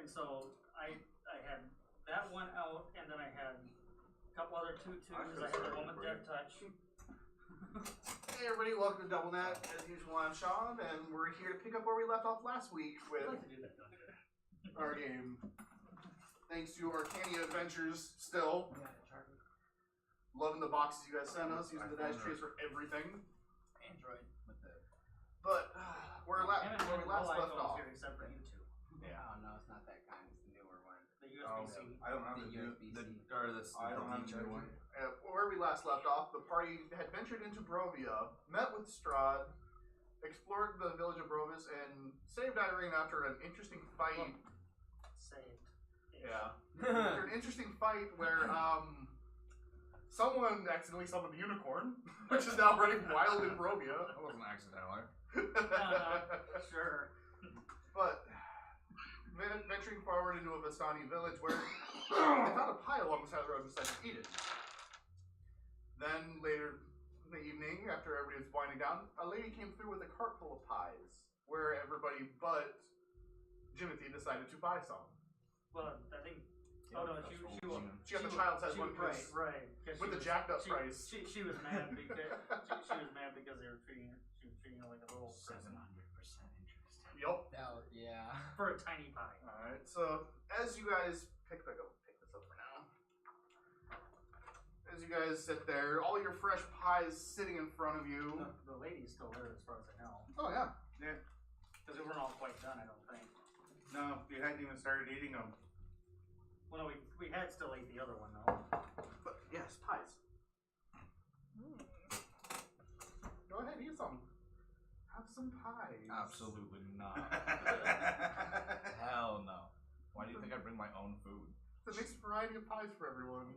And so I had that one out, and then I had a couple other 2-2s. I had the one with Death Touch. Hey everybody, welcome to Double Net. As usual, I'm Sean, and we're here to pick up where we left off last week with our game. Thanks to Arcania Adventures still. Loving the boxes you guys sent us, using the dice trays for everything. Android with the... But where we last left off. Except for YouTube. Yeah. Oh no, it's not that kind. It's the newer one. The USB-C. I don't have the USB-C. I don't have the new one. Where we last left off, the party had ventured into Barovia, met with Strahd, explored the village of Brovis, and saved Irene after an interesting fight. Saved. Yeah. After an interesting fight where someone accidentally summoned a unicorn, which is now running wild in Barovia. That wasn't accidental. Sure. But venturing forward into a Vistani village where they found a pie along the side of the road and decided to eat it. Then later in the evening, after everybody was winding down, a lady came through with a cart full of pies, where everybody but Jimothy decided to buy some. Well, I think. Oh no, she got the child size one piece. Right. With the jacked up price. She was mad because she was mad because they were treating her. She was treating her like a little 700% interest. Yup. Yeah. For a tiny pie. Alright, so as you guys pick this up for now. As you guys sit there, all your fresh pies sitting in front of you. The lady's still there as far as I know. Oh yeah. Yeah. Because they weren't all quite done, I don't think. No, you hadn't even started eating them. Well, no, we had still ate the other one though. But yes, pies. Go ahead, eat some. Have some pies. Absolutely not. Hell no. Why do you think I bring my own food? It's a mixed variety of pies for everyone.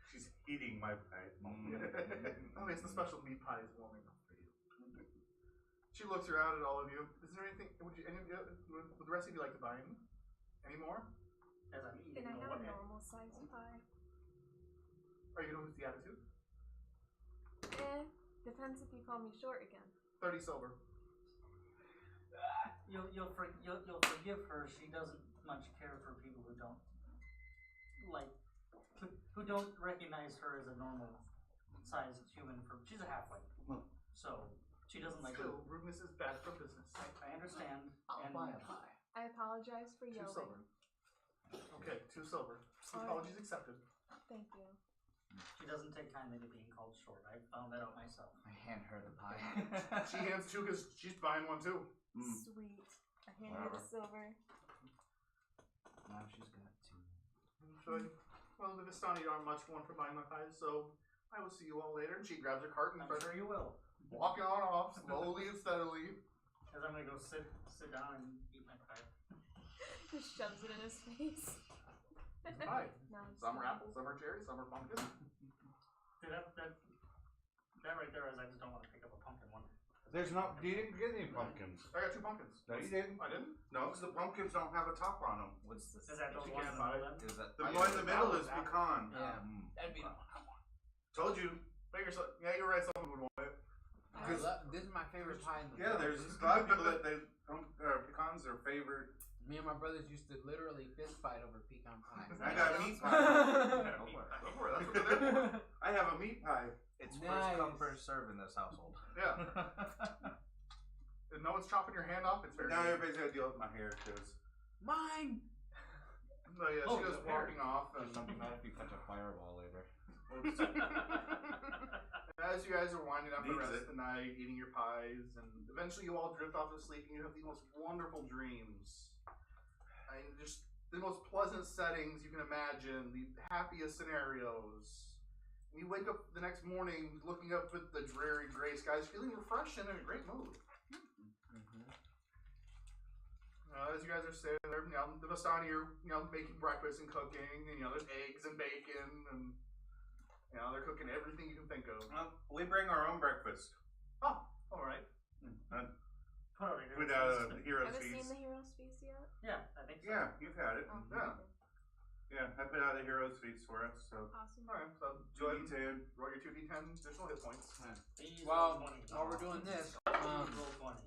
She's eating my pie. Oh, it's the special meat pie is warming up for you. She looks around at all of you. Is there anything? Would the rest of you like to buy any more? As I'm eating. Can I have a normal size pie? Are you gonna lose the attitude? Depends if you call me short again. 30 silver. You'll forgive her. She doesn't much care for people who don't who don't recognize her as a normal sized human. She's a halfling, so she doesn't like. Still, rudeness is bad for business. I understand. I'll buy a pie. I apologize for 2 yelling. silver. Okay, 2 silver. Apologies accepted. Thank you. She doesn't take kindly to being called short. I found that out myself. I hand her the pie. She hands 2 because she's buying one too. Sweet. I hand her the silver. Now she's got 2. Well, the Vistani aren't much one for buying my pies, so I will see you all later. And she grabs her cart and I'm sure you will. walking on off slowly and steadily. Because I'm gonna go sit down and eat my pie. Just shoves it in his face. Pie. No, Some are apples, some are cherries, some are pumpkin. Dude, that right there is I just don't want to pick up a pumpkin one. There's not. You didn't get any pumpkins. I got 2 pumpkins. No, you didn't. I didn't? No, because the pumpkins don't have a top on them. What's this? Is that those You ones can't in the buy middle then? Is that I the one in the got middle it. is pecan? Yeah. That'd be the one I want. Told you. Yeah, you're right. Someone would want it. This is my favorite pie in the Yeah, world. there's a lot of people that pecans are favored. Me and my brothers used to literally fist fight over pecan pie. I got meat pie. Go for it. That's what they're there for. I have a meat pie. It's Nice. first come, first serve in this household. Yeah. If no one's chopping your hand off, it's fair. Now everybody's got to deal with my hair, because Mine! No, yeah, she goes walking off, and Something bad if you catch a fireball later. as you guys are winding up the Needs rest it. of the night, eating your pies, and eventually you all drift off to sleep, and you have the most wonderful dreams. I mean, just the most pleasant settings you can imagine, the happiest scenarios. And you wake up the next morning looking up at the dreary gray skies, feeling refreshed and in a great mood. As you guys are sitting there, the Vistani are, making breakfast and cooking, and, there's eggs and bacon, and, they're cooking everything you can think of. we bring our own breakfast. Oh, alright. With the Heroes Haven't Feast. seen the Heroes Feast yet? Yeah, I think so. Yeah, you've had it. Oh, Yeah. okay. Yeah, I put out a Heroes Feast for us, so. Awesome. Alright, so go ahead and 2d10. roll your 2d10 additional hit points. These Well, roll 20. while we're doing this, These roll 20.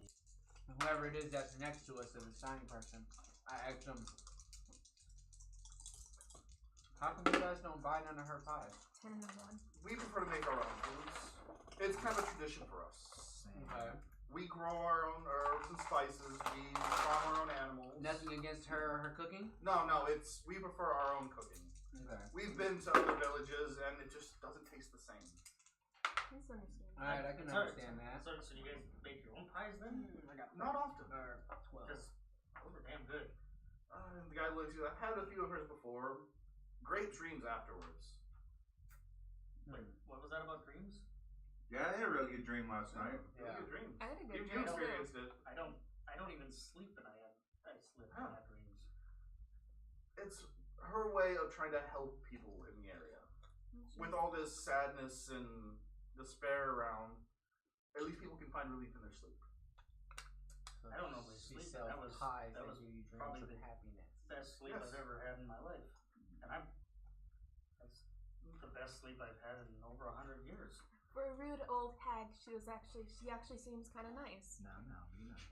whoever it is that's next to us, the signing person, I asked him, how come you guys don't buy none of her pies? 10 and 1. We prefer to make our own foods. It's kind of a tradition for us. Okay. We grow our own herbs and spices. We farm our own animals. Nothing against her or her cooking? No, we prefer our own cooking. Okay. We've been to other villages and it just doesn't taste the same. That's understandable. Alright, I can understand that. So you guys make your own pies then? I got Not often. or 12. Because those are damn good. And the guy looks at you. I've had a few of hers before. Great dreams afterwards. Wait, what was that about dreams? Yeah, I had a really good dream last night. Really good dreams. I had a good You dream too. experienced it. I don't even sleep and I sleep and have dreams. It's her way of trying to help people in the area. With all this sadness and despair around, at least people can find relief in their sleep. I don't know if She sleep, sells that was pies that give you probably dreams of the happiness. best sleep Yes. I've ever had in my life. And that's the best sleep I've had in over 100 years. For a rude old hag, she actually seems kind of nice. No, be nice.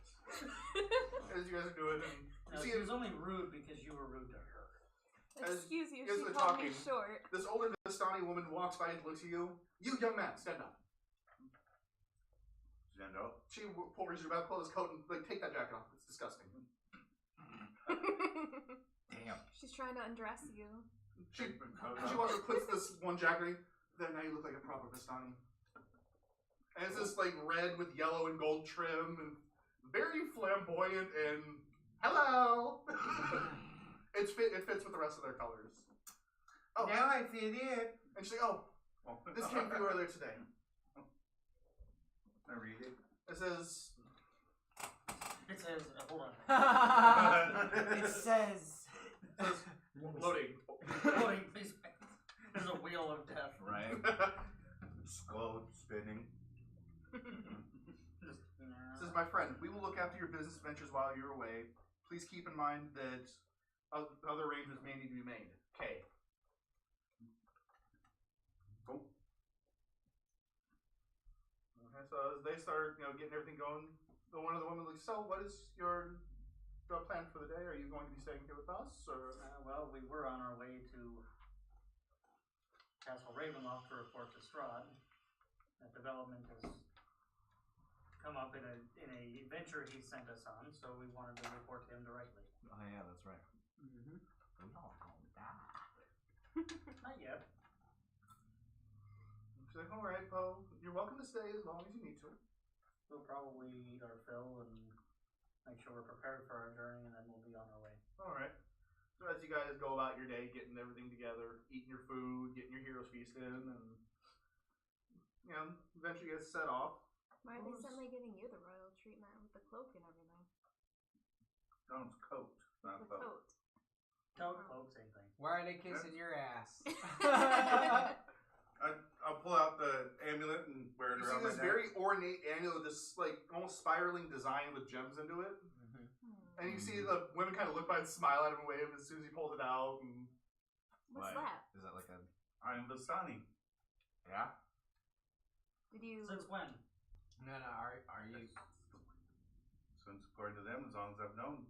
As you guys are doing, and you No, see she was only rude because you were rude to her. Excuse you, as she they're called me talking, short. this older Vistani woman walks by and looks at you. You, young man, stand up. Stand up. She pours your back, pull his coat, and like, take that jacket off. It's disgusting. Damn. She's trying to undress you. She wants to put this one jacket. Then now you look like a proper Vistani. And it's this like red with yellow and gold trim and very flamboyant and hello. It fits with the rest of their colors. Oh, Now I fit it. and she's like, oh, this came from you earlier today. I read it. It says, It says, hold on. It says. loading. Loading, please. There's a wheel of death. Right. Globe spinning. Just, Says, my friend, we will look after your business ventures while you're away. Please keep in mind that other arrangements may need to be made. K. Cool. Okay, so as they start, getting everything going, one of the women looks, so what is your plan for the day? Are you going to be staying here with us, or? well, we were on our way to Castle Ravenloft to report to Strahd. That development has come up in a adventure he sent us on, so we wanted to report to him directly. Oh yeah, that's right. Mm-hmm. We all gonna die. Not yet. She's like, all right, well, you're welcome to stay as long as you need to. We'll probably eat our fill and make sure we're prepared for our journey, and then we'll be on our way. All right. So as you guys go about your day, getting everything together, eating your food, getting your heroes feast in, and eventually you guys set off. Why are they suddenly giving you the royal treatment with the cloak and everything? No, it's coat, not The boat. coat. Cloak, same thing. Why are they kissing your ass? I'll pull out the amulet and wear it You see around my this neck. very ornate amulet, this like almost spiraling design with gems into it. Mm-hmm. And you see the women kind of look by and smile at him and wave as soon as he pulls it out. And What's Why? that? Is that like a? I'm Vistani. Yeah. Did you? Since when? No, are you? Since according to them, as long as I've known.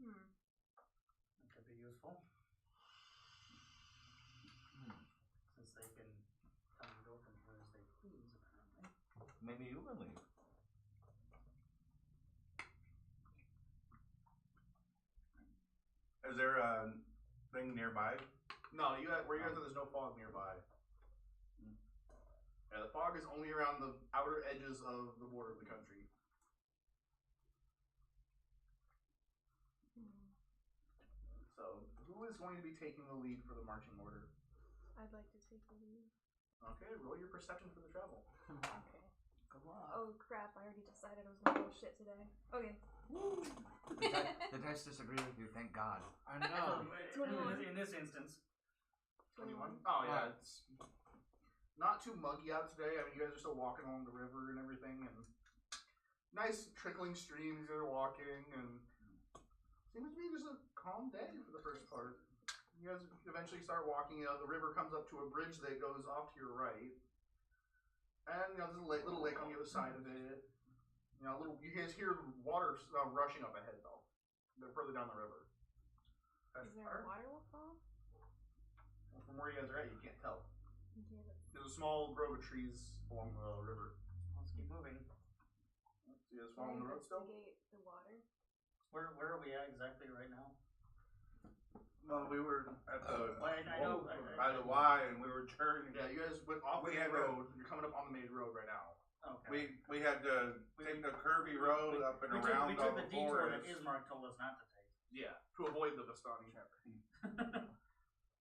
It could be useful. Since they can come and go from here as they please, apparently. Maybe you will leave. Is there a thing nearby? no, where you guys are, there's no fog nearby. Yeah, the fog is only around the outer edges of the border of the country. So, who is going to be taking the lead for the marching order? I'd like to take the lead. Okay, roll your perception for the travel. Okay. Good luck. Oh crap! I already decided I was gonna roll shit today. Okay. The dice disagree with you. Thank God. I know. 21. In this instance, 21. Oh yeah, it's not too muggy out today. I mean, you guys are still walking along the river and everything, and nice trickling streams you're walking, and seems to be just a calm day for the first part. You guys eventually start walking. The river comes up to a bridge that goes off to your right, and there's a little lake on the other side of it. You guys hear water rushing up ahead though. They're further down the river. Is there a waterfall? Well, from where you guys are at, you can't tell. Okay, There's a small grove of trees along the river. Let's keep moving. So you guys following the road still? investigate the water. Where are we at exactly right now? Well, we were at the Well, I know. by the Y, and we were turning. Yeah, you guys went off the We main had to- road. You're coming up on the main road right now. Okay. We had to take the curvy road up and we around took all the the detour that forest. Ismark told us not to take. Yeah, to avoid the Vistani.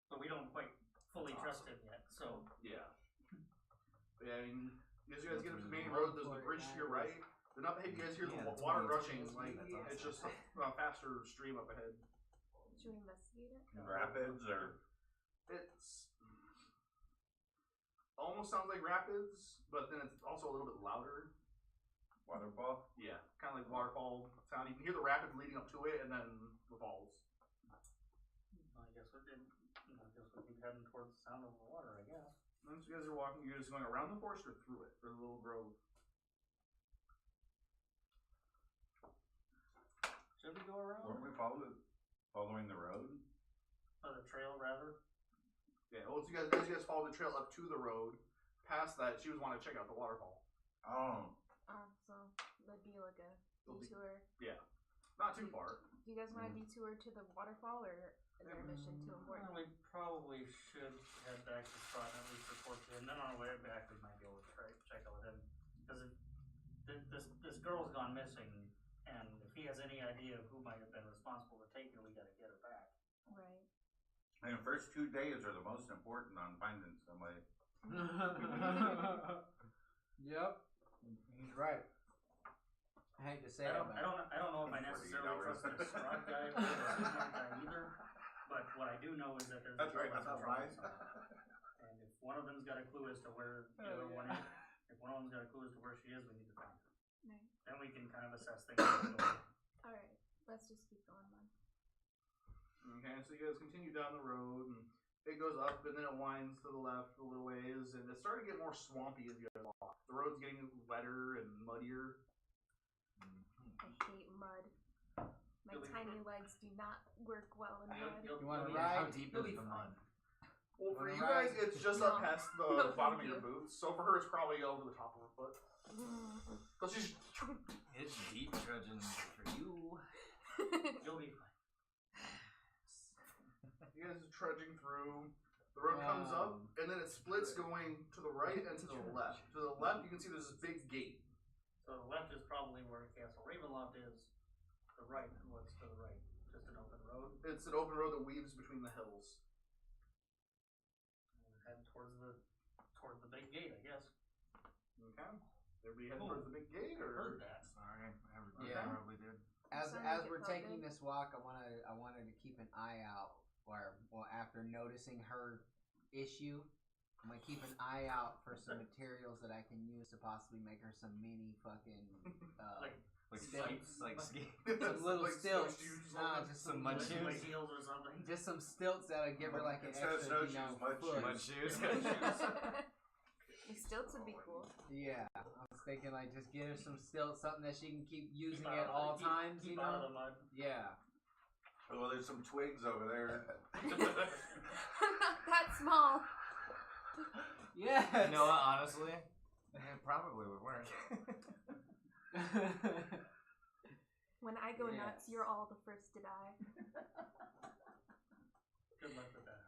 But we don't quite fully trust him yet, so. Yeah. Yeah, I mean, as you guys get up to the main road, there's the bridge to your right. Then up ahead, you guys hear the water rushing. Like, it's just a faster stream up ahead. Should we investigate it? Rapids or It's almost sounds like rapids, but then it's also a little bit louder. waterfall. Yeah, kind of like waterfall sound. You can hear the rapids leading up to it, and then the falls. I guess we keep heading towards the sound of the water, I guess. And as you guys are walking, you're just going around the forest or through it, or the little grove. Should we go around? Weren't we following the road? Or the trail, rather? Yeah, well, as you guys follow the trail up to the road, past that, she was wanting to check out the waterfall. Oh, So that'd be like a It'll be- detour. Not too far. Do you guys want to detour to the waterfall, or is our mission too important? Well, we probably should head back to Scott and at least report to him. Then on our way back, we might be able to check out with him. Because this girl's gone missing, and if he has any idea of who might have been responsible for taking her, we gotta get her back. Right. and the first 2 days are the most important on finding somebody. Yep. He's right. I hate to say I it, don't but know if I 48 necessarily hours. trust the Strahd guy or the Sigmar guy either. But what I do know is that there's That's a right. girl That's that's in not trouble mine. somewhere. And if one of them's got a clue as to where the other one is, if one of them's got a clue as to where she is, we need to find her. Right. Then we can kind of assess things. as we go. All right. Let's just keep going then. Okay, so you guys continue down the road, and it goes up, and then it winds to the left a little ways, and it's starting to get more swampy as you guys walk. The road's getting wetter and muddier. I hate mud. My You'll be tiny fine. legs do not work well in mud. You wanna you'll be- ride? How deep you'll is be the fine. mud? Well, for Wanna you guys, ride? it's just No. up past the No, bottom of thank your you. boots, so for her, it's probably over the top of her foot. So she's It's deep trudging for you. You'll be fine. you guys are trudging through. The road comes up, and then it splits going to the right and to the left. To the left, you can see there's this big gate. So the left is probably where Castle Ravenloft is. The right, what's to the right? Just an open road. It's an open road that weaves between the hills. And we head towards the big gate, I guess. Okay. Everybody heading towards the big gate, or Heard that. Sorry, everybody Yeah. probably did. as Sounds as like we're it felt taking good. this walk, I wanted to keep an eye out for, well, after noticing her issue, I'm gonna keep an eye out for some materials that I can use to possibly make her some mini fucking Like Like Stilts. like ski. some little Like stilts. snowshoes or Nah, something? just some mud like shoes. heels or something. Just some stilts that'll give her like an Instead of extra, snowshoes, mud foot. Mud shoes. The stilts would be cool. Yeah, I was thinking like just get her some stilts, something that she can keep using Keep at out- all keep- times. Keep You out of know? the mud. Yeah. Well, there's some twigs over there. Not that small. Yes. You know what? Honestly, it probably would work. When I go Yes. nuts, you're all the first to die. Good luck with that.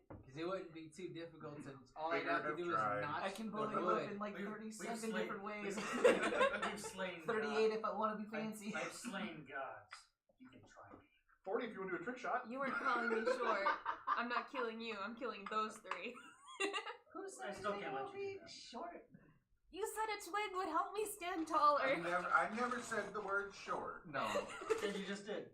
Because it wouldn't be too difficult to. All I'd Figure have to have do is tried. notch I can the blow you wood. up in like We've 37 slain- different ways. We've slain 38 if I want to be gods. fancy. I've slain gods. You can try me. 40 if you want to do a trick shot. You weren't calling me short. I'm not killing you. I'm killing those three. Who I said still they can't let will you be do that. short? You said a twig would help me stand taller. I never said the word short. No. And you just did.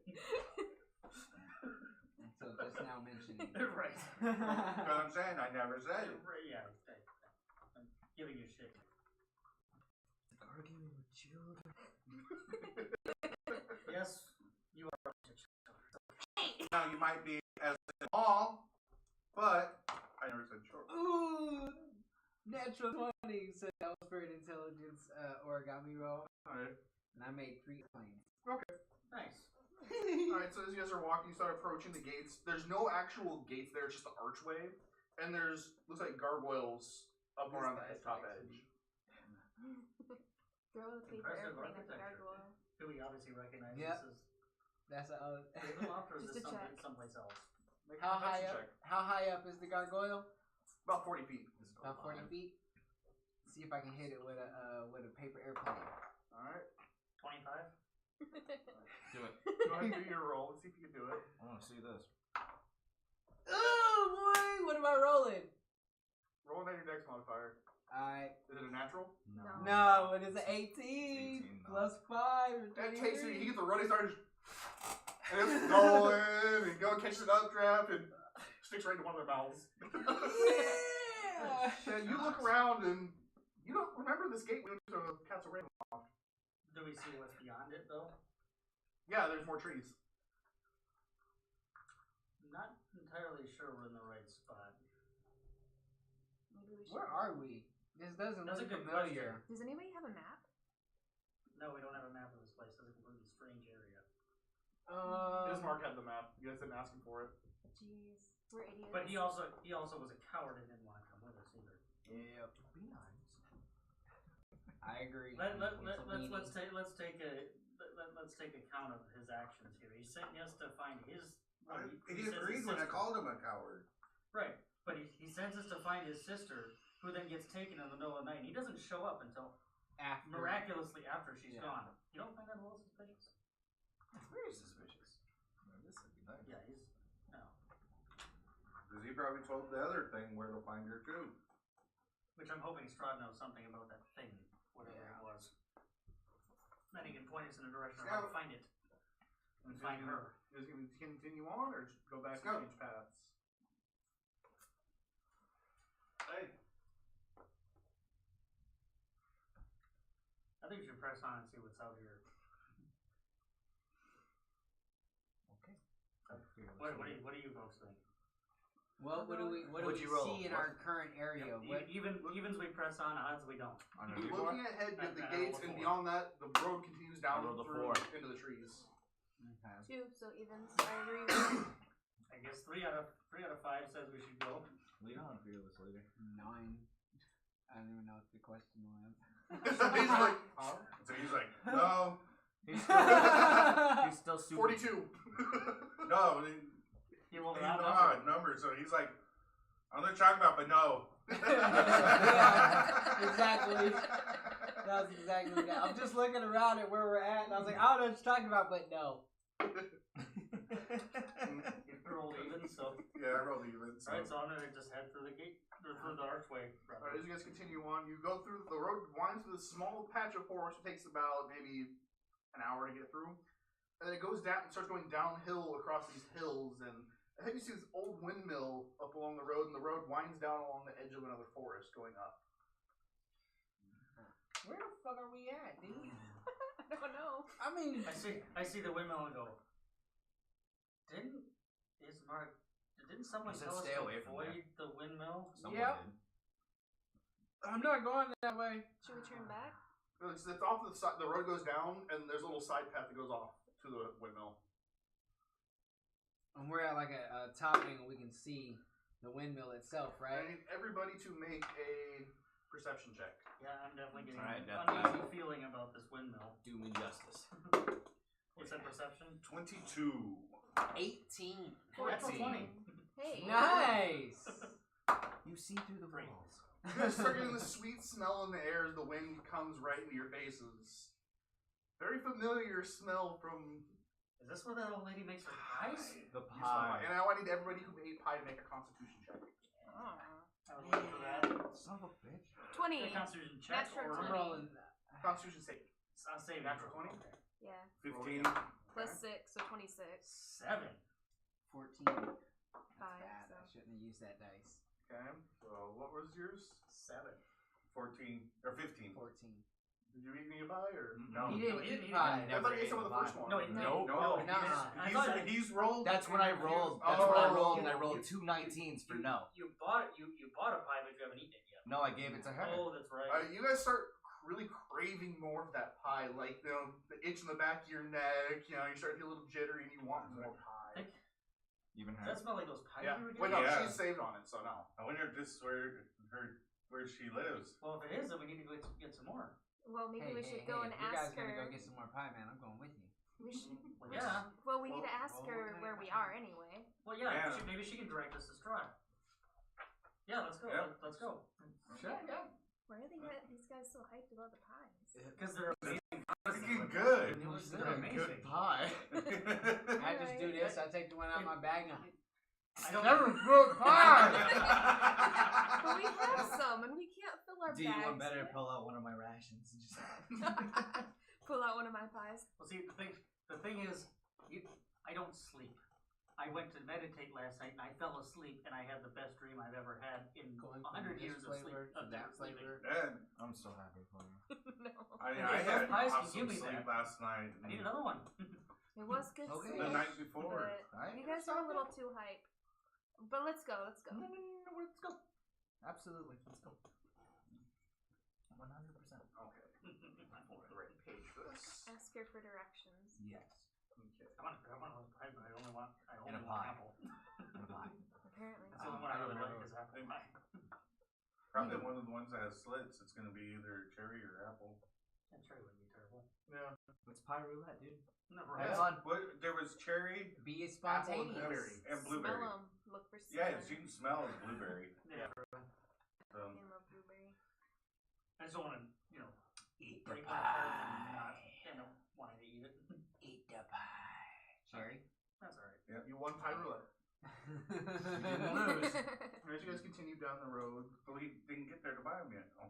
So just now mentioning. Right. But I'm saying I never said it. Right, yeah. I'm giving you shit. Arguing with children. Yes, you are. Now you might be as small, but I never said short. Ooh, natural 20. So that was for an intelligence origami roll, Alright. and I made 3 claims. Nice. Alright, so as you guys are walking, you start approaching the gates. There's no actual gates there, it's just the archway. And there's, looks like gargoyles up around the top edge. Throw a paper Impressive airplane at the architecture. gargoyle. Do we obviously recognize Yep. this is That's a. Ravenloft, or is Just this a check. someplace else? Make How a high perception up? check. How high up is the gargoyle? About 40 feet. About 40 feet. See if I can hit it with a paper airplane. Alright. 25? Do it. Go ahead and do your roll. Let's see if you can do it. I want to see this. Oh boy! What am I rolling? Roll at your dex modifier. Alright. Is it a natural? No. No, it is an 18 18, no. plus 5. That takes it. He gets a running start. And it's going and go catches an updraft and sticks right into one of their mouths. Yeah! And you look around and you don't remember this gate we went to Castle Ravenloft. Do we see what's beyond it, though? Yeah, there's more trees. Not entirely sure we're in the right spot. Maybe we should. Where are we? This doesn't That's look a good familiar. Does anybody have a map? No, we don't have a map of this place. It's a completely strange area. His Mark had the map. You guys didn't ask him for it. Jeez, we're idiots. But he also was a coward and didn't want to come with us either. Yep. Be nice. I agree. Let's take account of his actions here. He's sent us to find his. He says agreed his when I sister. called him a coward. Right, but he sends us to find his sister, who then gets taken in the middle of the night. And he doesn't show up until After. miraculously after she's Yeah. gone. You don't find that a little suspicious? That's very suspicious. This would be nice. Yeah, he's no. Because he probably told the other thing where to find her too. Which I'm hoping Strahd knows something about that thing, whatever it was. Then he can point us in a direction of how to find it and find her. You guys going to continue on or just go back Let's go. and change paths? Hey. I think we should press on and see what's out here. Okay. What do you folks think? What do we What'd you roll? see in our current area? What? Evens we press on, odds we don't. On a Looking D4? ahead at the I gates rolled a and 4. beyond that, the road continues down rolled a through 4. into the trees. Okay. 2, so evens. I agree with you. I guess 3 out of 5 says we should go. Lead on, fearless leader. 9. I don't even know what the question was. He's like, huh? So he's like, no, He's still super. 42. no. He rolled He's an odd an number. odd number, so he's like, I'm not talking about, but no. Yeah, exactly. That was exactly that. I'm just looking around at where we're at, and I was like, I don't know what you're talking about, but no. You rolled even, so. Yeah, I rolled even. So. Alright, so I'm gonna just head through the gate, or through the archway. Alright, as you guys continue on, you go through the road, winds through this small patch of forest. It takes about maybe an hour to get through. And then it goes down, it starts going downhill across these hills, and ahead you see this old windmill up along the road, and the road winds down along the edge of another forest going up. Where the fuck are we at, dude? I don't know. I mean, I see the windmill and go. Didn't someone He said tell us stay to away from avoid the windmill? Someone Yep. did. I'm not going that way. Should we turn back? It's off to the side, the road goes down, and there's a little side path that goes off to the windmill. And we're at like a top angle. We can see the windmill itself, I right? need everybody to make a perception check. Yeah, I'm definitely getting Alright, an definitely. uneasy feeling about this windmill. Do me justice. What's that perception? 22. 18. Natural 20. Hey. Nice. You see through the walls. You guys start getting the sweet smell in the air as the wind comes right into your faces. Very familiar smell from Is this where that old lady makes her pies? The you smell pie. pie. And now I need everybody who ate pie to make a constitution check. Oh. I was looking for that. Son of a bitch. 20. A constitution check Natural or I'm 20. rolling. Constitution save. I'll say Natural 20? Okay. Yeah. 15. Plus 6, so 26. 7. 14. 5. Bad. So. I shouldn't have used that dice. Okay, so what was yours? 7. 14. Or 15. 14. Did you eat any pie or? No. He No, didn't he eat didn't pie. I thought you ate some of the first one. No, he No. didn't. No. he didn't. I thought He's rolled. That's when I rolled. That's Oh. when I rolled, and I rolled 2 19s for no. You bought a pie, but you haven't eaten it yet. No, I gave it to her. Oh, that's right. You guys start really craving more of that pie, like the itch in the back of your neck. You start to feel a little jittery and you want more pie. Even Does that smell like those pies Yeah. you were Wait, getting? no, Yeah. she's saved on it, so no. I wonder if this is where she lives. Well, if it is, then we need to go get some more. Well, maybe we should go and if you guys ask gonna her. go get some more pie, man, I'm going with you. We should. Well, yeah. Well, we need to Well, ask her where we are anyway. Well, yeah. Yeah. Maybe she can direct us to Strahd. Yeah, let's go. Yep. Let's go. Sure, yeah. Why are these guys so hyped about the pies? Because they're amazing. Freaking good. They're amazing. pie. I just do this. I take the one out of my bag now. I don't. good But we have some, and we can't fill our Do you bags. want better yet. pull out one of my rations and just Pull out one of my pies. Well, see, the thing is, I don't sleep. I went to meditate last night and I fell asleep and I had the best dream I've ever had in Going 100 from years this of sleep. flavor to Of that never sleeping. flavor. Yeah, I'm so happy for you. No. I Those had pies can awesome give me sleep that. last night. I need another one. It was good Okay. sleep. The night before. But you guys are a little too hype. But let's go, let's go. No, let's go. Absolutely, let's go. 100%. Okay. I'm on the right page for this. Ask her for directions. Yes. Okay. I want those pies, but I only want And a want pie. apple. And a pie. Apparently. That's the only one I really like is apple pie. Probably one of the ones that has slits. It's gonna be either cherry or apple. That cherry wouldn't be terrible. Yeah. It's pie roulette, dude. Never Have had. fun. What? There was cherry Be Apple and spontaneous. blueberry. and blueberry. Smell 'em. Look for Yeah, cinnamon. you can smell the blueberry. Yeah. I love blueberry. I just don't want to, Eat the break my heart and not pie. end up wanting to eat it. Eat the pie. Cherry? That's alright. You won pie roulette. didn't lose. As you guys continue down the road, But we didn't get there to buy them yet. Oh.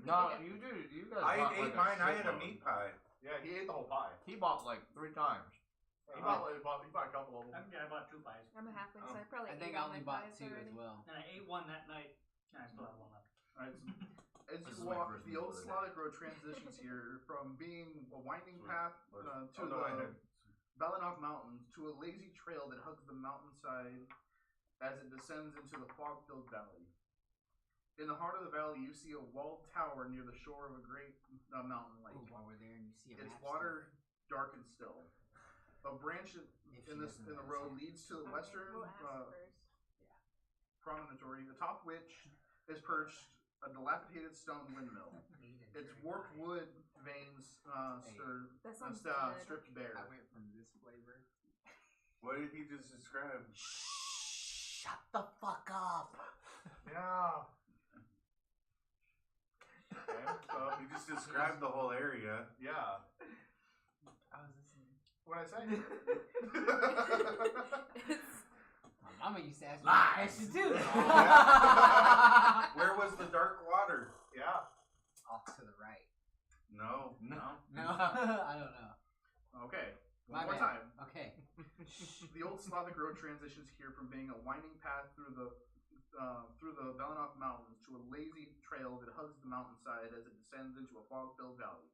No, you do. You guys I bought ate like mine. I had a shitload. meat pie. yeah, he ate the whole pie. He bought like 3 times. He bought a couple of them. I bought 2 pies. I'm a halfling, so Oh. I probably I ate think I all only my bought pies 2 already. as well. And I ate one that night, and I still have one left. Alright, so as This you is my walk, first the meal old of the day. Slavic road transitions here from being a winding path to Oh, no, I the had. Balanov Mountains to a lazy trail that hugs the mountainside as it descends into the fog-filled valley. In the heart of the valley, you see a walled tower near the shore of a great mountain lake. Ooh, while we're there and you see a Its map water dark and still. A branch still, if she in doesn't the notice road it. leads to the Okay, western we'll ask first. promontory, atop which is perched a dilapidated stone windmill. Meat and Its cherry warped pie. wood veins That sounds stripped bare. I went from this flavor. What did he just describe? Shut the fuck up. Yeah. Okay, so He just described the whole area. yeah. I was listening. What I say? My mama used to ask me Lies. that question too. Where was the dark water? Yeah. Off to the right. No. No. No, I don't know. Okay. My One more bad. time. Okay. The old Slavic road transitions here from being a winding path through the Balanov Mountains to a lazy trail that hugs the mountainside as it descends into a fog-filled valley.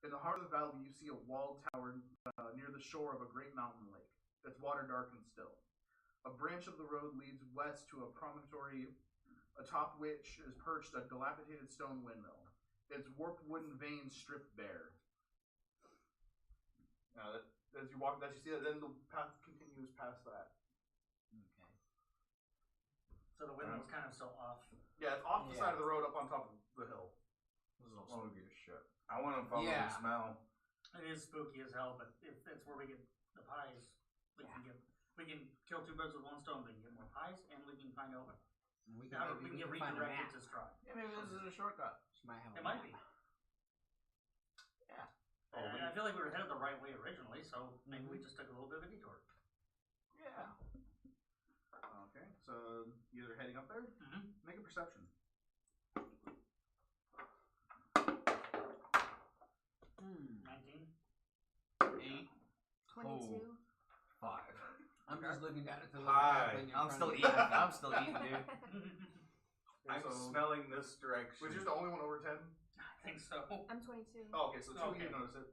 In the heart of the valley, you see a walled tower near the shore of a great mountain lake. Its water dark and still. A branch of the road leads west to a promontory atop which is perched a dilapidated stone windmill. Its warped wooden veins stripped bare. As you see that, then the path continues past that. Okay. So the windmill's kind of still off. Yeah, it's off the Yeah. side of the road up on top of the hill. This is all spooky as shit. I want to follow Yeah. the smell. It is spooky as hell, but if that's where we get the pies, we can kill 2 birds with 1 stone. We can get more pies, and we can find out We how can, we maybe can we get can find a redirected map. to Strahd. Yeah, maybe this is a shortcut. She might have a It might map. be. Yeah. I feel like we were headed the right way originally, so maybe we just took a little bit of a detour. Yeah. Okay, so you guys are heading up there? Mm-hmm. Make a perception. 19. 8. 22. 5. I'm just looking down at the Pie. little map in I'm front still of me. eating. I'm still eating, dude. I'm So- smelling this direction. Was yours the only one over 10? I think so. I'm 22. Oh, okay, so 2 of Okay. you notice it.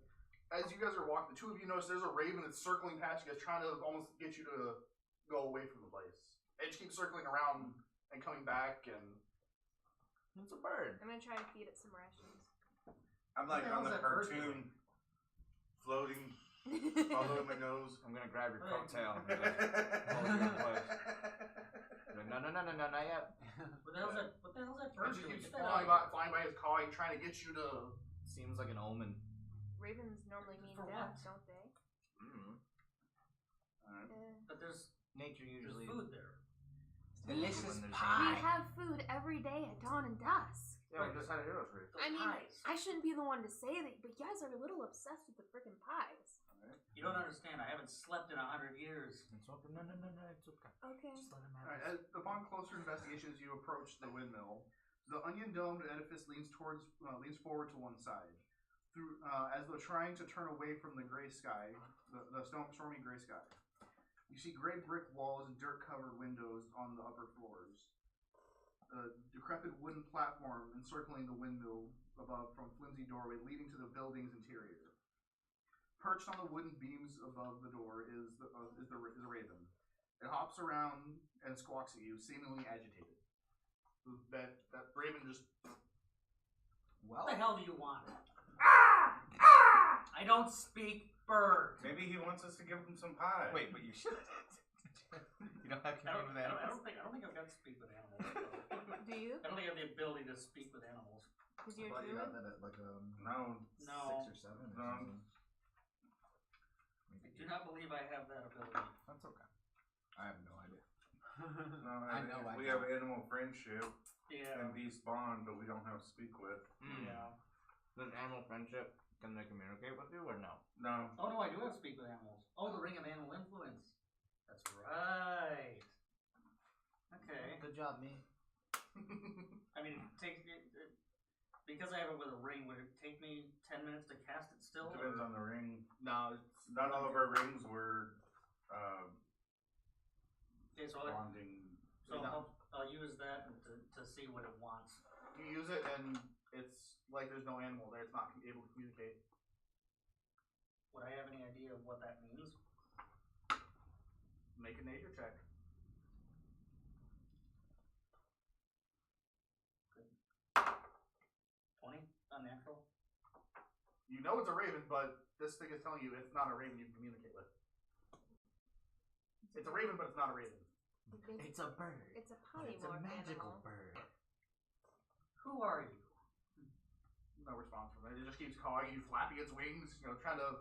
As you guys are walking, the 2 of you notice there's a raven that's circling past you guys, trying to almost get you to go away from the place. And she keeps circling around and coming back, and It's a bird. I'm gonna try to feed it some rations. I'm like What the on the hell's that bird cartoon, floating all over my nose. I'm gonna grab your Right. coattail and just hold you in place. Like, no, not yet. What the hell's that? What the hell's that bird It just doing? keeps Get that out of here. flying by his cawing, trying to get you to. Seems like an omen. Ravens normally mean For death, what? don't they? But there's Nature usually food there. Delicious when there's We pie. have food every day at dawn and dusk. Yeah, we just had a hero's race. I mean, Pies. I shouldn't be the one to say that, but you guys are a little obsessed with the freaking pies. You don't understand. I haven't slept in 100 years. It's okay. No, it's okay. Okay. Just let him have Alright, upon closer investigation, as you approach the windmill, the onion-domed edifice leans forward to one side, as though trying to turn away from the gray sky, the stormy gray sky. You see gray brick walls and dirt-covered windows on the upper floors. A decrepit wooden platform encircling the windmill above from flimsy doorway leading to the building's interior. Perched on the wooden beams above the door is a raven. It hops around and squawks at you, seemingly agitated. That raven just. Well, What the hell do you want? I don't speak bird. Maybe he wants us to give him some pie. Wait, but you should. You don't have I don't, communion with I don't, I animals? don't think I've got to speak with animals. Do you? I don't think I have the ability to speak with animals. Because you're I thought you druid? had that at like No. No. 6 or 7 or No. something. Maybe Do not believe I have that ability. That's okay. I have no idea. No, I know I we don't. have animal friendship Yeah. and beast bond, but we don't have speak with. Yeah. Does animal friendship, can they communicate with you or no? No. Oh no, I do have speak with animals. Oh, the ring of animal influence. That's right. Okay. Good job, me. I mean, because I have it with a ring. Would it take me 10 minutes to cast it still? Depends or- on the ring. No, Not all of our rings were Okay, so bonding. I'll use that to see what it wants. you use it and it's like there's no animal there. It's not able to communicate. Would I have any idea of what that means? Make a nature check. 20? Unnatural? You know it's a raven, but this thing is telling you it's not a raven you can communicate with. It's a raven, but it's not a raven. it's a bird. It's a It's a polymorph magical animal. bird. Who are you? No response from it. It just keeps cawing you, flapping its wings, trying to.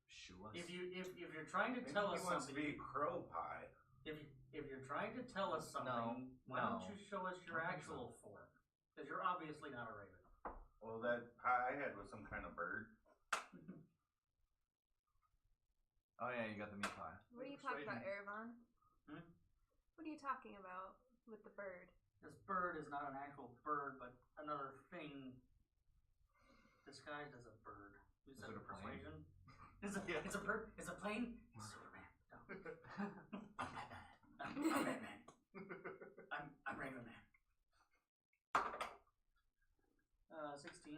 Shoo us. If you're trying to Maybe tell he us wants to something, be crow pie. if you're trying to tell us something, why don't no. you show us your I don't think so. actual form? Because you're obviously not a raven. Well, that pie I had was some kind of bird. Oh yeah, you got the meat pie. What are you talking about, Persuasion. Erevan? Hmm? What are you talking about with the bird? This bird is not an actual bird, but another thing disguised as a bird. You said it a plane? persuasion? It's a bird. It's a plane. It's Superman. No. I'm Batman. I'm Batman. I'm Raven Man. 16.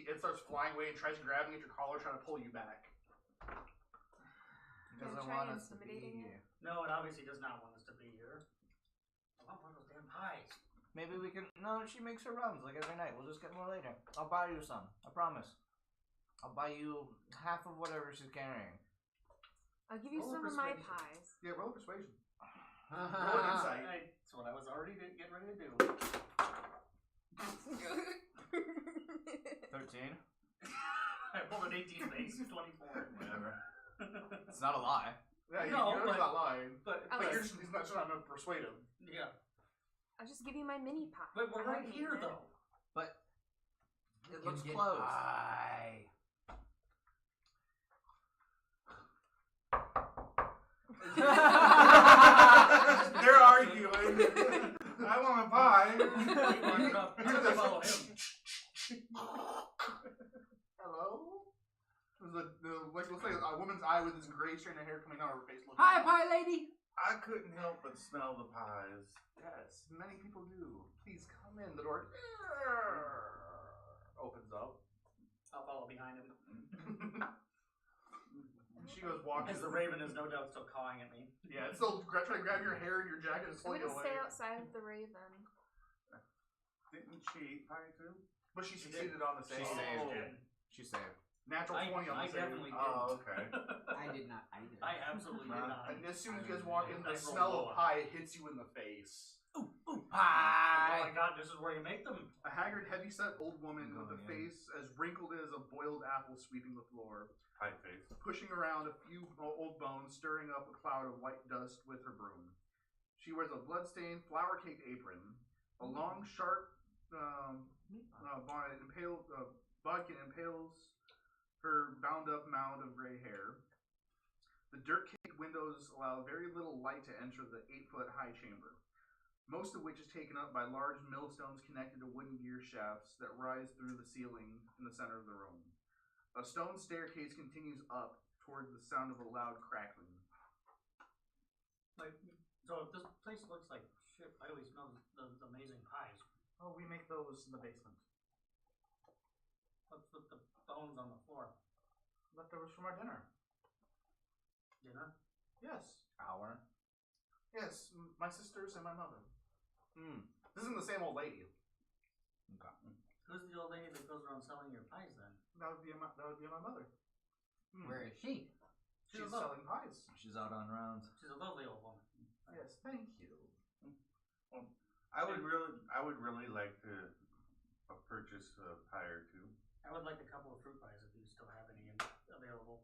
It starts flying away and tries grabbing at your collar, trying to pull you back. It doesn't try want us to be intimidating here. No, it obviously does not want us to be here. I want one of those damn pies. Maybe we can. No, she makes her runs like every night. We'll just get more later. I'll buy you some. I promise. I'll buy you half of whatever she's carrying. I'll give you Roll some of my persuasion. pies. Yeah, roll persuasion. Roll an insight. That's what I was already getting ready to do. 13. I rolled an 18 base, 24. Whatever. It's not a lie. Yeah, No, you know he's but- not lying. But I But was- he's not trying to persuade him. yeah, I'll just give you my mini pie. but we're I right don't here need it. though. But it You looks get closed. pie. They're arguing. I want a pie. You follow him. Hello? Let's say a woman's eye with this gray strand of hair coming out of her face. Looking Hi, at you. pie lady. I couldn't help but smell the pies. Yes, many people do. Please come in. The door opens up. I'll follow behind him. She goes walking. Because the raven is no doubt still cawing at me. Yeah, it's still trying to grab your hair and your jacket and I'm pull you gonna away. stay outside with the raven. Didn't she eat pie too? But she She succeeded on the She save. saved. did. She saved. Natural 20 on I the save. definitely did. Oh, okay. I did not either. I absolutely did not. And as soon as you guys walk in, the That's smell roll of low. pie hits you in the face. Oh Pie. my god, this is where you make them. A haggard, heavy-set old woman with a Going in. face as wrinkled as a boiled apple sweeping the floor, Pie face. pushing around a few old bones, stirring up a cloud of white dust with her broom. She wears a blood-stained flour cake apron, a long, sharp bonnet bodkin impales her bound-up mound of gray hair. The dirt-caked windows allow very little light to enter the 8-foot-high chamber, most of which is taken up by large millstones connected to wooden gear shafts that rise through the ceiling in the center of the room. A stone staircase continues up toward the sound of a loud crackling. Like, so this place looks like shit. I always smell the amazing pies. Oh, we make those in the basement. What's with the bones on the floor? Leftovers from our dinner. Dinner? Yes. Hour. Yes, my sisters and my mother. Hmm. This isn't the same old lady. Who's the old lady that goes around selling your pies then? That would be my mother. Where is she? She's a lo- selling pies. She's out on rounds. She's a lovely old woman. Yes, thank you. I would really like to purchase a pie or two. I would like a couple of fruit pies if you still have any available.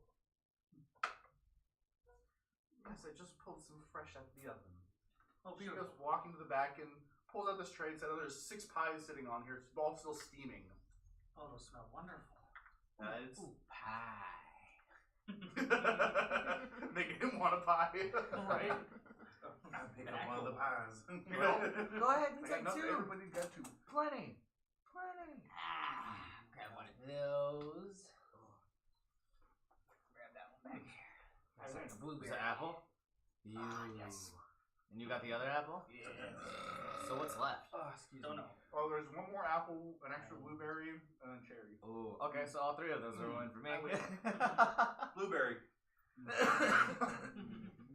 Yes, I just pulled some fresh out of the oven. Oh, She beautiful. goes walking to the back and pulls out this tray and says, "There's 6 pies sitting on here. It's all still steaming." Oh, those smell wonderful. It's Ooh, pie. making him want a pie. Right. I'll pick up one of the pies. You know? Go ahead and I got take nothing. 2. Everybody got 2. Plenty. Grab one of those. Grab that one back here. Is That's it a blueberry. apple? Yes. And you got the other apple? Yes. So what's left? Oh, excuse Don't me. know. Oh, there's one more apple, an extra blueberry, and then cherry. Ooh, okay, so all 3 of those are one for me. I would- Blueberry.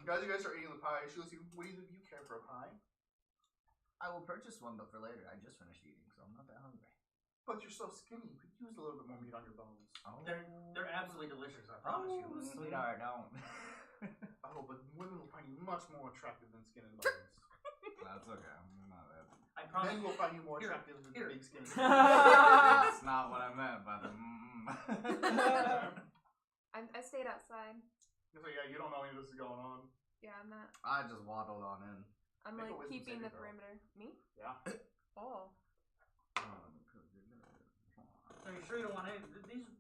Guys, you guys are eating the pie. She goes, "What do you care for a pie?" I will purchase one, but for later. I just finished eating, so I'm not that hungry. But you're so skinny. You could use a little bit more meat on your bones. Oh, They're absolutely delicious, I promise you. sweetheart, don't. Oh, but women will find you much more attractive than skin and bones. That's okay. I'm not that. I promise Men will you. find you more Here, attractive than here. big skin. That's not what I meant by the. I stayed outside. So yeah, you don't know any of this is going on. Yeah, I'm not. I just waddled on in. I'm Make a like wisdom keeping the saving throw. perimeter. Me? Yeah. Oh. Are you sure you don't want any?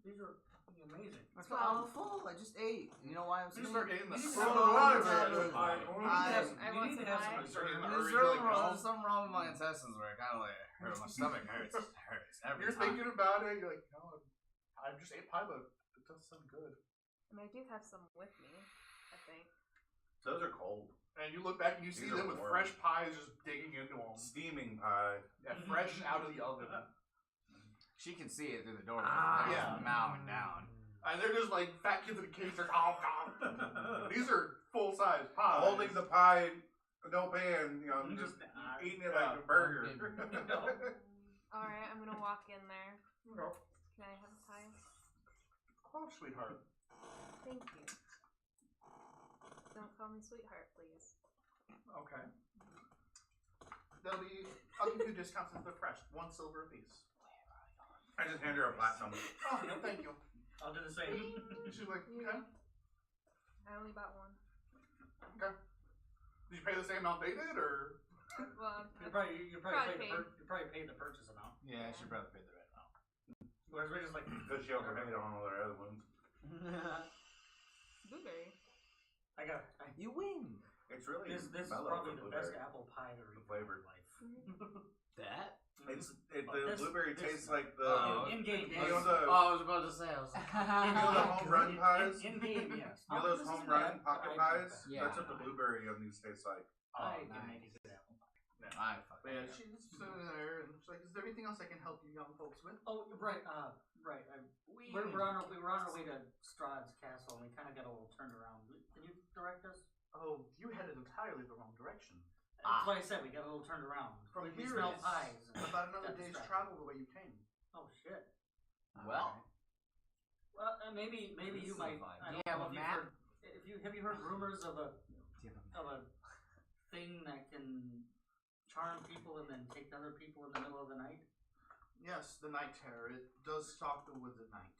These are fucking amazing. I'm full. I just ate. You know why I'm You skinny? start getting the You slow start water. getting I- I You want need some to have pie. some Starting to There's urge you, like, there's something wrong with my intestines where it kind of like hurt. My stomach hurts. It hurts every You're time. thinking about it. You're like, no, I just ate pie, but it does sound good. I mean, I do have some with me, I think. Those are cold. And you look back and you see These are them with warm. fresh pies just digging into them. Steaming pie. Yeah, fresh out of the oven. She can see it through the door. Yeah. Mowing down. And they're just like fat kids in a cage. They're These are full size pies. Holding the pie, no pan, you know, I'm just just eating it like a burger. Alright, I'm gonna walk in there. No. Can I have a pie? Oh, sweetheart. Thank you. Don't call me sweetheart, please. Okay. I'll give you discounts since they're fresh. 1 silver a piece. I just hand her a platinum. Oh, no, thank you. I'll do the same. She's like, You- okay. I only bought one. Okay. Did you pay the same amount they did, or? Well, You probably Probably paid the purchase amount. Yeah, she probably paid the right amount. Whereas we're just like Because she overpaid on all their other ones. blueberry. You win. It's really This is mellow probably for the best blueberry. apple pie to eat flavor. in life. That? The blueberry this- tastes like the in game, you yes. know the I was about to say. I was like, you know the home run pies. In game, yes. You know those home run pocket pies? Yeah. That's what the blueberry on these tastes like. I Oh, can nice. make a good apple pie. I But fucking. yeah, she's sitting there, and she's like, "Is there anything else I can help you young folks with?" Oh, right. Right. We were on our way to Strahd's castle, and we kind of got a little turned around. Can you direct us? Oh, you headed entirely the wrong direction. That's what I said. We got a little turned around. From we here, smell it's pies. And about another got day's distracted. travel the way you came. Oh shit. Well, Well, maybe This you is might. a vibe. I Do don't you have know a if map? have you heard rumors of a Do you have a thing that can charm people and then take other people in the middle of the night? Yes, the night terror. It does stalk the woods at night.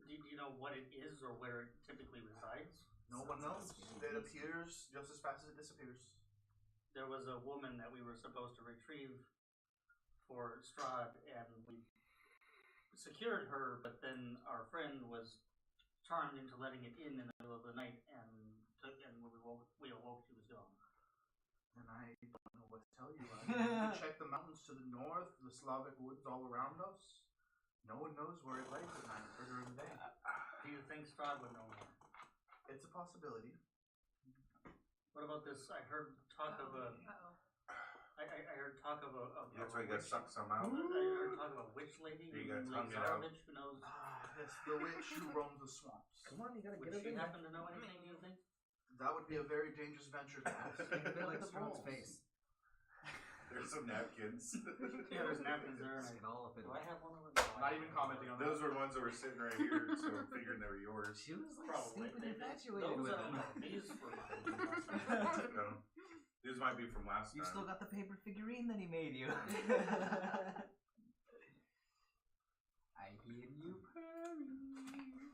Do you know what it is or where it typically resides? No one knows. It appears just as fast as it disappears. There was a woman that we were supposed to retrieve for Strahd, and we secured her, but then our friend was charmed into letting it in the middle of the night, and when we awoke, she was gone. And I don't know what to tell you. I mean, you can check the mountains to the north, the Slavic woods all around us. No one knows where it lays at night or during the day. Do you think Strahd would know more? It's a possibility. What about this? I heard talk of a. Uh-oh. I heard talk of a. That's why you gotta suck some out. I heard talk of a witch lady You gotta named tongue it out. Zarovich who knows. Yes, the witch who roams the swamps. come on, you gotta Would she happen to know anything? Do you think? That would be a very dangerous venture to ask. Look at the Strahd. bull's face. There's some napkins. Yeah, there's napkins there. And Stick it all up in do I have one of them? Not even commenting on Those that. were ones that were sitting right here, so I'm figuring they were yours. She was like Probably. stupid infatuated Those with are him. no, these were mine. These might be from last You time. still got the paper figurine that he made you. I hear you purring.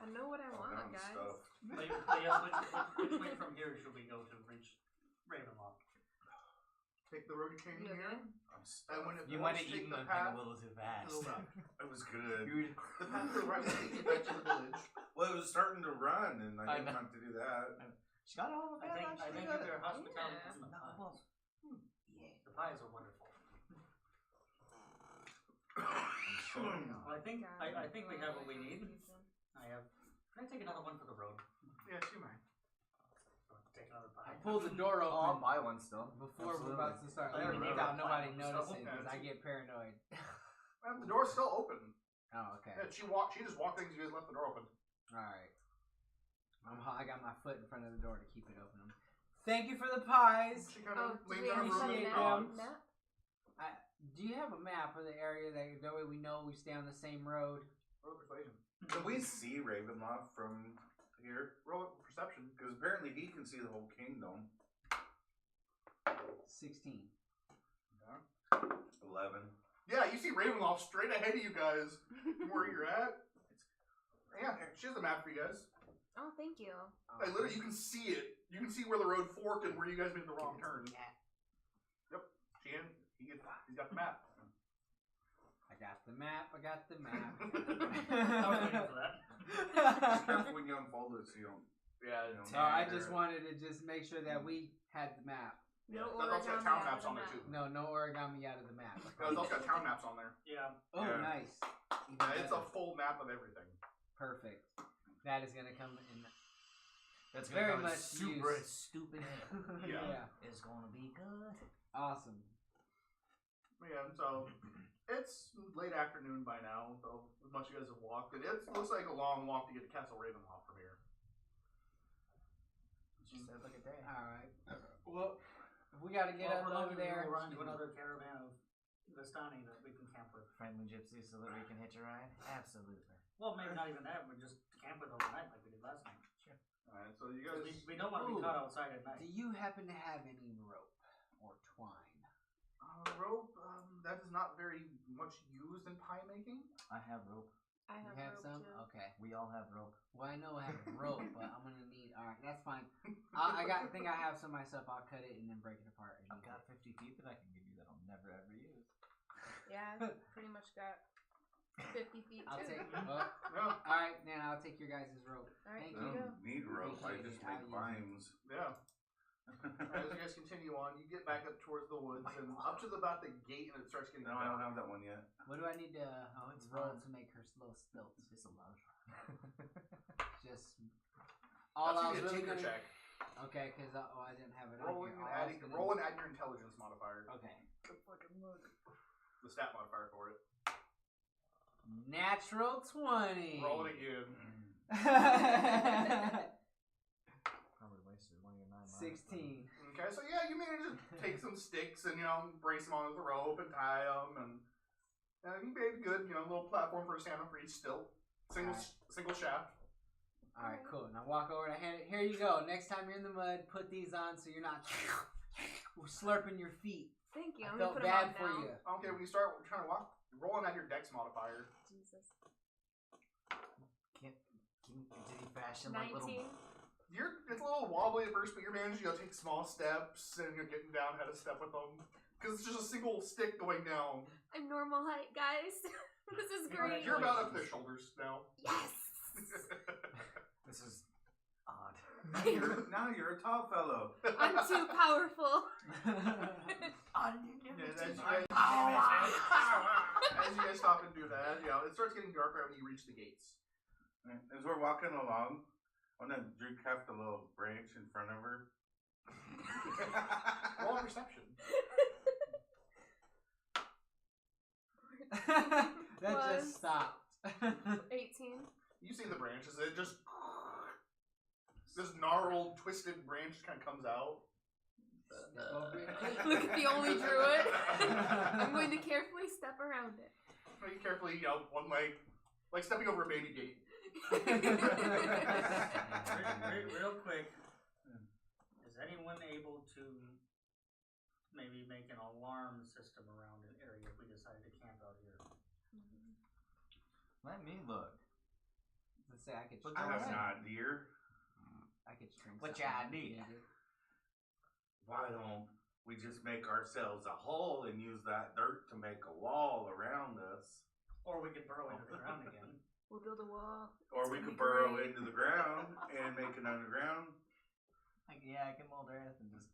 I know what I Oh, want, now I'm guys. stuffed. But yeah, which way from here should we go to reach Ravenloft? Take the road you came You here, okay? I'm and when stuffed. it You once might have take eaten the the thing path a little too to fast. the left. It was good. The path to the right will take you back to the village. Well, it was starting to run, and I I didn't know. want to do that. She got all the I think if their hospitality Yeah. is in the Not the pies. balls. The pies are wonderful. Sure. Well, I think God. I think we have what we need. I have. Can I take another one for the road? Yes, you may. Take another I pie. pulled the door Oh, I'll open buy one still. before Absolutely. we're about to start I already leaving made without that nobody plan, so- noticing because I get paranoid. The door's still open. Oh, okay. Yeah, she just walked in because you guys left the door open. Alright. I got my foot in front of the door to keep it open. Thank you for the pies. She kind Oh, of do leans we on her have room appreciate and a them. nods. map? Do you have a map of the area that way we know we stay on the same road? Roll persuasion. Can we see Ravenloft from here? Roll perception. Because apparently he can see the whole kingdom. 16. 11. Yeah, you see Ravenloft straight ahead of you guys from where you're at. Yeah, she has the map for you guys. Oh, thank you. Like, literally, you can see it. You can see where the road forked and where you guys made the wrong turn. Yep. He's got the map. I got the map. I got the map. I was waiting for that. Just careful when you unfold it so you don't. Yeah. You know, So I just wanted to just make sure that we had the map. No That's also got origami town out maps of on the there map. too. No origami out of the map. It's also got town maps on there. Yeah. Oh, Yeah. nice. Yeah, it's a full map of everything. Perfect. That is gonna come in. That's Very gonna come much super use. stupid. Yeah. It's gonna be good. Awesome. Yeah, so it's late afternoon by now, so as much as you guys have walked, and it looks like a long walk to get to Castle Ravenloft from here. She said, look at that. All right. Well, we got to get Well, up we're over lucky there. we'll run into another caravan of Vistani that we can camp with. Friendly gypsies so that we can hitch a ride? Absolutely. Well, maybe not even that. We just camp with overnight like we did last night. Alright, so you 'Cause guys. we don't want to be Ooh. caught outside at Do night. you happen to have any rope or twine? Rope, that is not very much used in pie making. I have rope. I You have, have rope some? too. Okay. We all have rope. Well, I know I have rope, but I'm gonna need. All right, that's fine. Think I have some myself. I'll cut it and then break it apart. And I've got 50 feet that I can give you that I'll never ever use. Yeah, I've pretty much got 50 feet I'll too. take. Well, Yeah, all right, then I'll take your guys' rope. Alright, I here you go. don't need rope. I just make vines. yeah. As you guys continue on, you get back up towards the woods and up to about the gate, and it starts getting No, I don't dark. have that one yet. What do I need to it's roll fine. to make her slow spilt? It's a lot. Just all That's I gonna was be a really tinker gonna. check. Okay, because I didn't have it. Roll on and here. roll and add your intelligence modifier. Okay. The stat modifier for it. Natural 20. Roll it again. Probably wasted one of your 9 lives. 16. Okay, so yeah, you manage to take some sticks and brace them onto the rope and tie them, and you made good, little platform for a stand up for each stilt. Single shaft. Alright, cool. Now walk over and hand it. Here you go. Next time you're in the mud, put these on so you're not slurping your feet. Thank you. I I'm felt gonna put bad them for on you. now. Okay, when you start trying to walk, rolling at your dex modifier. Jesus. Did he fashion like 19. little? It's a little wobbly at first, but you're managing to take small steps and you're getting down how to step with them. Because it's just a single stick going down. I'm normal height, guys. This is great. You're about up to their shoulders now. Yes. This is odd. Now you're a tall fellow. I'm too powerful. As you guys stop and do that, it starts getting darker when you reach the gates. As we're walking along, I'm gonna drink half the little branch in front of her. Roll a perception. That Was- just stopped. 18. You see the branches, this gnarled, twisted branch kind of comes out. Look at the only druid. I'm going to carefully step around it. You carefully, one leg, like stepping over a baby gate. Real quick, is anyone able to maybe make an alarm system around an area if we decide to camp out here? Let me look. Let's say I could. But I have Alright. an idea. I could string. What's something your idea? if needed. Why don't we just make ourselves a hole and use that dirt to make a wall around us? Or we could burrow into the ground again. We'll build a wall. Or It's we gonna could be burrow great. into the ground and make an underground. Like, yeah, I can mold earth and just.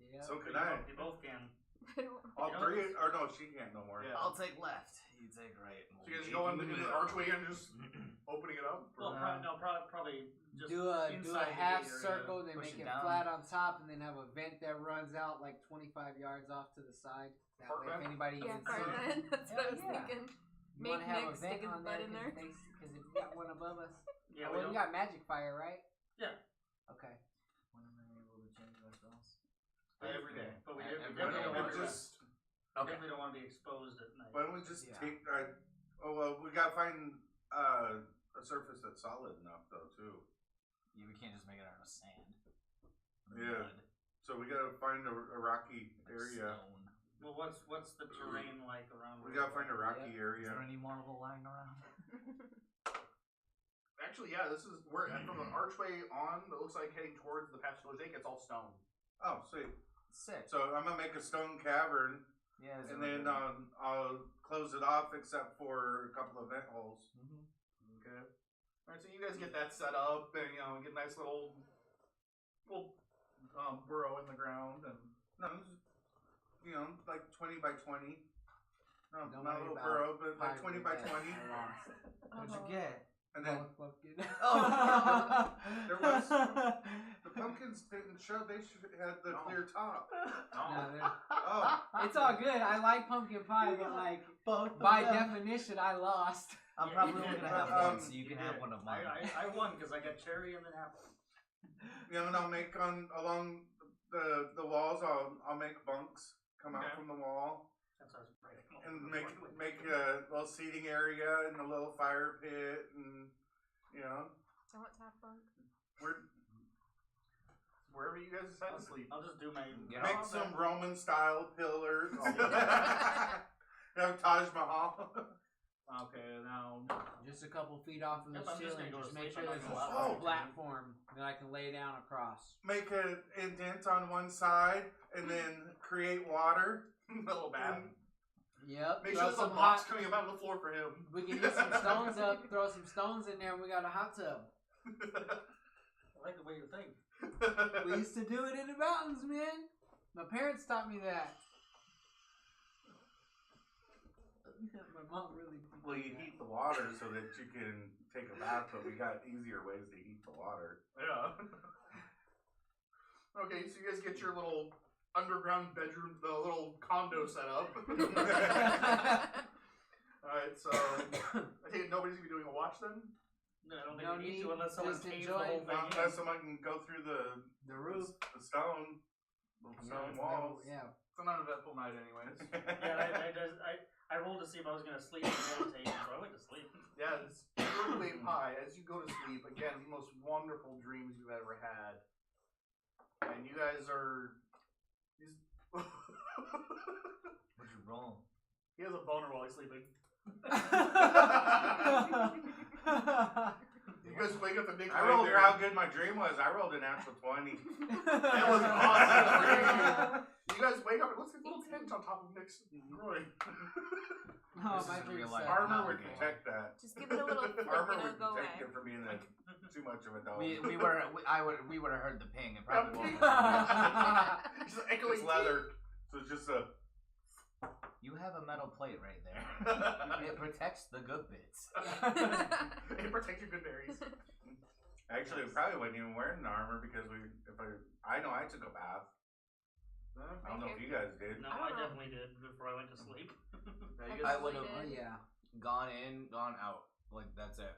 Yeah. So can I. You both can. I don't. All You know, three, or no, she can't no more. Yeah. I'll take left. You take right. So you guys go into the archway and just opening it up? Well, probably just Do a inside the half gate area. circle, then Push make it it down. flat on top, and then have a vent that runs out like 25 yards off to the side. That Fart way, if vent? anybody Yeah, can fart see. then. That's what I was Hell yeah. thinking. You Make want to have Nick a vent stick his on butt there in there. because if you got one above us. Yeah, Oh, well, you got magic fire, right? Yeah. Okay. When am I able to change my spells? Every day. But we Every definitely day. don't want to Just, definitely don't want to be exposed at night. Why don't we just Yeah. take? We gotta find a surface that's solid enough though too. Yeah, we can't just make it out of sand. Yeah. Mud, So we gotta find a rocky area. Stone. Well, what's the terrain like around? We gotta find a rocky Is area. there any marble lying around? actually, yeah, this is where from the archway on, it looks like heading towards the Passage Lake, it's all stone. Oh, sweet. Sick. So I'm gonna make a stone cavern, Yeah. and then I'll close it off except for a couple of vent holes. Mm-hmm. Okay. Alright, so you guys get that set up and, get a nice little burrow in the ground and No, just, like 20 by 20. No, Don't not a worry little about burrow, but like Pirate 20 by Bay. 20. I lost. What'd you get? And then Pumpkin. Oh. there was the pumpkins didn't show. They had the No. clear top. No, Oh, it's all good. I like pumpkin pie, but like by definition, I lost. I'm Yeah, probably you only did. gonna have one, so you can have did. one of mine. I won because I got cherry and an apple. and I'll make along the walls. I'll make bunks come out Okay. from the wall. Since I was breaking And open make the make a little seating area and a little fire pit, and I want to have fun. wherever you guys decide to sleep. I'll just do my Yeah. make some Roman style pillars. Have Taj Mahal. Okay, now Just a couple feet off of the Yep, I'm just ceiling. gonna go Just to make sleep. sure I'm there's not a gonna lie. a platform that I can lay down across. Make an indent on one side, and then create water. a little bad. Yep. Make throw sure there's a some box hot. coming up out of the floor for him. We can get some stones up. Throw some stones in there, and we got a hot tub. I like the way you think. We used to do it in the mountains, man. My parents taught me that. My mom really. Well, you heat the water so that you can take a bath, but we got easier ways to heat the water. Yeah. Okay, so you guys get your little underground bedroom, the little condo set up. Alright, so I take it nobody's gonna be doing a watch then? No, I don't think No we need need, to unless someone just caves the enjoy whole thing. Unless someone can go through the roof. the stone walls. Yeah. It's an uneventful night anyways. I rolled to see if I was gonna sleep and meditate, so I went to sleep. Yeah, it's really high. As you go to sleep, again, the most wonderful dreams you've ever had. And you guys are... What's your roll? He has a boner while he's sleeping. You guys wake up and make I rolled how good my dream was. I rolled a natural 20. That was awesome. You guys wake up and looks like a little tent on top of Nick's groin. Oh, This my is dream real life. set. Armor would protect that. Just give it a little flick Armor and would it'll go away. protect it from being too much of a dog. We would have heard the ping. It probably won't. It's just echoing It's leather, so it's just a. You have a metal plate right there. It protects the good bits. It protects your good berries. Actually, we probably wasn't even wearing the armor because I know I took a bath. I don't know if you guys did. No, I I don't know. definitely did before I went to sleep. Yeah, you I guys- would have Oh, yeah. gone in, gone out. Like that's it.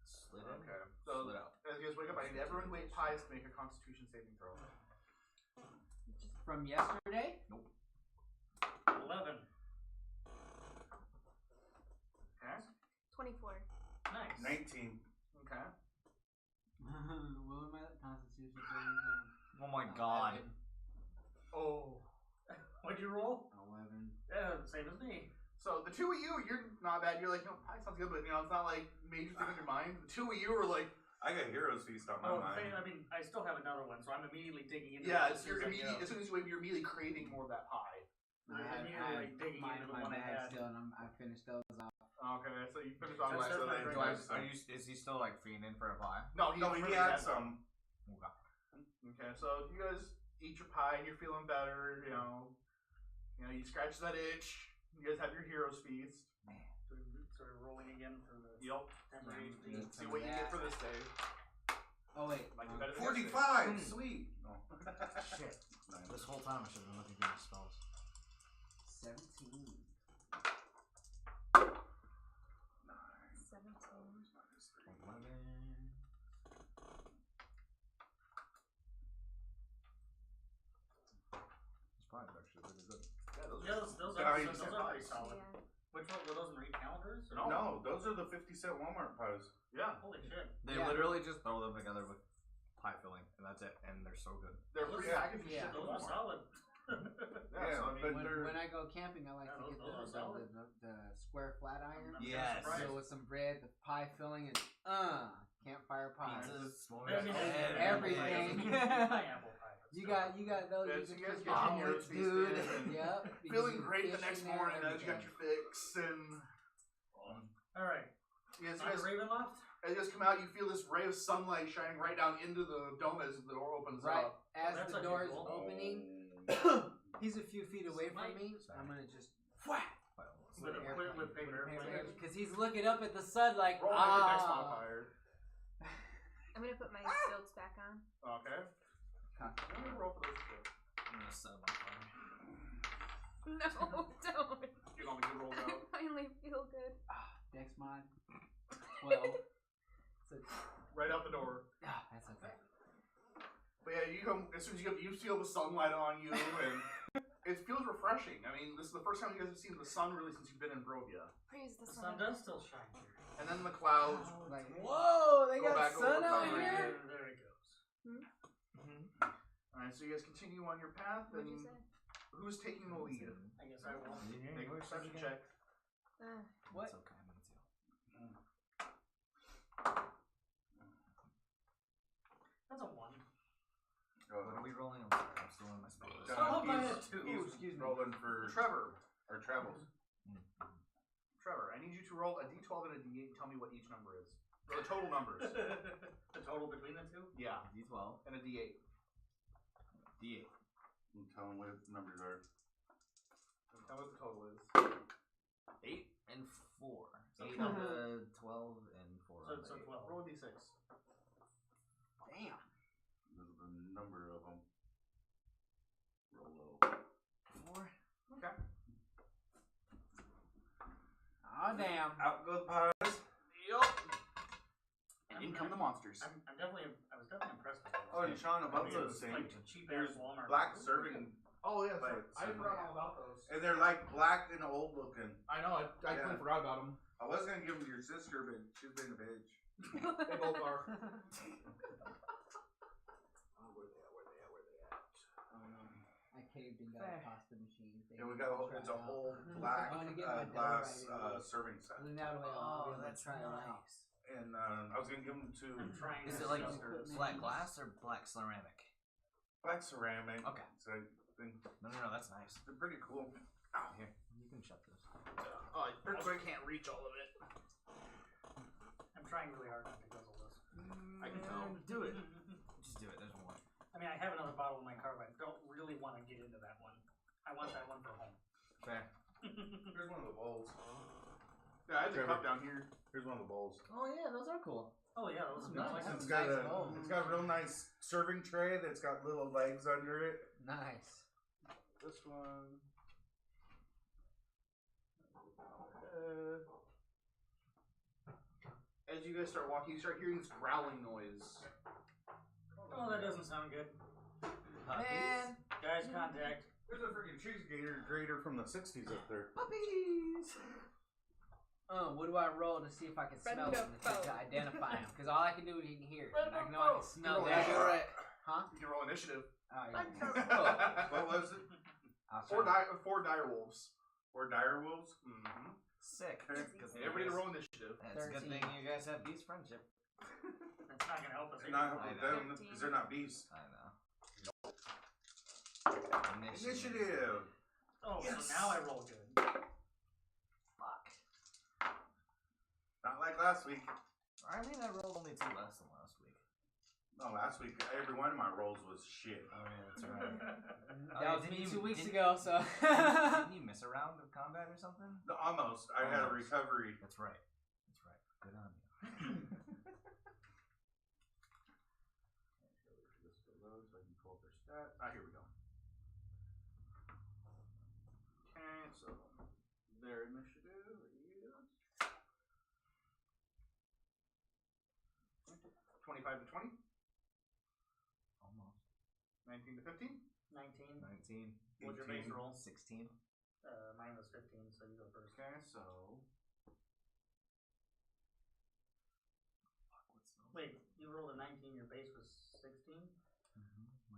Slid in, Okay, so slid out. as you guys wake up, I need everyone who ate pies to make a Constitution saving throw. From yesterday? 11. Okay. 24. Nice. 19. Okay. What am I? Constitution saving throw? Oh my god. Oh. What'd you roll? 11. Yeah, same as me. So the two of you, you're not bad. You're like, pie sounds good, but it's not like major thing on your mind. The two of you are like, I got Heroes Feast on my Oh, mind. I mean, I still have another one, so I'm immediately digging into yeah, it it's, you're immediately, as soon as you wake, you're immediately craving more of that pie. I I'm have immediately digging my, into the my one I bag had. still, and I finished those off. Okay, so you finish off That's with my so drink. then- Is he still like fiending for a pie? No, No, he already had one. some. Okay, so you guys eat your pie and you're feeling better. You scratch that itch. You guys have your hero's feast. Sort of rolling again for the Yep. temporary Yeah. feast. See what you get for this day. Oh, wait. Might be better than 45! Sweet! No. Shit. This whole time I should have been looking through the spells. 17. 17. This pie is actually really good. Yeah, Those Yeah, are you those said are pretty Yeah. solid. Which one were those in Reed calendars? Or No. No, those are the 50-cent Walmart pies. Yeah, Holy shit. They Yeah. literally just throw them together with pie filling, and that's it. And they're so good. they're Those- prepackaged yeah. shit. Those are solid. Yeah, so I mean, but When, they're when I go camping, I like Yeah, to those- get those are the solid. square flat iron. I'm Yes. surprised. So with some bread, the pie filling, and campfire pie. Pizzas, I mean, Everything. Pineapple pie. but You still. got those. Yeah, You so can you guys put get your your omelets, feast dude. in and Yep. because feeling you great the fish next in there, morning as you got everything. your fix and Alright. you guys, On to Ravenloft? as you guys come out, you feel this ray of sunlight shining right down into the dome as the door opens Right up. as that's the door is unusual. opening, he's a few feet away from me. I'm gonna just whack With paper airplane. because he's looking up at the sun like Roll my dex modifier. I'm gonna put my stilts back on. Okay. I'm gonna roll for those two. I'm gonna set them on fire. No, don't. Get all the good rolls I out. finally feel good. Dex mod 12. So, Right out the door. that's okay. But yeah, you come as soon as you get, you feel the sunlight on you, and it feels refreshing. I mean, this is the first time you guys have seen the sun really since you've been in Brovia. Praise the The sun sun. does still shine here. And then the clouds. Like whoa, they Go got back sun over out cover. here. There it goes. Alright, so you guys continue on your path, What'd you and say? who's taking the lead? I guess I will. Make a perception check. What? It's okay. I'm gonna tell. That's a 1. What are we rolling? I'm sorry. I'm still in my spells. Stop by he's, a 2. he's excuse me. rolling for Trevor. our travels. Trevor, I need you to roll a d12 and a d8 and tell me what each number is. Or the total numbers. The total between the two? Yeah, D12, and a d8. D8. And tell them what the numbers are. Tell me what the total is. 8 and 4. So 8 12. on the 12 and 4 on the So 8. 12. Roll a d6. Damn. There's the number of them. Oh damn. Out go the pies. And in come the monsters. I was definitely impressed with those. Oh, and Sean, above I mean, it those was like things, a cheap there's ass Walmart. black serving, Oh yeah, But I it's- forgot all about those. and they're like black and old looking. I know. I Yeah. completely forgot about them. I was gonna give them to your sister, but she's been a bitch. They both are. I caved and got a pasta machine. And we got a whole, it's a whole black I wanna get my dough glass right away. serving set. And then that way I'll be able to that's try it out. nice. And I was gonna give them to I'm trying Is to it like sugar. black glass or black ceramic? black ceramic. Okay. So I think No, that's nice. they're pretty cool. Here, you can shut this. Oh, Earthquake can't reach all of it. I'm trying really hard not to guzzle this. I can tell. Do it. Just do it. There's one. I mean, I have another bottle in my car, but I don't really want to get into that one. I want that one for home. Fair. Here's one of the bowls. Yeah, I had the Trevor. cup down here. Here's one of the bowls. Oh yeah, those are cool. Oh yeah, those are Nice. nice. It's That's got nice bowl. it's got a real nice serving tray that's got little legs under it. Nice. This one. As you guys start walking, you start hearing this growling noise. Oh, that doesn't sound good. Man, Guys, contact. There's a freaking cheese grater from the 60s up there. puppies. What do I roll to see if I can smell them to identify them? Because all I can do is hear it. And I know I can smell Roll that. initiative. Right. Huh? You can roll initiative. Oh, yeah. What was it? I'll Four try. dire wolves. Or dire wolves? Mm-hmm. Sick. Okay. Good And everybody to roll initiative. It's a good 13. thing you guys have beast friendship. That's not gonna help us. They're not I helping know. them because they're not beasts. I know. Initiative. Oh, Yes. so now I roll good. Fuck. Not like last week. I mean, I rolled only 2 less than last week. No, last week every one of my rolls was shit. Oh yeah, that's right. That was me 2 weeks didn't- ago, so. Didn't you miss a round of combat or something? No, almost. I had a Almost. recovery. That's right. That's right. Good on you. Here we go. Okay, so their initiative is 25 to 20, Almost. 19 to 15. 19. 19. What's your base 18. roll? 16. Mine was 15, so you go first. Okay, so Fuck, what's the Wait, you rolled a 19, your base was 16?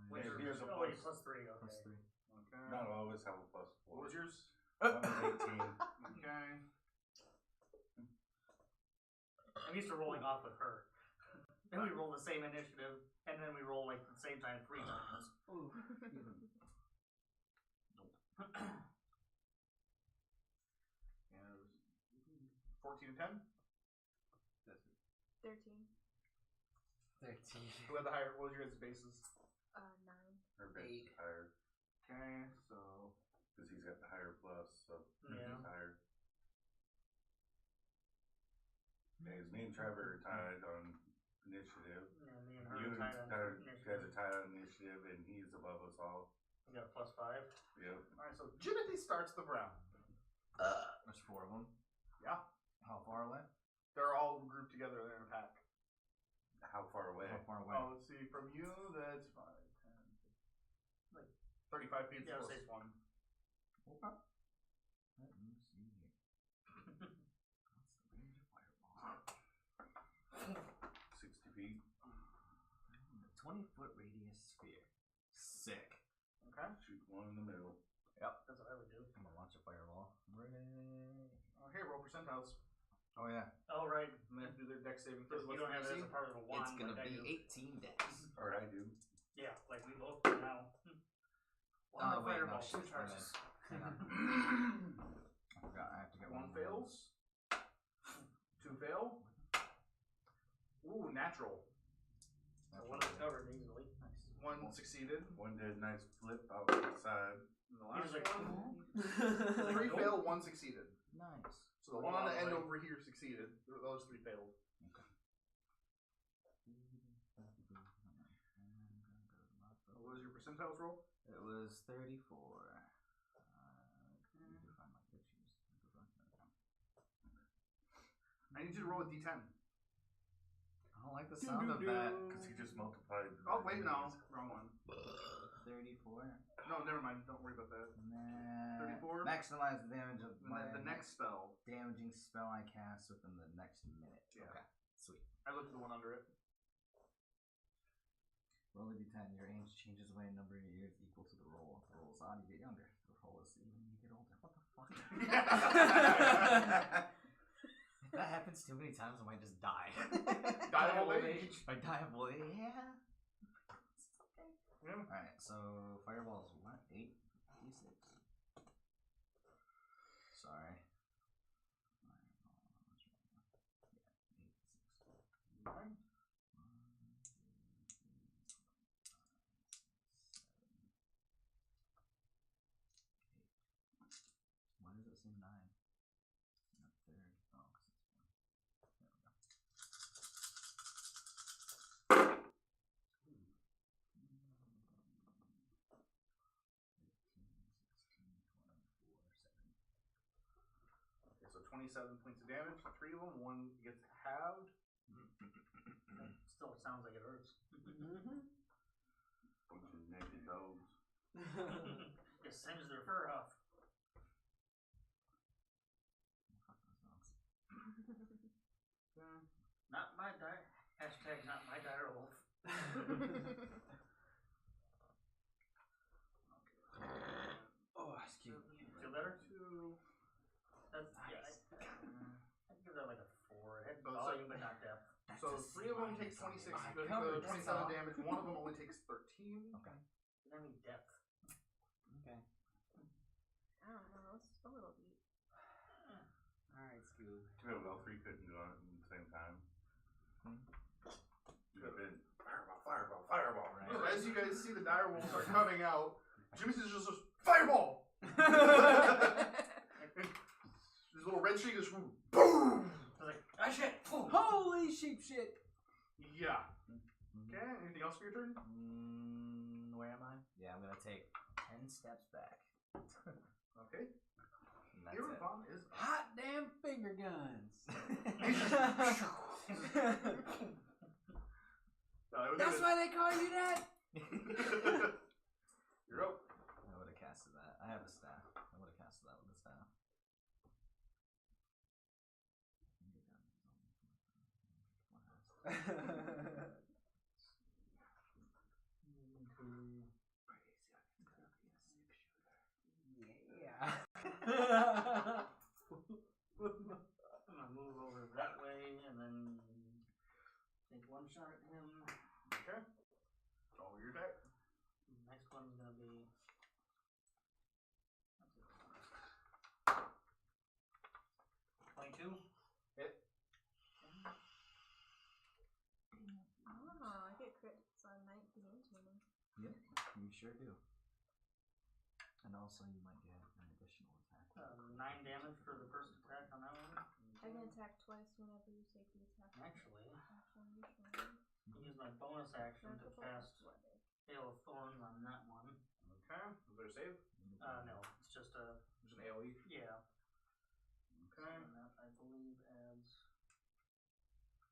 Wait, here's a oh, wait, plus 3, okay. Plus 3. okay. Not always have a plus What 4. was yours? Mine was 18. Okay. I'm used to rolling off with her. Then we roll the same initiative, and then we roll like at the same time 3 times. And 14 to 10. 13. 13. Who had the higher? What was your guys' bases? 9. Her base is higher Okay, so because he's got the higher plus, so Yeah. he's higher. Yeah, 'cause me and Trevor are tied on initiative. Yeah, me and her You are tied on guys are initiative. tied on initiative, and he's above us all. You got a plus 5. Yep. all right, so Jimothy starts the round. There's 4 of them. Yeah. How far away? They're all grouped together. They're in a pack. How far away? How far away? Oh, let's see. From you, that's 5, 10, like 35 feet. Yeah, Close. say 1. Okay. Let me see here. What's the range of fireball? 60 feet. 20-foot radius sphere. Sick. Okay. Shoot one in the middle. That's what I would do. I'm gonna launch a fireball. Right. Okay, roll percentiles. Oh yeah. Oh, right. And they have to do their deck saving Because throws. you don't have it as a part of the wand. It's gonna like I be do. 18 decks. Or I do. Yeah, like we both do now. One Oh, more wait, fireball, no, 2 shit, charges. Hang on. I forgot. I have to get One more. fails. 2 fail. Ooh, natural. So one is covered easily. Nice. 1 succeeded. One did a nice flip out to the side. And the He's last like, one. 3 failed, 1 succeeded. Nice. So the one on the end Lovely. over here succeeded. Those 3 failed. What was your percentiles roll? It was 34. Let me find my pictures. I need you to roll a d10. I don't like the sound of that. Because he just multiplied. Oh, wait, no. Wrong one. 34. No, never mind. Don't worry about that. Nah. 34? Maximize the damage of And my then the next spell, damaging spell I cast within the next minute. Yeah. Okay. Sweet. I looked at the one under it. Roll a d10. Your age changes away a number of years equal to the roll. If the roll is odd, you get younger. If the roll is even, you get older. What the fuck? If that happens too many times, I might just die. Die of old age. I die of old age. Yeah. Yeah. Alright, so fireballs what? 8 d6. Sorry. Nine. Why does it say 9? Not third. Oh, 'cause it's 1. There we go. Okay, so 27 points of damage. 3 of them. 1 gets halved. Still sounds like it hurts. Bunch of naked dogs. It sends their fur off. Fuck those dogs. Not my dire. Hashtag not my dire wolf. Oh, excuse me. Feel better? 2. That's I'd give that like a 4. It had Oh, so- volume but not depth. So 3 of them take 26. I 27 damage. 1 of them only takes 13. Okay. I mean depth. Okay. I don't know. It's a little deep. Alright, Scoob. Too bad all three couldn't go on at the same time. You'd have been fireball, fireball, fireball. Right. So as you guys see the dire wolves are coming out, Jimmy says just says, fireball! This little red streak is boom! I was like, ah shit! Boom. Holy sheep shit! Yeah. Okay, anything else for your turn? Where am I? Yeah, I'm gonna take 10 steps back. Okay. And that's it. Irrifon is up. Hot damn finger guns! That's why they call you that? You're up. I would have casted that. I have a staff. I would have casted that with the staff. Yeah. I'm gonna move over that way and then take one shot at him. Okay. Roll your attack. Next one's gonna be 22. Hit. Oh, I get crits on 19 and 20. Yeah, you sure do. And also, you might get an additional attack. 9 damage for the first attack on that one. I can attack twice whenever you take the attack. Actually, Action, usually. I'll use my bonus action to cast Flooded. Hail of Thorns on that one. Okay. Is there a save? No, it's just a, There's an AoE. yeah. Okay. And that I believe adds,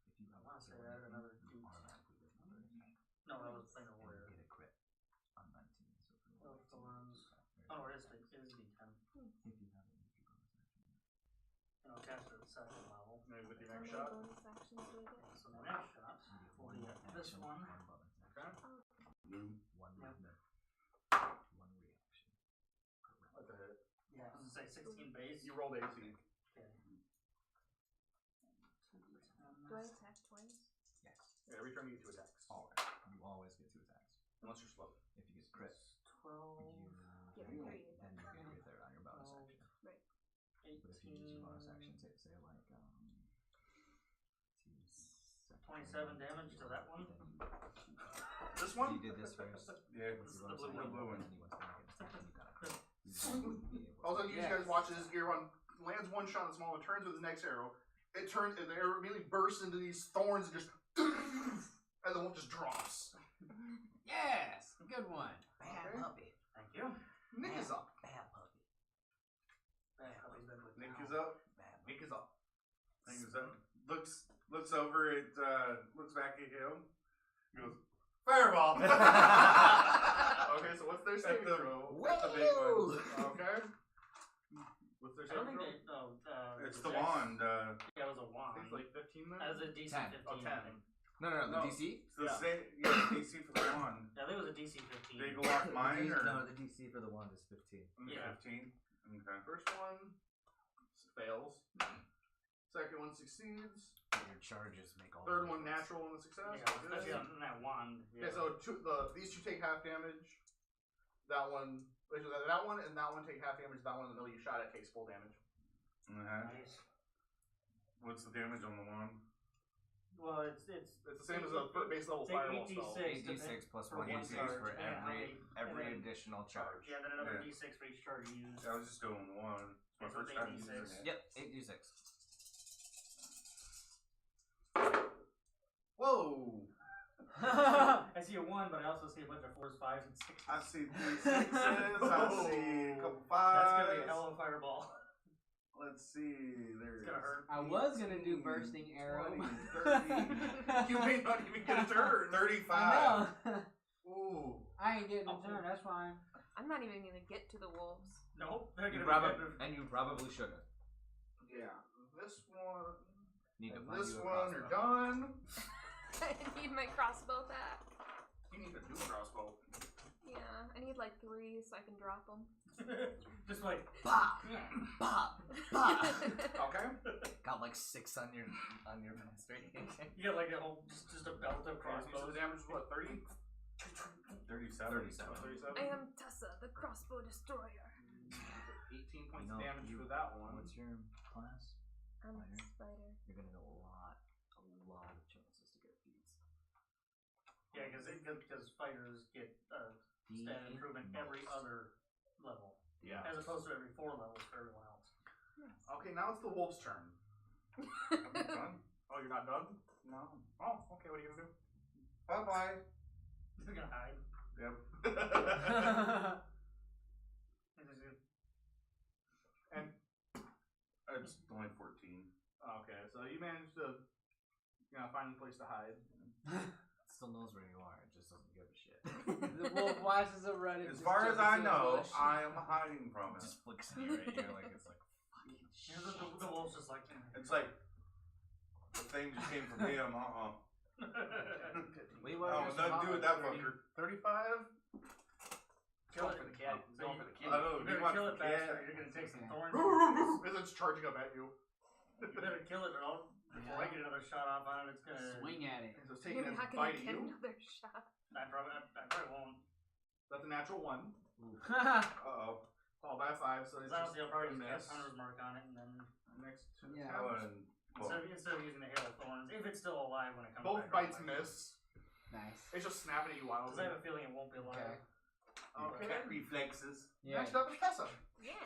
If you have I wanna say I added another you 2. automatically get another attack. No, that was plain And you warrior. get a crit on 19. So if you Hail roll of Thorns. 19, Oh, it is D10. if you have it, if you bonus action. And I'll cast it at 2nd level. Maybe with your How next many shot. bonus actions do I get? So my next shot You get will one be at this action, one. one bonus action, Okay. one Yep. movement, one reaction per round. That's a hit. Yeah, I was gonna say 16 base. You rolled AC. Okay. Do I attack twice? Yes. Yeah, every turn you get 2 attacks. Always. You always get 2 attacks. Unless you're slow. If you get crit, 12, Get you three. then you get your third on your bonus action. But if you use your bonus 18, action, say like 27 damage to that one. This one? You did this first. Yeah, What's the blue action? one. And then you went to make an attack and you got a crit. You won't be able to- Also, you guys watch this. Gearone lands one shot in the small one, turns with his next arrow. It turns, and the arrow immediately bursts into these thorns and just, and the one just drops. Yes! Good one. Bad Okay. puppy. Thank you. Nick is up. Bad puppy. That puppy's been with Nick now. is up. Bad Nick is up. Nick is up. looks over at, looks back at him. He goes, fireball! Okay, so what's their saving the- throw? That's the big one. Okay. What's their I don't saving think throw? they. It's the wand. Yeah, it was a I wand. think it's like 15 then? That was a DC 10. 15. Oh, 10. I think. No, the No. DC? It's the Yeah. same, yeah, DC for the wand. Yeah, I think it was a DC 15. Did he go off mine or? No, the DC for the wand is 15. Yeah. 15? Okay. First one fails. Second one succeeds. Your charges make all. Third the one difference. natural on the success. Yeah, Okay. especially on that wand. Yeah, so these two take half damage. That one, that one and that one take half damage. That one, the middle you shot at, takes full damage. Nice. What's the damage on the wand? Well, it's It's the same as a base level Take fireball spell. 8d6 plus for 1 one d6 charge, for and then how many- every and then- additional charge. Yeah, then another Yeah. D6 for each charge you use. I was just doing one. It's my Yeah, so first it's time 8d6. using it. Yep, 8d6. Whoa! I see a 1, but I also see a bunch of 4s, 5s, and 6s. I see 3 sixes. I see a couple That's gonna be a fives. hell of a fireball. Let's see. There's. It's gonna hurt. I was gonna do bursting arrow. 20, 30, You may not even get a turn. 35. I know. Ooh. I ain't getting a turn. That's fine. I'm not even gonna get to the wolves. Nope. They're You gonna be and you probably should have. Yeah. This one Need to and find this you a one are crossbow. done. I need my crossbow back. You need a new crossbow. Yeah, I need like 3 so I can drop them. Just like. Pop, pop, pop. Okay. Got like 6 on your mastery. You got like a whole, just a belt of So crossbows. the damage is what, 30? 37. 37? I am Tessa, the crossbow destroyer. 18 points You know, of damage you- for that one. What's your class? I'm a Spider. spider. You're gonna get a lot of chances to get feats. Yeah, because fighters get stat improvement every other level, Yeah. as opposed to every 4 levels for everyone else. Okay, now it's the wolf's turn. Done? Oh, you're not done? No. Oh, okay, what are you gonna Bye bye. They're gonna hide. Yep. do? And It's only 14. okay, so you managed to, find a place to hide. It still knows where you are. It just doesn't give a shit. The wolf watches a run. As far as I know, I am hiding from It it. just flicks at you right here like it's like fucking You know, the wolf's just like. It's like the thing just came from him. Wait, Oh, nothing to do with that fucker. 35? Kill Going it. for the cat. So Going you- for the I kid. don't know. You He better wants kill the it faster. cat. You're gonna take some thorns. As it's charging up at you. You better kill it, or I'll, before I get another shot off on it, it's gonna. Swing at it. So it's taking You're a not bite gonna at get you. another shot. I probably won't. That's a natural 1. Uh-oh. Followed by a 5, so it's Because honestly, I'll probably just miss. cast Hunter's Mark on it, and then Next to Yeah. attempt. instead of using the hail of thorns, if it's still alive when it comes Both back. bites miss. Nice. It's just snapping at you Because wildly. I have a feeling it won't be alive. Okay. Cat reflexes. Yeah. Next up is Tessa. Yay.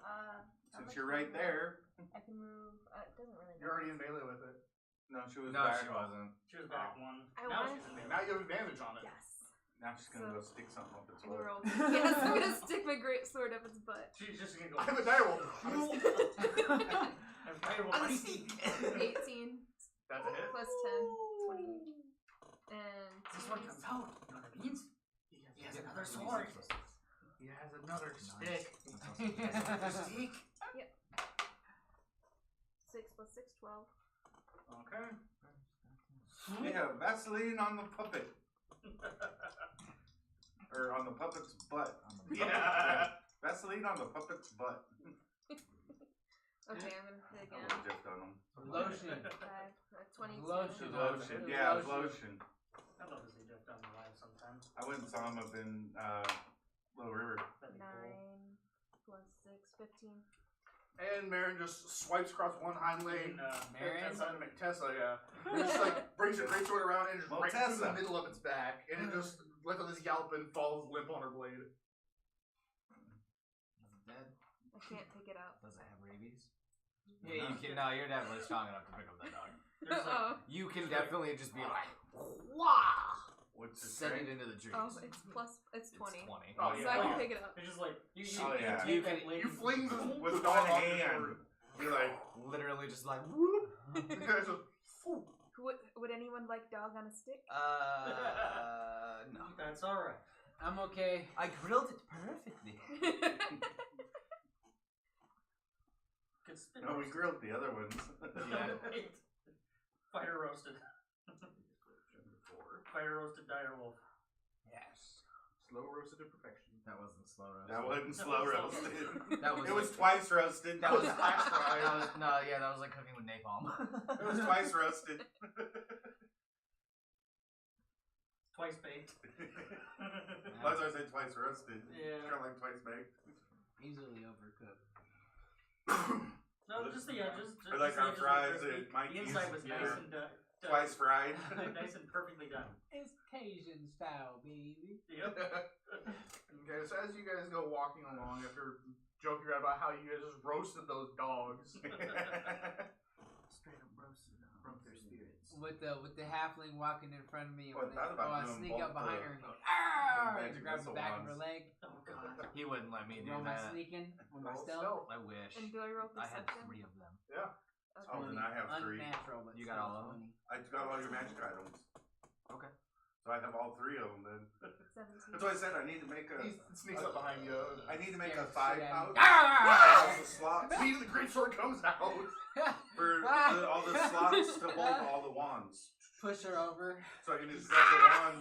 How Since much you're right movement? there. I can move. It doesn't really You're already in matter. melee with it. No, she was No, back. she wasn't. She was back 1. I Now want- she's in Now you have advantage on it. Yes. Now she's gonna So- go stick something up its I'm gonna butt. roll. Yes, I'm gonna stick my great sword up its butt. She's just gonna go. I have a die roll. I'm tired of I'm a fighting. sneak. 18 That's a hit. plus 10, 20. And This one comes out. You know what it means? He has another sword. He has another stick. Stick. 6 plus 6, 12. Okay. Yeah, Vaseline on the puppet. Or on the puppet's butt. Yeah. Vaseline on the puppet's butt. Okay, I'm gonna hit I again. would've just done them. Lotion. 22. Lotion. Lotion. Yeah, it's lotion. I'd love to see Jeff done live sometime. I went and saw him up in Little River. That'd be 9 cool. plus 6, 15. And Marin just swipes across one hind leg. Marin? Tessa, yeah. And just like brings her greatsword around and just Well, right through the Tessa. middle of its back. And it just lets out this yelp and falls limp on her blade. Is it dead? I can't pick it up. Does it have rabies? Yeah, you can. No, you're definitely strong enough to pick up that dog. There's like, Oh. You can definitely just be like, wah! What's the Send it strength? into the trees. Oh, it's 20. It's 20. Oh, So yeah. I can pick it up. it's just like you Oh, yeah. take You that can- blade You and- fling With the one dog off your hand. sword. Be like, Literally just like whoop. You guys just, phew. Would anyone like dog on a stick? No. That's alright. I'm okay. I grilled it perfectly. Good spin. no, we grilled the other ones. Fire roasted. Fire roasted dire wolf. Yes. Slow roasted to perfection. That wasn't slow roast. That wasn't slow roasted. That was It was like- twice roasted. That was flash fried. that was, no, yeah, that was like cooking with napalm. It was twice roasted. Twice baked. That's why I said twice roasted. Yeah. Kind of like twice baked. Easily overcooked. No, just the edges. I like our fries crispy. at Mikey's. The inside was Yeah. nice and Twice fried. nice and perfectly done. It's Cajun style, baby. Yep. Okay, so as you guys go walking along after joking around about how you guys just roasted those dogs. Straight up roasted them. Broke their spirits. With the halfling walking in front of me, Well, I thought about I doing sneak up both behind the- her and go, the "Arr!" magic and grab the missile back of ones. her leg. Oh god. He wouldn't let me do Roll my that. sneaking with my Roll stealth. I wish. And do I roll I had perception? 3 of them. Yeah. Oh, then I have 3. Unnatural, but You got still all of 20. I got all your magic items. Okay. So I have all 3 of them then. 17. That's why I said I need to make a. He sneaks up behind you. I need to make a Scared 5 shit pouch. out All the slots Speed of the great sword comes out. for all the slots to hold all the wands. Push her over. So I can just grab the wand.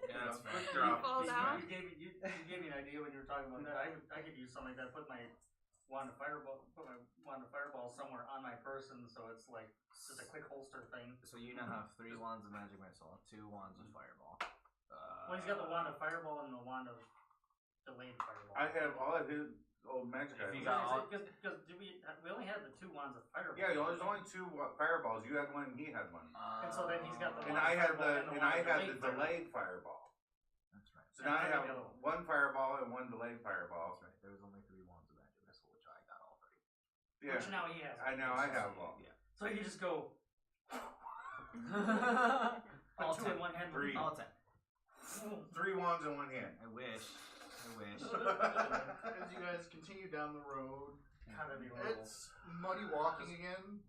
Yeah, that's quick fair. drop. Fall down? You gave me an idea when you were talking about that. I could use something like that. Put my wand of fireball somewhere on my person, so it's like just a quick holster thing. So you now have 3 wands of magic missile, 2 wands of fireball. Well, he's got the wand of fireball and the wand of delayed fireball. I have all of his old magic If you items. got all- Because we only had the 2 wands of fireball. Yeah, there's only 2 fireballs. You had one, and he had one. And so then he's got the And wand I of had fireball the and and I had the fireball. delayed fireball. That's right. So now I have the other one. 1 fireball and 1 delayed fireball. That's right. There was only 3 wands of magic missile, which I got all 3. Yeah, Which now he has. I know I have all. Yeah. So you just go. All Put 2 in 10. one hand. 3. All 10. 3 wands in 1 hand. I wish. I wish. As you guys continue down the road, God, that'd be horrible. it's muddy walking again.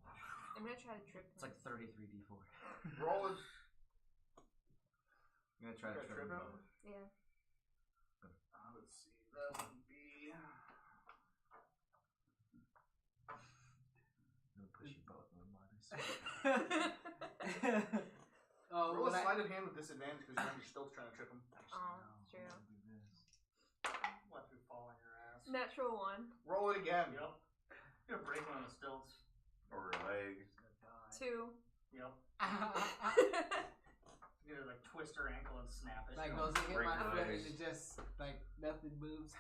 I'm gonna try to trip It's like 33d4. Roll it. I'm gonna try to trip him. both. Yeah. Let's see. That would be. I'm gonna push you both in the mud. Oh, Roll a when I- sleight of hand with disadvantage because you're still trying to trip him. Oh, true. Watch me fall on your ass. Natural 1. Roll it again. Yep. You're gonna break one of the stilts. Or a leg. 2. Yep. You're gonna like twist her ankle and snap it. like goes to hit Break my the foot and legs. it just like nothing moves.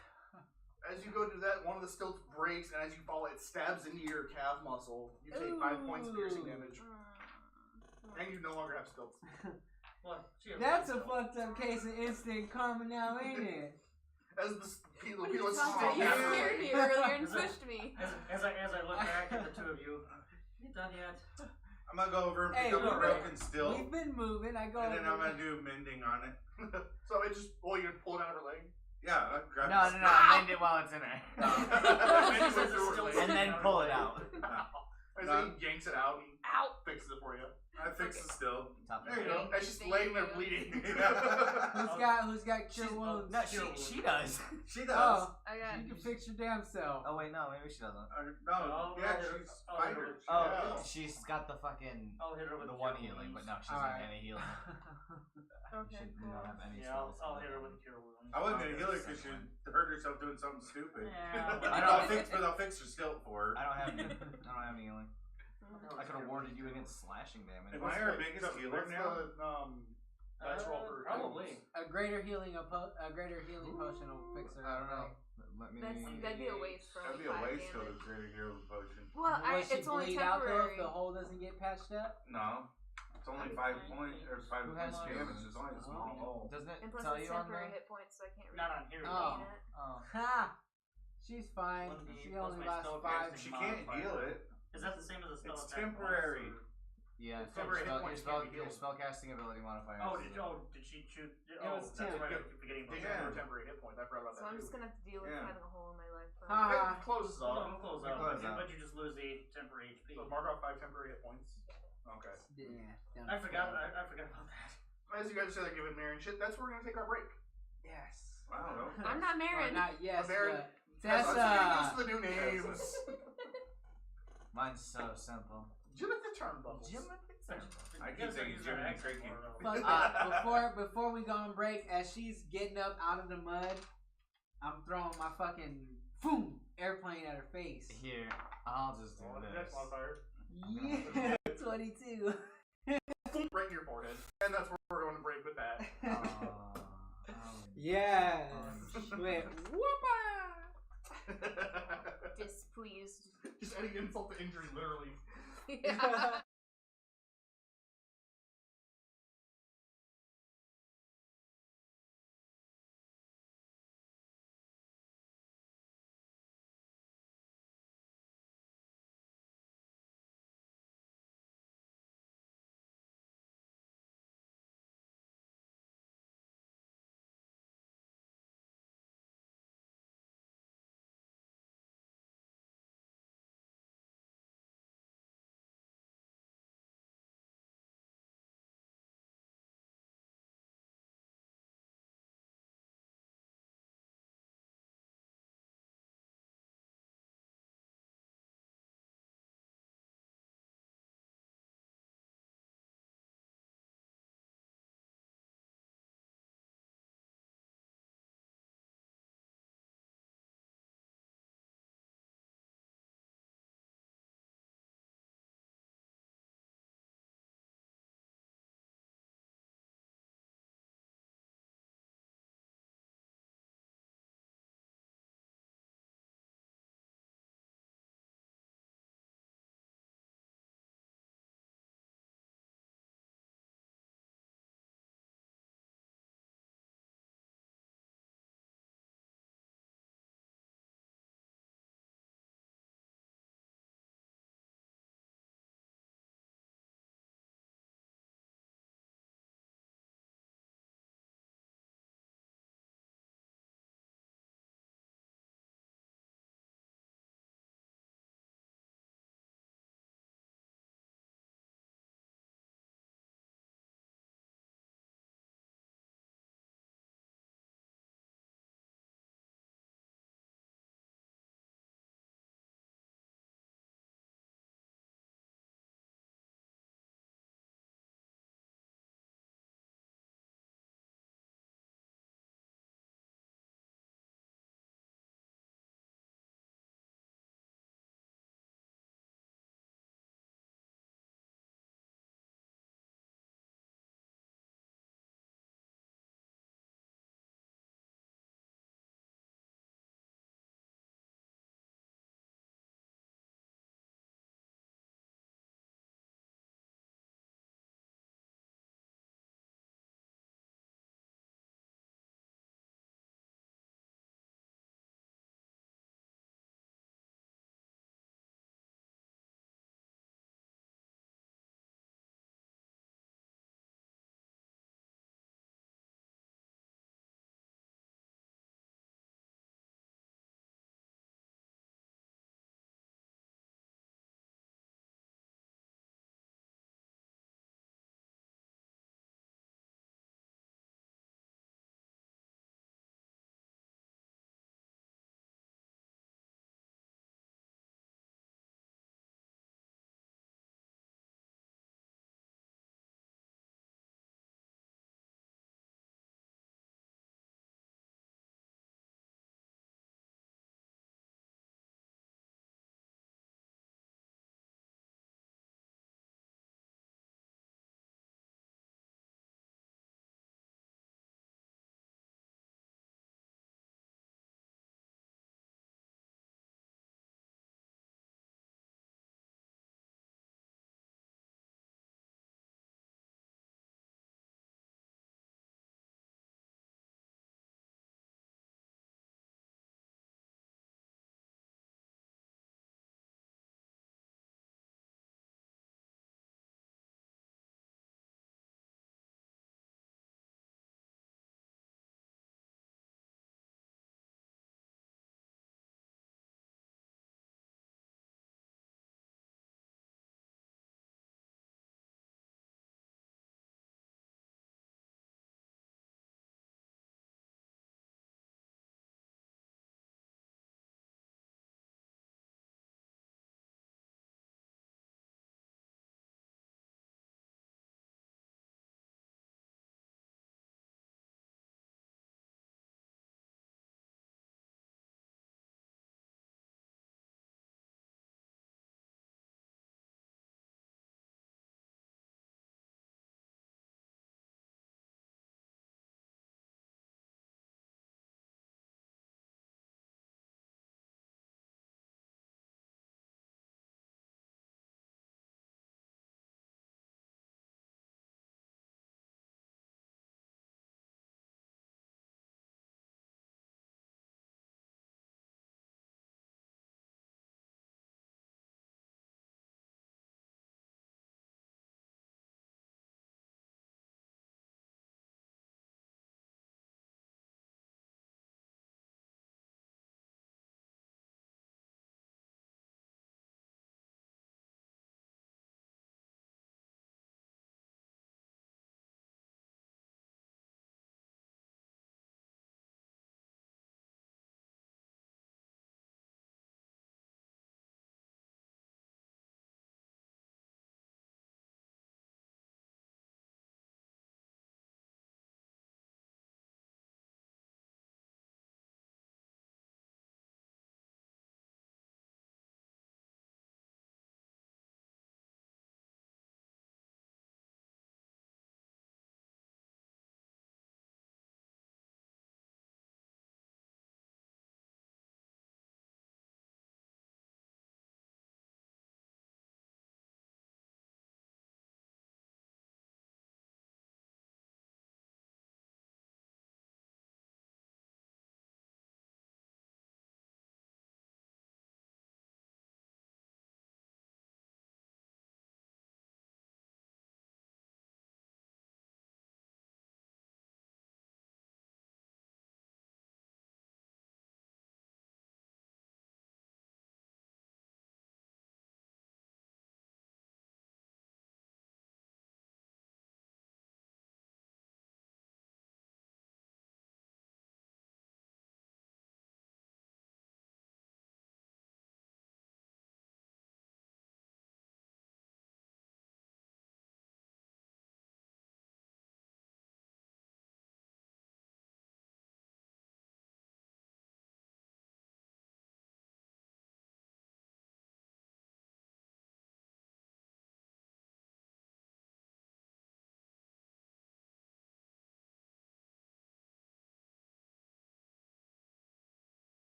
As you go to do that, one of the stilts breaks, and as you fall, it stabs into your calf muscle. You take 5 points piercing Ooh. damage, and you no longer have stilts. What? She has That's a one stilt. fucked up case of instant karma now, ain't it? As the people What are you is talking about? strong You after. scared me earlier and pushed me. As I look back at the 2 of you, you done yet? I'm gonna go over and pick Hey, up a look, broken still, We've been moving. I go. and then I'm over- gonna do mending on it. So it just, well, you're pulling out of her leg. Yeah, I grab No, the no, no. Mend it while it's in there. Maybe since it's still And then pull it out. As he yanks it out and Ow! fixes it for you. I fix the still. Top There you go. And she's Thank laying there you. bleeding. Who's got cure wounds? No, she does. She does. Oh, I got. you can fix your damn self. Oh wait, no, maybe she doesn't. No, yeah, I'll- she's I'll- fighter. Oh, Yeah. she's got the fucking I'll hit her with the cure one healing, but wounds. no, she doesn't have Alright. any healing. Okay, She cool. don't have any Yeah, spells. I'll hit her with cure wounds. I wasn't gonna heal her because she hurt herself doing something stupid. Yeah, But I I'll fix her stilt for her. I don't have any healing. Mhm. I could have warded you against slashing damage. Am I our biggest healer What's now? the dice roll for probably. A greater healing potion will fix her. I don't know. Let me. That'd be a waste for That'd only be a 5 waste till damage. the greater healing potion. Well, Will she it's only bleed out though temporary. if the hole doesn't get patched up? No. It's only I'm 5 fine. points or 5 Who has points cure damage. wounds? It's only a small hole. Doesn't it And plus, tell it's you on temporary the? hit points, so I can't Not regain on here. Oh. it. Oh. Ha! She's fine. 1d She plus only my lost spell 5. casting She can't modifier. heal it. Is that the same as a spell It's attack bonus, temporary. or- Yeah, It's temporary hit points can't be your healed. spellcasting ability modifier. Did she choose? It Oh, was that's 10. right. I keep forgetting about They that. have no temporary hit points. I forgot about So that I'm too. just gonna have to deal with Yeah. having a hole in my leg. For Ha. It closes Oh, up. it'll close It out, closes out. but you just lose the temporary HP. So mark off 5 temporary hit points. Okay. Yeah. down I to forgot. 12. I forgot about that. As you guys said, giving Marin shit. That's where we're gonna take our break. Yes. I don't know. I'm not Well, married. not yes, Baron- but I'm getting used Tessa. to the new names. Mine's so simple. Jonathan Turnbuckles. I keep thinking Jiminy Cricket. Fuck, before we go on break, as she's getting up out of the mud, I'm throwing my fucking boom airplane at her face. Here, I'll just do Oh, this. next modifier. Yeah, 22. Right in your forehead. And that's where we're going to break with that. Yeah. Wait. Whoopa. Displeased. Just adding insult to injury, literally. Yeah.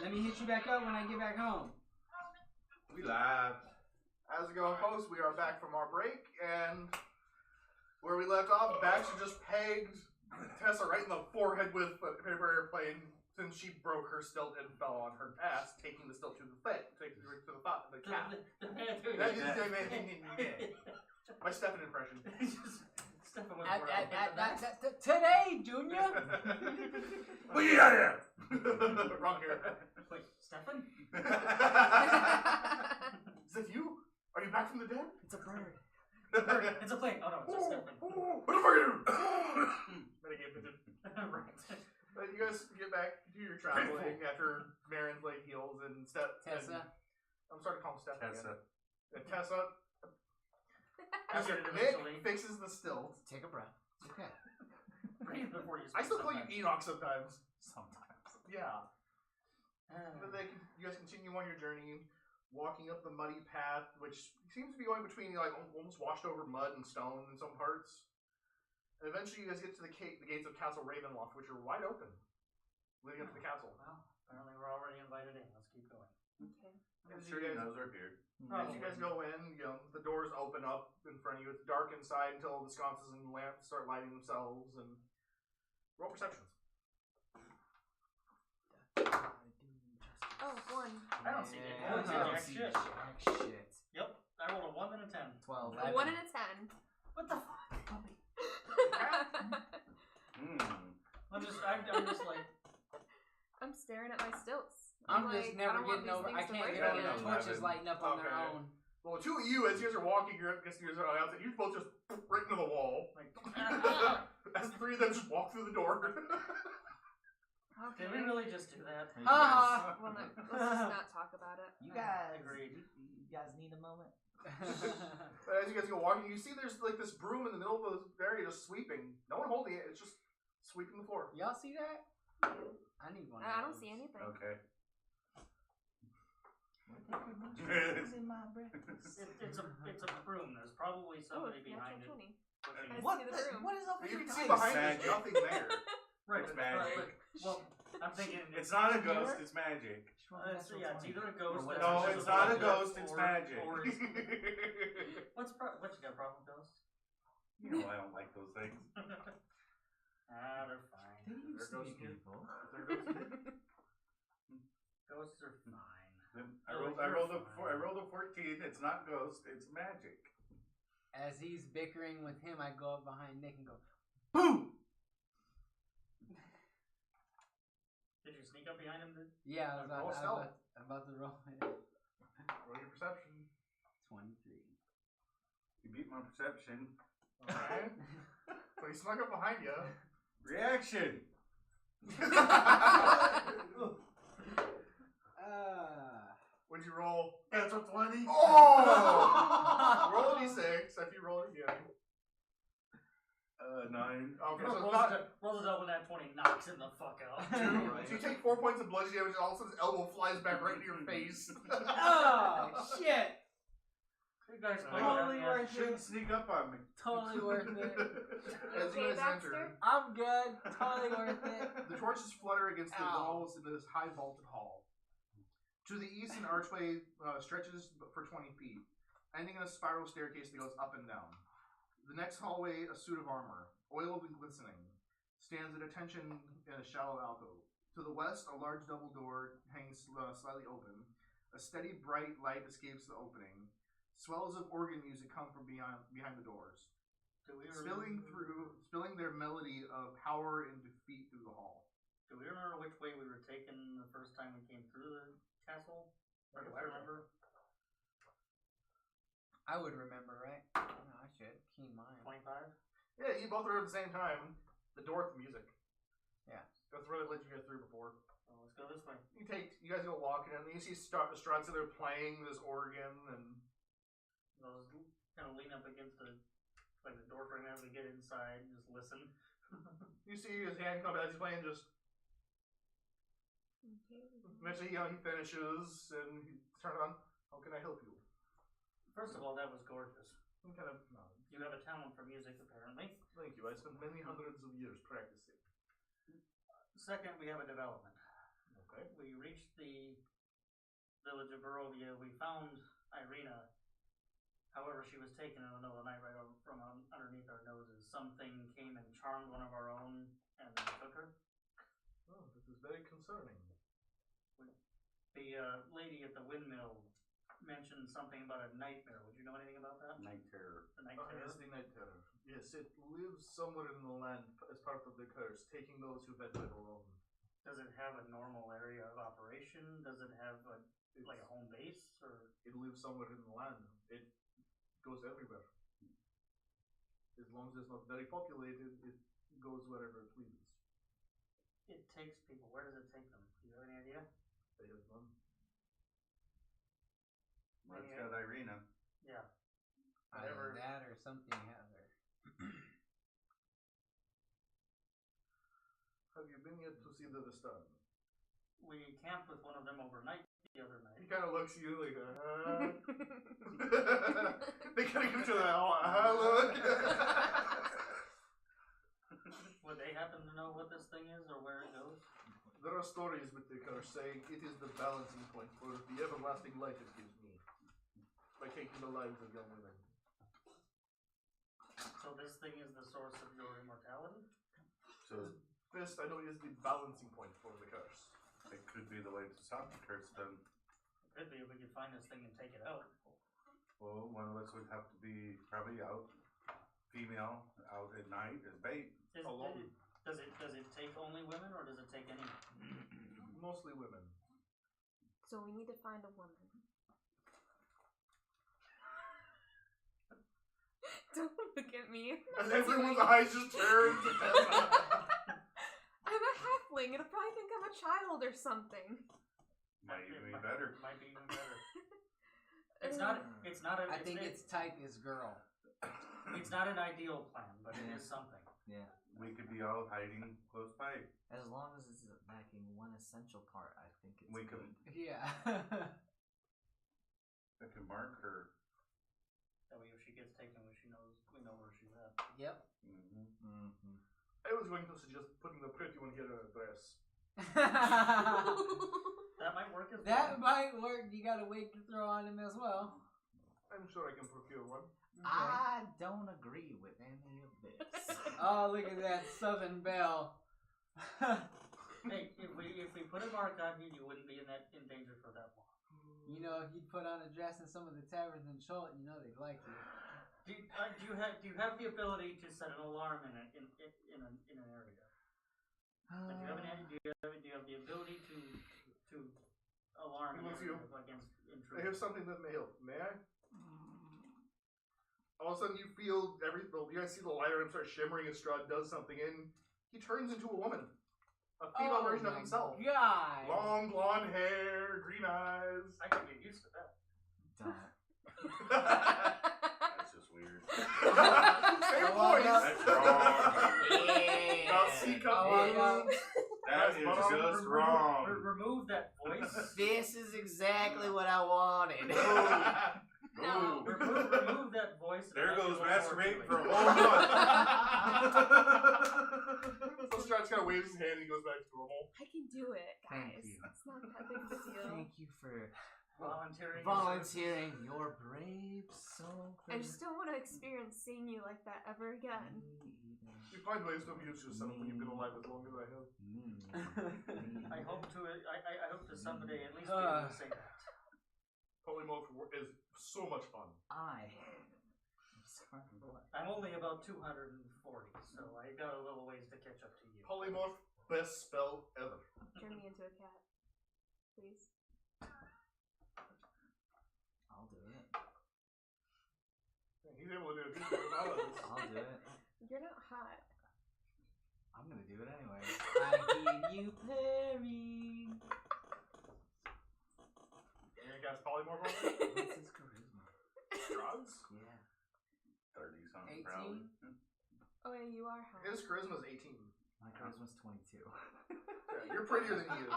Let me hit you back up when I get back home. We live. As we go, folks, we are back from our break, and where we left off, Baxter just pegged Tessa right in the forehead with a paper airplane since she broke her stilt and fell on her ass, taking the stilt to the cat. My Stefan impression. Stefan was Today, Junior. Look at here. Wrong here. Wait, Stefan? Is that you? Are you back from the dead? It's a bird. It's a plane. Oh no, it's just Stefan. What the fuck are you? Metagame vision. Right. You guys get back to your traveling after Marin's leg heals and Tessa. I'm starting to call him Steph Tessa. again. And Tessa. After Get it Nick eventually. fixes the stilt. Take a breath. It's okay. Breathe before you I speak still call you sometimes. Enoch sometimes. Sometimes. Yeah. But you guys continue on your journey, walking up the muddy path, which seems to be going between like almost washed over mud and stone in some parts. And eventually, you guys get to the gates of Castle Ravenloft, which are wide open, leading up to the castle. Well, apparently we're already invited in. Let's keep going. Okay. I'm As sure you he guys- knows we're here. As you guys go in, the doors open up in front of you. It's dark inside until the sconces and lamps start lighting themselves. And roll perceptions. Oh, 1. I don't see Yeah, it. I don't see I don't jack see shit. jack shit. Yep, I rolled a 1 and a 10. 12. A 1 and a 10. What the fuck? I'm just like, I'm staring at my stilts. I'm like, just never I don't want getting over. these I things to can't break get over again. the torches lighting up on their Okay. own. Well, two of you, as you guys are walking, you're guessing you're on the outside. You both just right into the wall. like As the three of them just walk through the door. Okay. did we really just do that? Ha Well, no, let's just not talk about it. You guys, Agreed. you guys need a moment. But as you guys go walking, you see there's like this broom in the middle of the area just sweeping. No one holding it. It's just sweeping the floor. Y'all see that? I need one. I of don't those. see anything. Okay. It's in my breath. It's a broom. There's probably somebody behind it. natural 20. pushing it. I What? see the broom. What is up with You your can see dice? behind there's Magic. nothing there. Right, It's but- magic. but- well, I'm thinking It's not a ghost, it's magic. It's either a ghost. Or that's No, just it's a not a bullet, ghost, it's or- magic. or it's- What you got a problem with ghosts? You know I don't like those things. They're fine. They used to be people. Ghosts are fine. I rolled a 14. It's not ghost, it's magic. As he's bickering with him, I go up behind Nick and go, Boom! Did you sneak up behind him? yeah, I was Roll about, stealth. I'm about to roll it. Roll your perception. 23. You beat my perception. Alright. So he snuck up behind you. Reaction! What'd you roll? That's a 20. Oh! Roll a d6 after you roll it again. 9. Okay, so it's rolls, not rolls a double nat 20, knocks him the fuck out. two. So you take 4 points of bludgeoning damage, and all of a sudden his elbow flies back right into your face. Oh shit! You guys Totally worth Shouldn't it. sneak up on me. Totally worth it. As you Okay, guys Baxter? enter, I'm good. Totally worth it. the torches flutter against the Ow. walls into this high vaulted hall. To the east, an archway stretches for 20 feet, ending in a spiral staircase that goes up and down. The next hallway, a suit of armor, oiled and glistening, stands at attention in a shallow alcove. To the west, a large double door hangs slightly open. A steady, bright light escapes the opening. Swells of organ music come from behind the doors, spilling their melody of power and defeat through the hall. Do we remember which way we were taken the first time we came through the castle? Or do I remember? I would remember, right? No, I should. Keen mind. 25? Yeah, you both are at the same time. The door with the music. Yeah. That's where they let you get through before. So let's go this way. You guys go walking, and you see the struts, and they're playing this organ, and Those kind of lean up against the door frame as we get inside and just listen. you see his hand come as he's playing. Just Okay. eventually, he finishes, and he turns on. How can I help you? First of all, that was gorgeous. He kind of nods. You have a talent for music, apparently. Thank you. I spent many hundreds of years practicing. Second, we have a development. Okay. We reached the village of Barovia. We found Irina. However, she was taken in the middle of the night right from underneath our noses. Something came and charmed one of our own and took her. Oh, this is very concerning. The lady at the windmill mentioned something about a nightmare. Would you know anything about that? Night terror. The night Oh, terror? yes, the night terror. Yes, it lives somewhere in the land as part of the curse, taking those who venture alone. Does it have a normal area of operation? Does it have like a home base? Or It lives somewhere in the land. It goes everywhere. As long as it's not very populated, it goes wherever it pleases. it takes people? Where does it take them? Do you have any idea? They have none. Let's got Irina. Yeah. Either Whatever. that or something has her. Have you been yet to see the Vestan? We camped with one of them overnight the other He night. kind of looks at you like, They kind of give each other that look. Would they happen to know what this thing is or where it goes? There are stories with the curse saying it is the balancing point for the everlasting life it gives me by taking the lives of young women. So this thing is the source of your immortality? So This, I know, is the balancing point for the curse. it could be the way to stop the curse then. Could be if we could find this thing and take it out. Well, one of us would have to be probably out, female, out at night as bait. Alone. Does it take only women or does it take any? Mostly women. So we need to find a woman. Don't look at me. And everyone's eyes just turn to Tessa. I'm a halfling. It'll probably think I'm a child or something. Might even be better. Might be even better. It's not. It's not. I think its type is girl. It's not an ideal plan, but it is something. Yeah. We could be all hiding close by. As long as it's lacking one essential part, I think it's We good. could Yeah. I could mark her. That way, if she gets taken, we know where she's at. Yep. Mm-hmm. Mm-hmm. I was going to suggest putting the pretty one here in a dress. That might work as That well. might work. You got a wig to throw on him as well. I'm sure I can procure one. I don't agree with any of this. Oh, look at that Southern Belle. Hey, if we put a mark on you, you wouldn't be in danger for that long. You know, if you put on a dress in some of the taverns in Charlotte, you know they'd like you. Do you have the ability to set an alarm in an area? Like, do you have any idea? Do you have the ability to alarm an Unless area you- against I have intruders? something that may help. May I? All of a sudden, you feel you guys see the light on him start shimmering as Strahd does something, and he turns into a woman. A female version of himself. God. Long blonde hair, green eyes. I can get used to that. Don't. That's just weird. Same voice. That's wrong. About C cup Oh, blues. yeah. That is just wrong. Remove that voice. This is exactly what I wanted. No, remove that voice. and There I'll goes do one more masturbating to for a it. whole month. So Strahd's kind of waves his hand and he goes back to normal. I can do it, Thank guys. you. It's not that big of a deal. Thank you for Volunteering. volunteering your brave soul. For I just don't want to experience seeing you like that ever again. You find ways to amuse yourself when you've been alive as long as I have. I hope to someday at least be able to say that. Polymorph is so much fun. I'm sorry. What? I'm only about 240, so I got a little ways to catch up to you. Polymorph, best spell ever. Turn me into a cat, please. I'll do it. He's able to do it good without us. I'll do it. You're not hot. I'm gonna do it anyway. I hear you purring. And you guys polymorph on it? What's his charisma? Strahd's? Yeah. 30 something 18? probably. Oh yeah, you are hot. His charisma is 18. My charisma's 22. Yeah, you're prettier than he is,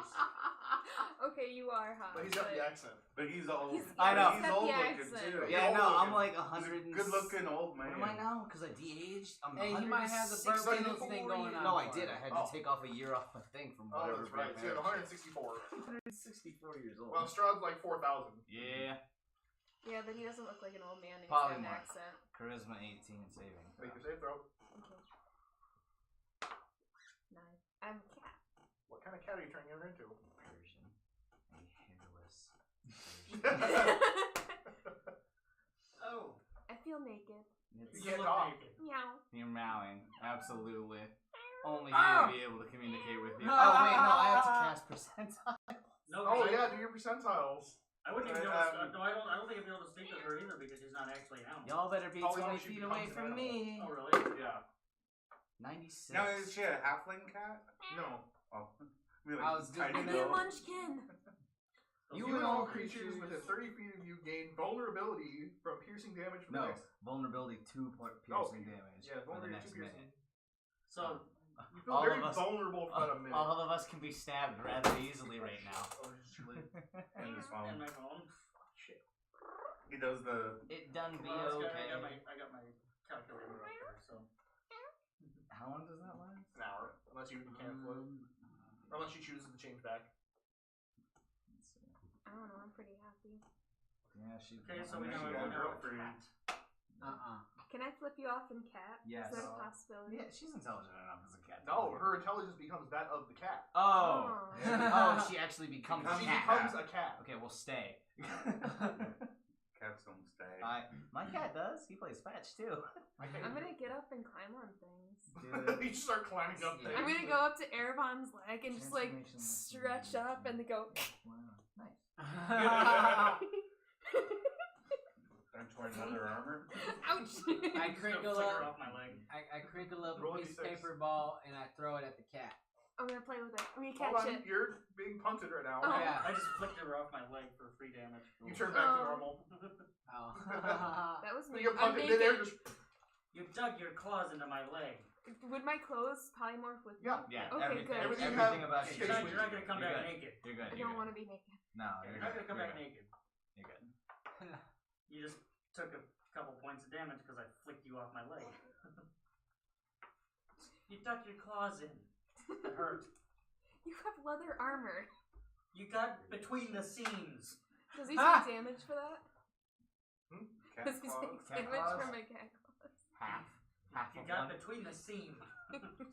Okay, you are hot. but he's got the accent. But he's old. I know. He's got old the looking accent. too. Yeah, He's no, old I'm looking. like He's 100. a good looking old man. What am I now? Because I de-aged? I'm Hey, he might have the 160. Barbados thing going on. No, I for did. him. I had Oh. to take off a year off my thing from Oh, whatever. that's right. So you have 164. 164 years old. Well, Strahd's like 4,000. Yeah. Yeah, but he doesn't look like an old man and he's Probably got an more. accent. Charisma 18 saving. Make your save throw. Okay. 9. I'm a cat. What kind of cat are you turning her into? Persian. A hairless. Oh. I feel naked. You It's, can't look talk. naked. Meow. you're mowing. Absolutely. Only he Ah! will be able to communicate with you. Ah! Oh, wait, no, I have to cast percentile. No, Oh I- yeah, do your percentiles. I wouldn't even be able to. No, I don't think I'd be able to speak with her either because she's not actually an animal. Y'all better be Polymorph 20 should feet become away an from animal. me. Oh really? Yeah. 96. Now is she a halfling cat? No. Oh, really? I was just tiny gonna- Be a little. munchkin. You and all creatures within 30 feet of you gain vulnerability from piercing damage for the No, next. vulnerability to piercing damage Yeah, for the vulnerability next to piercing. minute. So You feel all very of us- vulnerable for about a minute. All of us can be stabbed rather easily right now. Oh, just chilling. And his and phone. my phone. Shit. He does the. It done be Well, okay. I got my calculator up there, so. How long does that last? An hour, unless you cancel it. Unless you choose to change back. Let's see. I don't know. I'm pretty happy. Yeah, she. Okay, so we Yeah, know she got a we know girlfriend. cat. Can I flip you off in cat? Yes. Is that a possibility? Yeah, she's intelligent enough as a cat. to No, believe. her intelligence becomes that of the cat. Oh. Oh. Oh, she actually becomes a She cat. becomes a cat. Okay, we'll stay. Cats don't stay. My cat does. He plays fetch too. I'm gonna get up and climb on things. You just start climbing up Yeah. things. I'm gonna go up to Erevon's leg and just like Transformation stretch up and then go. Wow, nice. Time for another armor. Ouch! I Just crinkle gonna flicker up. off my leg. I crinkle up Roll a a piece D6. of paper ball and I throw it at the cat. I'm gonna play with it. I'm gonna Hold catch on, it. you're being punted right now. Oh. Yeah. I just flicked her off my leg for free damage. You turn back to Oh. normal. Oh. That was me. You get I'm punted, then air naked. just. You dug your claws into my leg. Would my clothes polymorph with me? Yeah. Yeah, Okay, everything, good. Everything you everything have- about Okay, you. so You're not gonna come You're back good. naked. You're good. I You're don't good. want to be naked. No, You're you're not good. gonna come You're back good. naked. You're good. You just took a couple points of damage because I flicked you off my leg. You dug your claws in. It hurt. You have leather armor. You got between the seams. Does he Ah! take damage for that? Cat Does he claws. take Cat damage claws? from my cat claws? Half. Half You of got one. between the seam.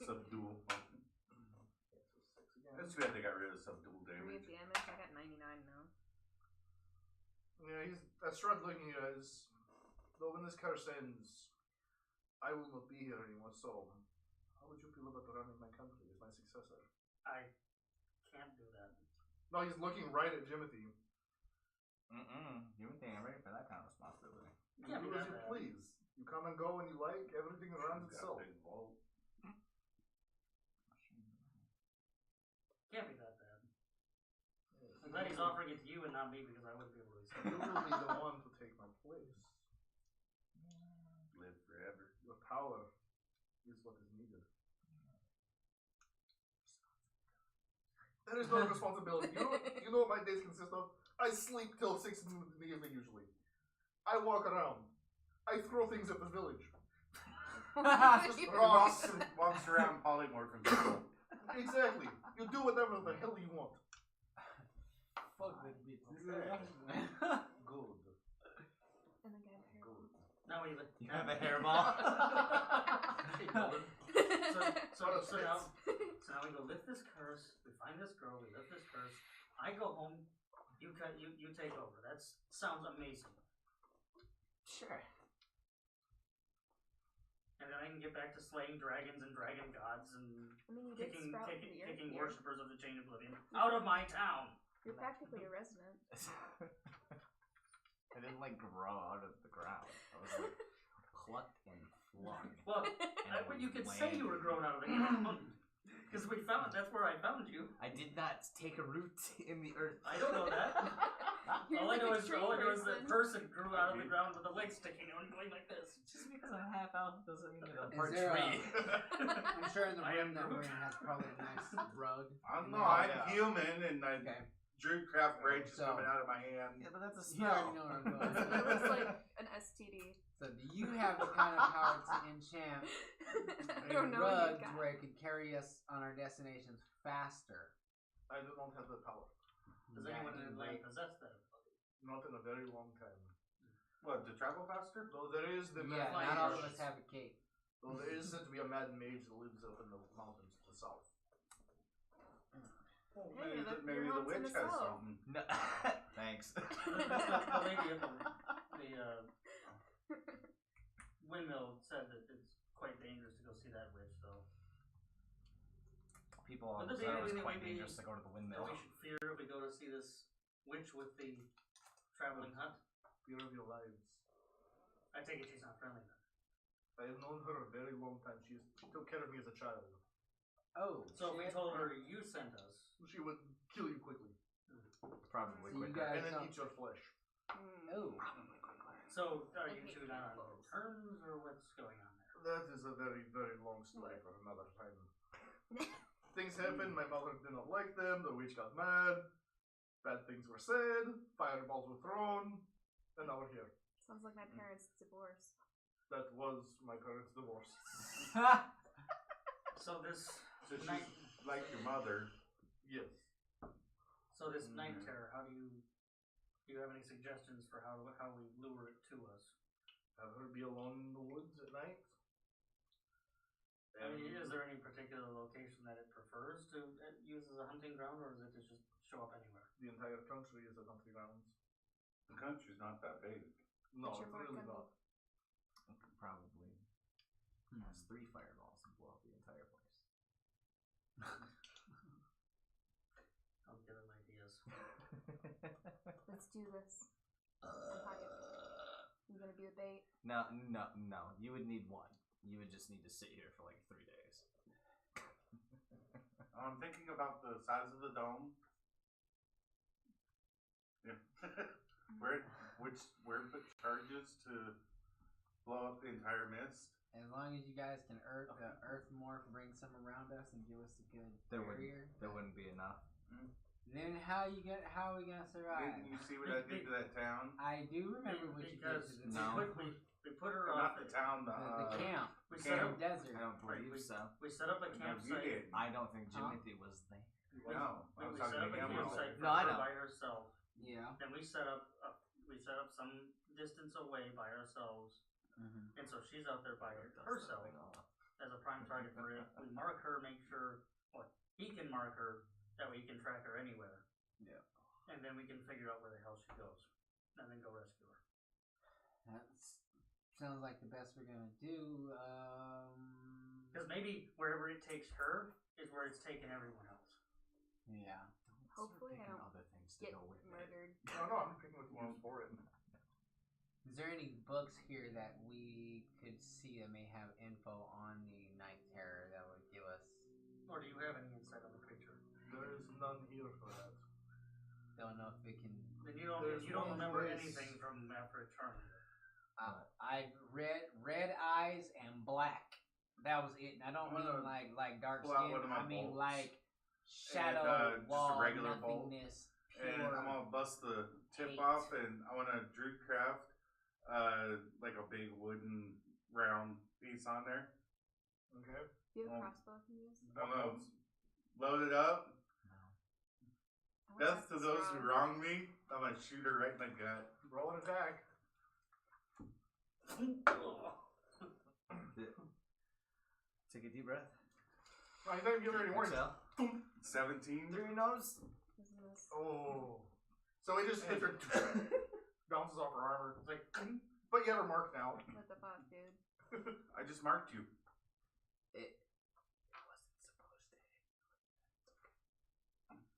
Subdual. That's too bad they got rid of subdual 3 damage. damage. I got 99 now. Yeah, he's. Strahd's looking at you as. Though when this curse ends, I will not be here anymore, so. How would you feel about running my country as my successor? I can't do that. No, he's looking right at Jimothy. You would think I'm ready for that kind of responsibility. You Can't do be as that you bad. please. You come and go when you like, everything runs He's got a itself. big vault. Can't be that bad. I'm glad he's offering it to you and not me because I wouldn't be able to accept You it. will be the one to take my place. Live forever. Your power is what is needed. That is no responsibility. You know what my days consist of? I sleep till 6 in the evening usually. I walk around. I throw things at the village. Just He rocks. walks around polymorphing people. Exactly. You do whatever the hell you want. Fuck that bitch. Good. And the guy with hair. Good. Now we You have a hairball? so now we go lift this curse. We find this girl. We lift this curse. I go home. You take over. That sounds amazing. Sure. And then I can get back to slaying dragons and dragon gods and I mean, you did kicking sprout from the earth kicking here. worshippers of the Chain of Oblivion out of my town. You're practically a resident. I didn't like grow out of the ground. I was like plucked and flung. Well, you could say you were grown out of the ground. Because that's where I found you. I did not take a root in the earth. I don't know that. You're all I like know a is tree that person. person grew out of the ground with a leg sticking out and going like this. Just because I'm half elf doesn't mean that I'm Is part there tree. I'm sure in the I room am that we're Groot. in has probably a nice rug. I'm in not. there. I'm human, and I Okay. drew craft branches So- coming out of my hand. Yeah, but that's a You already smell. know where I'm going. It looks like an STD. So do you have the kind of power to enchant I a don't know what rug you got. where it could carry us on our destinations faster? I do not have the power. Does Yeah, anyone in you the land break- possess that ability? Not in a very long time. What, to travel faster? Though there is the Yeah, mad not all of mage. us have a cape. Though there is said to be a mad mage that lives up in the mountains to the south. Well, Hey, maybe your the mom's in witch the has south. something. No. Thanks. The lady at the windmill said that it's quite dangerous to go see that witch, though. People Would always there be said it was anything quite maybe dangerous to go to the That windmill. we should fear if we go to see this witch with the traveling hut? Fear of your lives. I take it she's not friendly then. I have known her a very long time. She took care of me as a child. Oh, So if we shit. told her you sent us, She would kill you quickly Probably So you quicker. guys and then don't- eat your flesh. Oh, so are I you hate two not on cannibals. terms or what's going on there? That is a very, very long story for another time. Things happened. My mother did not like them. The witch got mad. Bad things were said. Fireballs were thrown. And now we're here. Sounds like my parents' divorce. That was my parents' divorce. So this So she's night, like your mother. Yes. so this night Mhm. terror, do you have any suggestions for how we lure it to us? Have her be alone in the woods at night. I mean, is there any particular location that it prefers to use as a hunting ground, or is it to just show up anywhere? The entire country is a country grounds. The country's not that big. No, But you're it's Mark really Hamill. not. Probably has 3 fireballs and blow up the entire place. I'll give him ideas. Let's do this. You gonna be the bait? No. You would need one. You would just need to sit here for like 3 days. I'm thinking about the size of the dome. Yeah. where put charges to blow up the entire mist? as long as you guys can earth morph, bring some around us, and give us a good There barrier. wouldn't be enough. Then how are we gonna survive? Didn't you see what I did to that town? I do remember what you did Because to the No. we put her Not off. the town, the, the camp, We the set up desert. I don't believe so. we set up a no, you campsite. didn't. I don't think Huh? Jimothy was there. No, I We was talking set up to a him. campsite for No, I her know. by herself. Yeah. Then we set up some distance away by ourselves, Mm-hmm. and so she's out there by Dust that herself thing off. as a prime target for it. We mark her, make sure he can mark her, that way he can track her anywhere. Yeah. And then we can figure out where the hell she goes, and then go rescue her. That sounds like the best we're gonna do. Because maybe wherever it takes her is where it's taken everyone else. Yeah. Hopefully I Picking don't other things to Get go with it. murdered. No, I'm picking which one's for it. Is there any books here that we could see that may have info on the night terror that would give us? Or do you have any insight on the creature? There is none here for that. Don't know if it can. Then you don't There's one remember place- anything from after it charmed you. I've read red eyes and black. That was it. And I don't I'm mean gonna like dark pull out skin. one of my I mean bolts. like shadow just a wall, regular bolt. nothingness, And pure. I'm gonna bust the tip hate. off, and I want to Druidcraft like a big wooden round piece on there. Okay. Do you have a Um, crossbow I can use? I'm gonna load it up. I want Death to that those strong. who wrong me. I'm gonna shoot her right in the gut. Roll an attack. Take a deep breath. Oh, he's not even giving any warning. Exhale. 17. Through your nose. Isn't this? Oh. So it just hits her, bounces off her armor. It's like, But you have her marked now. What the fuck, dude? I just marked you. It wasn't supposed to hit.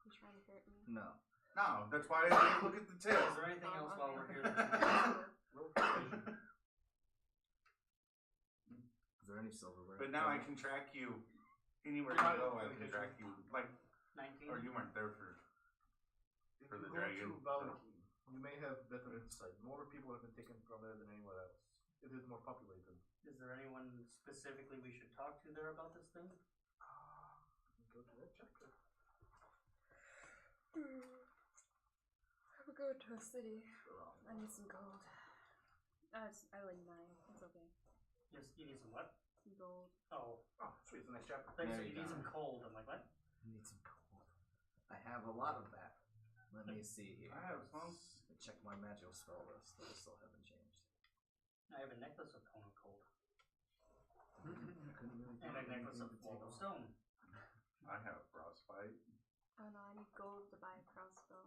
You trying to hurt me? No. No, that's why I didn't look at the tip. is there anything else while we're here? That you Roll persuasion. Is there any silverware? But now I can track you. Anywhere You're you not go, I in can the track you. Like, 19? or you weren't there for. If For you the go dragon. to Valaki, you may have better insight. More people have been taken from there than anywhere else. It is more populated. Is there anyone specifically we should talk to there about this thing? Go to that chapter. We're going to a city. I need some gold. I like 9. It's okay. Yes, you need some what? Some gold. Oh, Oh, sweet. It's the next chapter. I thought you There said you you need go. some cold. I'm like, what? I need some gold. I have a lot of that. Let me see here. I have some. Check my magical spell list. Those still haven't changed. I have a necklace of cone of cold. Couldn't really And a think of necklace anything of to take wall of off. stone. I have frostbite. Oh no, I need gold to buy a crossbow.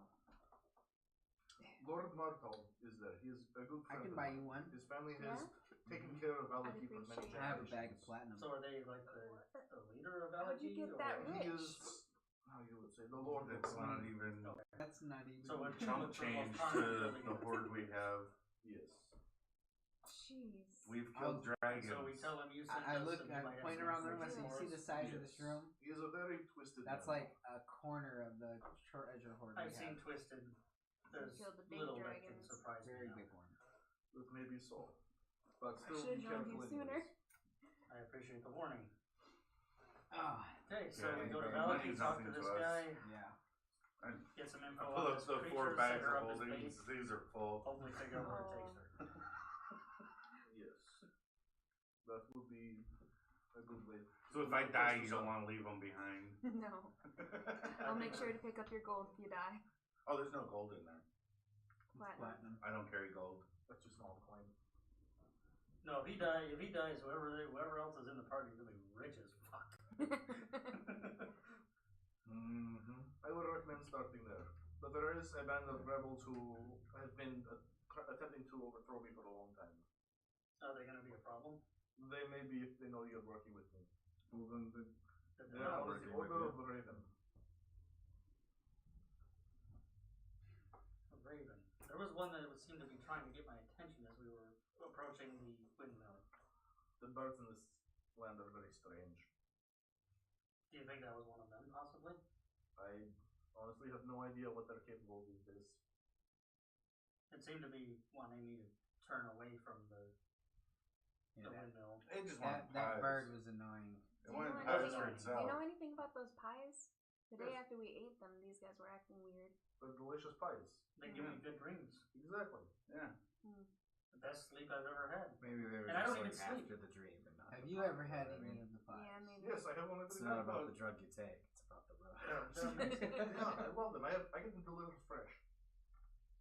Lord Martel is there. He is a good I friend. can of buy mine. you one. His family has Mm-hmm. taken care of Valaki for many appreciate I have a generations. bag of platinum. So are they like the leader of How'd you Allergy? get that or- He rich? is, how you would say, the Lord of That's not Sweden. even That's not even. So what chump change to the horde we have. Yes. Jeez. We've killed dragons. So we tell him you sent I us look, and you I might have point some around the room. I information say, you for see the us?" size of this Yes. room? He is a very twisted That's man. like a corner of the treasure hoard. I've we seen have. Twisted. There's killed the big little that can dragons. surprise me Very now. big one. It may be so. But still should've be known careful you sooner. anyways. I appreciate the warning. Ah, Okay, so Yeah, we go to money's Valaki, talk to nothing this to us. guy, yeah. get some I info pull on up this the creature, 4 set bags her of up his holdings. base, These are full. hopefully figure out where it takes her. Yes. That would be a good way. So if I die, you don't want to leave them behind. No. I'll make sure to pick up your gold if you die. Oh, there's no gold in there. Platinum. I don't carry gold. That's too small a coin. No, if he dies, whoever else is in the party is gonna be rich as fuck. Mm-hmm. I would recommend starting there. But there is a band of rebels who have been attempting to overthrow me for a long time. Are they gonna be a problem? They may be if they know you're working with me. Well, then the That They they're are not the working with Order you. of the Raven. a raven. There was one that seemed to be trying to get my attention as we were approaching the windmill. The birds in this land are very strange. Do you think that was one of them, possibly? I honestly have no idea what they're capable of these days. It seemed to be wanting me to turn away from the Yeah, that, windmill. They just want that pies. bird was annoying. They Do you wanted know pies anything- for Do you itself. know anything about those pies? The day Yes. after we ate them, these guys were acting weird. They're delicious pies. They give me good dreams. Exactly. Yeah. The best sleep I've ever had. Maybe they were And I just don't like even sleep. after the dream and not Have the you pie, ever had know what I any mean? of the pies? Yeah, maybe. Yes, I have one It's every not night. about the drug you take, it's about the rug. Yeah, I love them. I get them delivered fresh.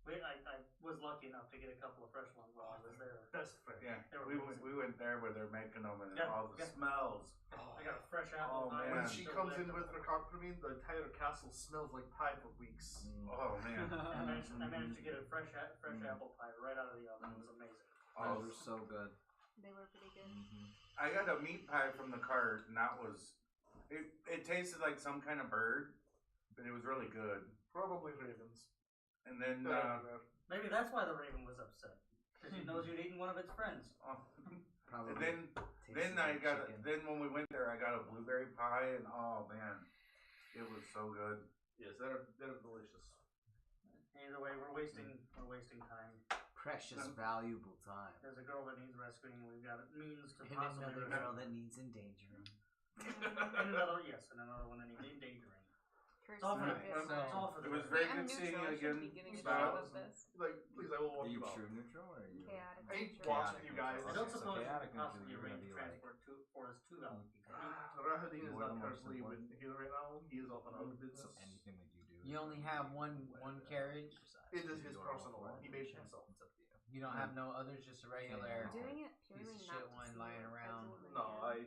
I was lucky enough to get a couple of fresh ones while I was there. Best fresh. Yeah. They were We went there where they're making them and Yeah, all the yeah. smells. I got a fresh apple Oh, pie. man. When she comes in with her cart for me, the entire castle smells like pie for weeks. Oh man. I managed to get a fresh apple pie right out of the oven. It was amazing. Those were so good. They were pretty good. I got a meat pie from the cart, and that was it tasted like some kind of bird, but it was really good. Probably ravens. And then They're everywhere. Maybe that's why the raven was upset. Because he knows you'd eaten one of its friends. Probably. and tasted then I like got chicken. then when we went there, I got a blueberry pie, and oh man, it was so good. Yes, they're delicious. Either way, we're wasting time. Precious, valuable time. There's a girl that needs rescuing, and we've got means to And possibly another rescue. girl that needs endangering. and another one that needs endangering. Curse It's all for, you, Alright, bitch. so- it's all for the It was best. very I'm good seeing neutral. you I shouldn't again. be getting Stop. involved with this. Like, please, I will Are walk you you out. true neutral or are you? Chaotic. I hate neutral. watching you guys. I don't So suppose you chaotic could neutral, possibly you're gonna arrange be transport for us to Valaki. Rahadin is You're not the most currently with important. here right now. He is off on other So business. anything that you do. You only have one carriage? It is his personal one. He made it himself. It's up to you. You don't have no others, just a regular. I'm doing it purely piece of not shit to one see lying you around. as a No, man.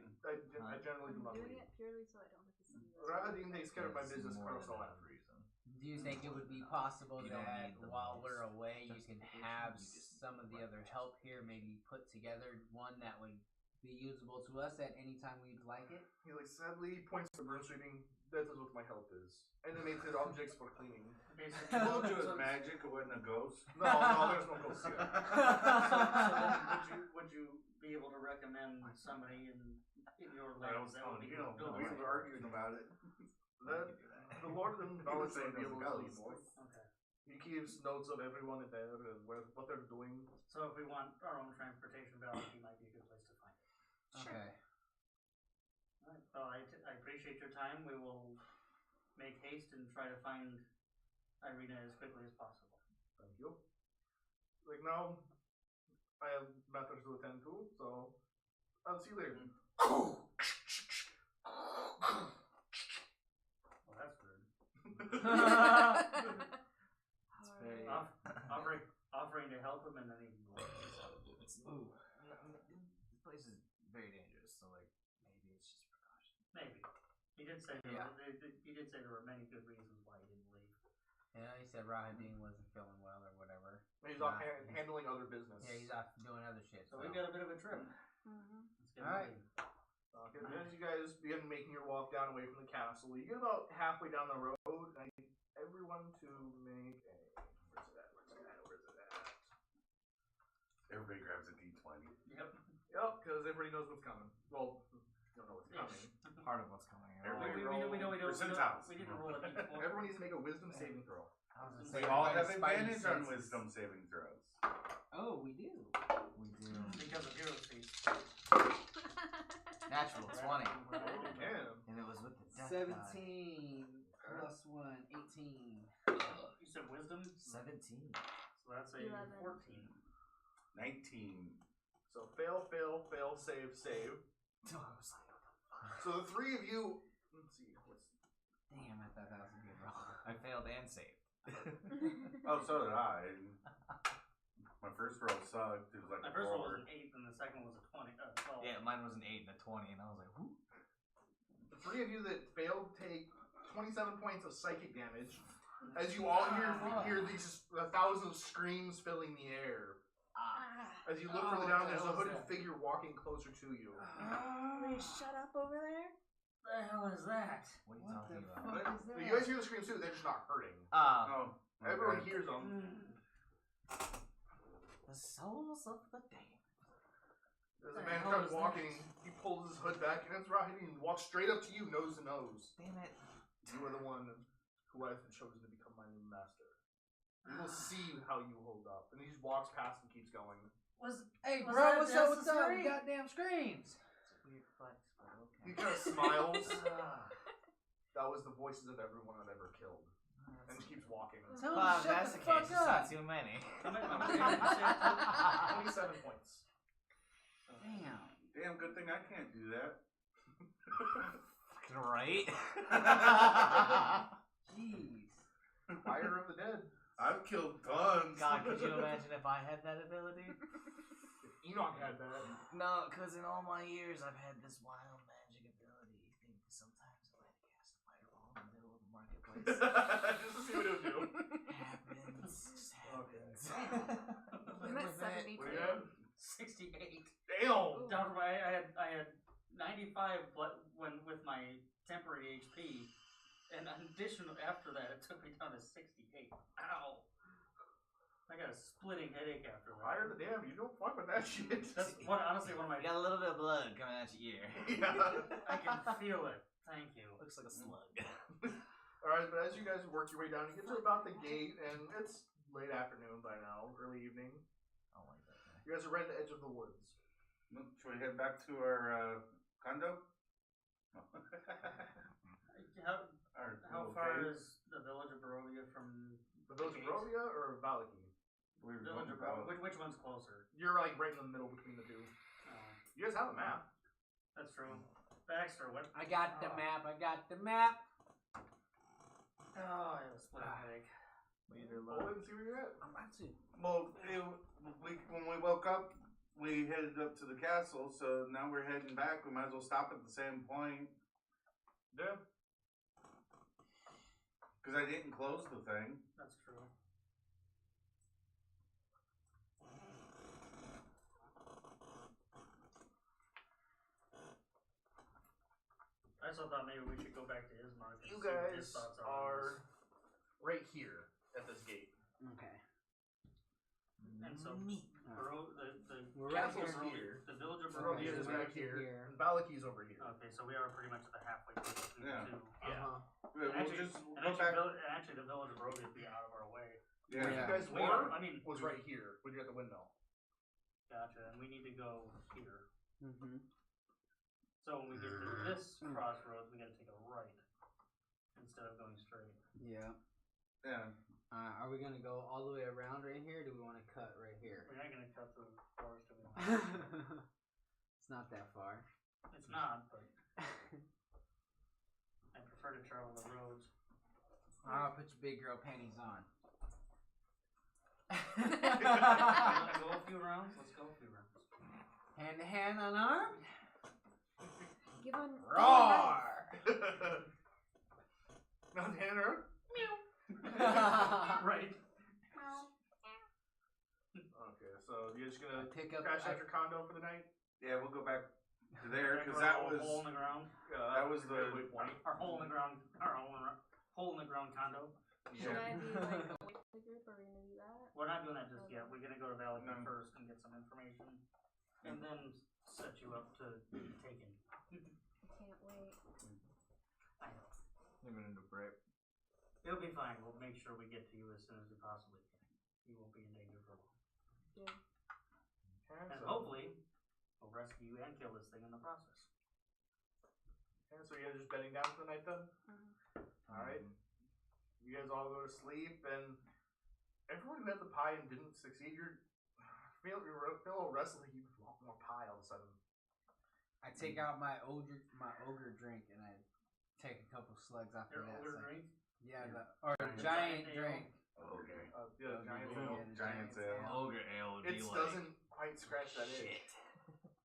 I generally do I'm not doing leave. it purely so I don't have to see you. as a Rahadin man. takes care of my That's business more than personal enough end. reason. Do you think it would be possible You don't that need the while most we're away, you can justification, have you just some of the need other the help here maybe put together one that would be usable to us at any time we'd like it. He like sadly points to the broom sweeping. That is what my help is. Animated objects for cleaning. Basically, Told you it so- was magic, it wasn't a ghost. No, there's no ghosts here. so then would you be able to recommend somebody in your I lands was that would telling be you, building we it? were arguing about it. The Lord of Knowledge saying would be it able was a to lead ghost. north. Okay. He keeps notes of everyone in there and what they're doing. So if we want our own transportation, Valaki might be a good place to find it. Okay. Alright, well, I appreciate your time. We will make haste and try to find Irina as quickly as possible. Thank you. Like now, I have matters to attend to, so I'll see you later. Well, that's rude. very- Offering to help him and then he Ooh. This place is very dangerous, so like maybe it's just precaution. maybe. He did say Yeah. he did say there were many good reasons why he didn't leave. Yeah, he said Rahadin wasn't feeling well or whatever. He's off handling other business. Yeah, he's off doing other shit. So we've got a bit of a trip. Mm-hmm. Let's get Alright. moving. Okay, then as you guys begin making your walk down away from the castle, you get about halfway down the road, and I need everyone to make a. Where's it at? Everybody grabs a D20. Yep. Yep, because everybody knows what's coming. Well, you don't know what's coming. Part of what's coming. Everybody We don't percentiles. we didn't roll a d4. Everyone needs to make a wisdom saving throw. I was gonna We say, all everybody's have spidey advantage on senses. wisdom saving throws. Oh, we do. We do. Because of hero speed. Natural 20. Damn. And it was with the death die. 17 plus 1, 18. You said wisdom? 17. So that's a 11. 14. 19. So fail, save, save. So the three of you. Let's see. Damn, I thought that was a good roll. I failed and saved. Oh, so did I. My first roll sucked. It was like My a first roll 4. was an 8 and the second was a 12. Yeah, mine was an 8 and a 20, and I was like, whoo. The three of you that failed take 27 points of psychic damage. As you all hear these 1,000 screams filling the air. As you look further down, there's a hooded figure walking closer to you. Will you shut up over there? The hell is that? What are you What the talking about? fuck is But that? you guys hear the screams too, they're just not hurting. Oh. Everyone okay. hears them. The souls of the damned. As the man comes walking, he pulls his hood back, and it's Rahim and walks straight up to you, nose to nose. Damn it. You are the one who I've chosen to become my new master. We will see how you hold up. And he just walks past and keeps going. Hey, Was bro, that what's up with the necessary? goddamn screams? It's a weird flex, but He okay. kind of smiles. That was the voices of everyone I've ever killed. And he keeps walking. Tell him Well, to if shut that's the the case, fuck it's not up. too many. How much damage you said? 27 points. Damn. Damn, good thing I can't do that. Right? Jeez. Fire of the dead. I've killed tons. God, could you imagine if I had that ability? If Enoch had that. No, because in all my years, I've had this wild magic ability. Sometimes I like to cast a fireball in the middle of the marketplace. Just to see what it would do. Happens. Just happens. I'm at 72. What do you have? 68. Damn! Down to I had 95 when with my temporary HP, and additional after that it took me down to 68. Ow! I got a splitting headache after that. Fire the damn, you don't fuck with that shit. That's honestly one of my. You got a little bit of blood coming out your ear. Yeah. I can feel it. Thank you. Looks like a slug. Alright, but as you guys work your way down, you get to about the gate, and it's late afternoon by now, early evening. I don't like that guy. You guys are right at the edge of the woods. Should we head back to our condo? How far is the village of Barovia from The village of gate? Barovia or Valaki? We were Village going of about. Barovia. Which one's closer? You're like right in the middle between the two. Oh, You guys have a map. that's true. Baxter, what? I got the map. I got the map. Oh, I have a splitting headache. Leader Roll it and see where you're at. I'm about to. Well, when we woke up, we headed up to the castle, so now we're heading back. We might as well stop at the same point. Yeah. Because I didn't close the thing. That's true. also thought maybe we should go back to Ismark and You see what his guys thoughts are. are right here at this gate. Okay. And so, Neat. the We're right Castle's here. here. The village of Barovia Barovia is is back here. And Valaki's over here. Okay, so we are pretty much at the halfway point between Yeah. the two. Yeah. We'll Actually, just and go back. actually, the village of Barovia would be out of our way. Yeah. You guys We were, are, I mean, was right here when you're at the windmill. Gotcha, and we need to go here. Mm-hmm. So when we get to this crossroads, we gotta take a right instead of going straight. Yeah. Yeah. Are we gonna go all the way around right here? Or do we want to cut right here? We're not gonna cut through the forest. It's not that far. It's not, but I prefer to travel the roads. Alright, put your big girl panties on. Wanna go a few rounds? Let's go a few rounds. Hand to hand, unarmed. Give one. Roar! Not Tanner. Right. Okay, so you're just gonna Pick up. crash out your condo for the night? Yeah, we'll go back to there because Our that was hole in the ground. that was the waypoint. Our hole in the ground. Hole in the ground condo. Should I be like away from the group? Are we gonna do that? We're not doing that just yet. We're gonna go to Valley No. first and get some information, and then set you up to be taken. I can't wait. I know. Living in the break. It'll be fine. We'll make sure we get to you as soon as we possibly can. You won't be in danger for long. Good. Okay, And so, hopefully, we'll rescue you and kill this thing in the process. okay, so you guys just bedding down for the night then? Alright. You guys all go to sleep, and everyone who had the pie and didn't succeed, you feel a little restless. You want more pie all of a sudden. I take out my ogre drink and I take a couple slugs after Your that. older so- drink? Yeah, or giant drink. okay. Yeah, Ogre giant drink, ale. yeah, the Giant giant's ale. Ogre ale would It be like. doesn't quite scratch that itch.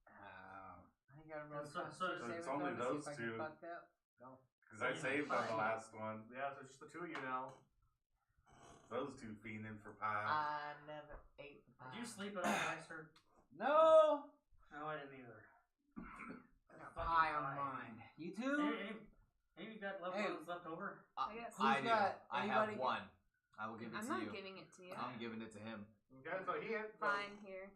I ain't gotta roll So- the so it's only those two. Because I saved on the last one. Yeah, so it's just the two of you now. Those two fiending for pie. I never ate the pie. Did you sleep at all, Baxter? No! No, I didn't either. I got pie on mine. You too? Hey, you got left Hey. ones left over? I guess. Who's I do. got- I anybody have get- one. I will give it I'm to not you. giving it to you. I'm giving it to him. Okay, so he had. Fine, here.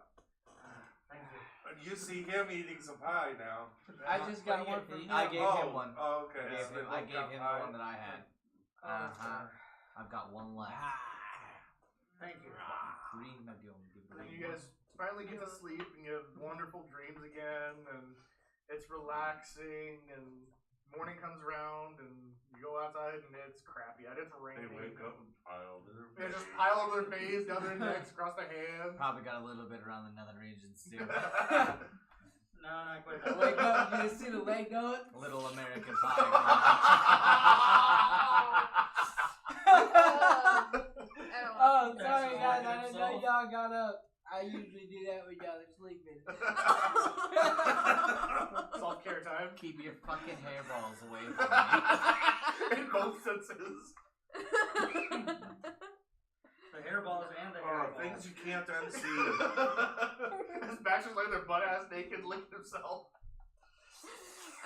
Thank you. You see him eating some pie now. I just got one from I him. gave oh, him one. Oh, okay. I gave So they him, I both gave got him pie. the one that I had. Oh, I've got one left. thank you. Green medium. And you guys finally get to sleep and you have wonderful dreams again, and it's relaxing. And morning comes around, and you go outside, and it's crappy. And it's They raining. wake up and pile their They just pile over their face, down their necks, across their hands. Probably got a little bit around the nether regions too. No, not quite. The leg goat, you see the leg goat? Little American pie. Oh, That's sorry all guys, by I didn't know himself. y'all got up. I usually do that when y'all are sleeping. Self-care time. Keep your fucking hairballs away from me. In both senses. The hairballs and the Oh, hairballs. things you can't unsee. His Baxter's laying there butt ass naked, licking himself.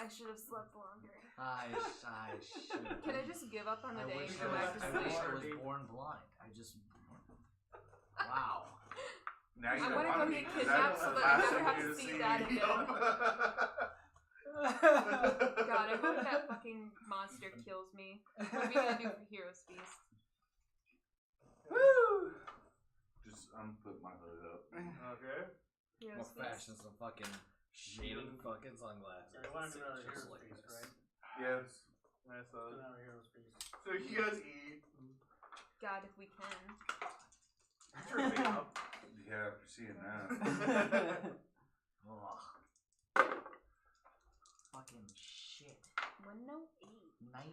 I should have slept longer. I should. Can I just give up on the I day wish and I go back was, to I sleep? wish I was born blind. I just. Wow. Now you I don't wanna want go me, get 'cause kidnapped that's so the that I last never thing have you to to see see. that again. God, I hope that fucking monster kills me. What are we gonna do for Heroes Feast? Woo! Just put my hood up. Okay. I'm Heroes gonna Feast. fashion some fucking shitty fucking sunglasses. Yeah, I want to do another Just Heroes like Feast, this. right? Yes. Nice. Do another Heroes Feast. So you guys eat. God, if we can. Sure, stay up. Yeah, after seeing that. Ugh. Fucking shit. 108. 19.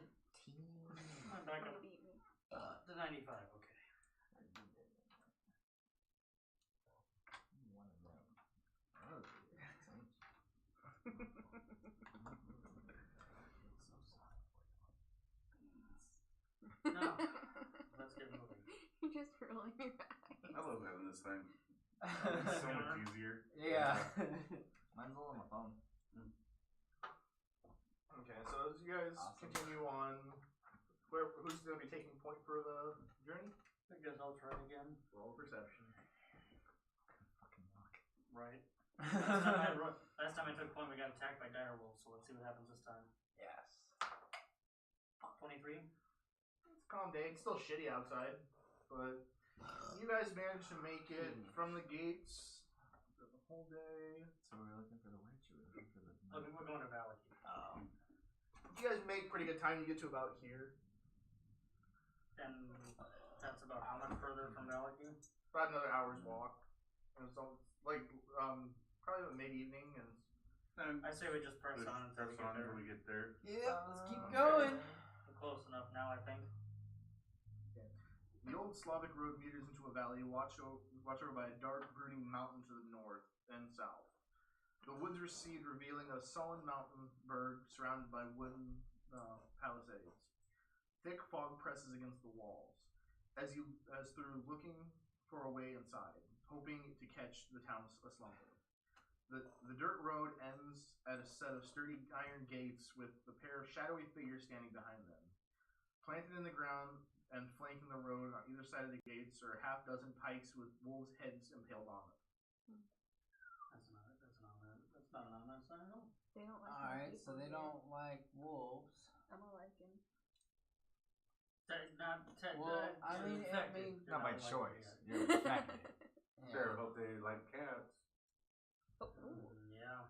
I'm back Don't up beat me. to 95, okay. One of them. Oh, thank you. Now, let's get moving. You're just rolling your eyes. I love having this thing. It's so much easier. Yeah. Mine's all on my phone. Okay, so as you Awesome. continue on. Who's going to be taking point for the journey? I guess I'll try again. Roll perception. Right. Last time I took point, we got attacked by dire wolves, so let's see what happens this time. Yes. 23? It's a calm day. It's still shitty outside, but you guys managed to make it from the gates the whole day. So we're looking for the witch, or we're looking for the. We're going to Valley. You guys make pretty good time. You get to about here. And that's about how much further from Valley? About another hour's walk. And so, like, probably mid-evening, and And I say we just press on until we press get on there. until we get there. Yeah, let's keep going. We're close enough now, I think. the old Slavic road meters into a valley watched over by a dark, brooding mountain to the north and south. The woods recede, revealing a sullen mountain berg surrounded by wooden palisades. Thick fog presses against the walls, as through looking for a way inside, hoping to catch the town aslumber. The dirt road ends at a set of sturdy iron gates with a pair of shadowy figures standing behind them. Planted in the ground and flanking the road on either side of the gates are a half dozen pikes with wolves' heads impaled on them. That's not an honest sign at all. They don't like Alright, so they don't like wolves. I'm a lichen. Well, I mean, Not by choice. You're Yeah. infected. Sure, hope they like cats. Yeah.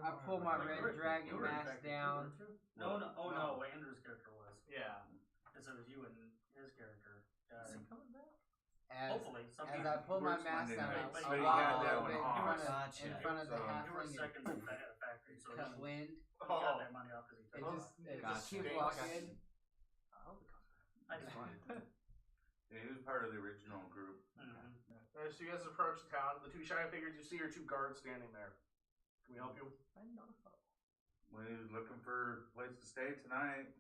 I pull my Like, red you were- dragon you were mask infected too, down. weren't you? No, oh no, Andrew's character was. Yeah. Because it was you and his character. As Hopefully, some as people. I pull my Works mask Monday down, night. I'll But swallow you a got that little one bit off. Gotcha. in front of the So- You were halfling second in the factory, so and cut he wind. got that money off because he It took just, off. it Gotcha. just keep Okay, walking. I just wanted. Yeah, he was part of the original group. Mhm. As you guys approach the town, the two shadow figures you see are two guards standing there. Can we help you? We're looking for a place to stay tonight.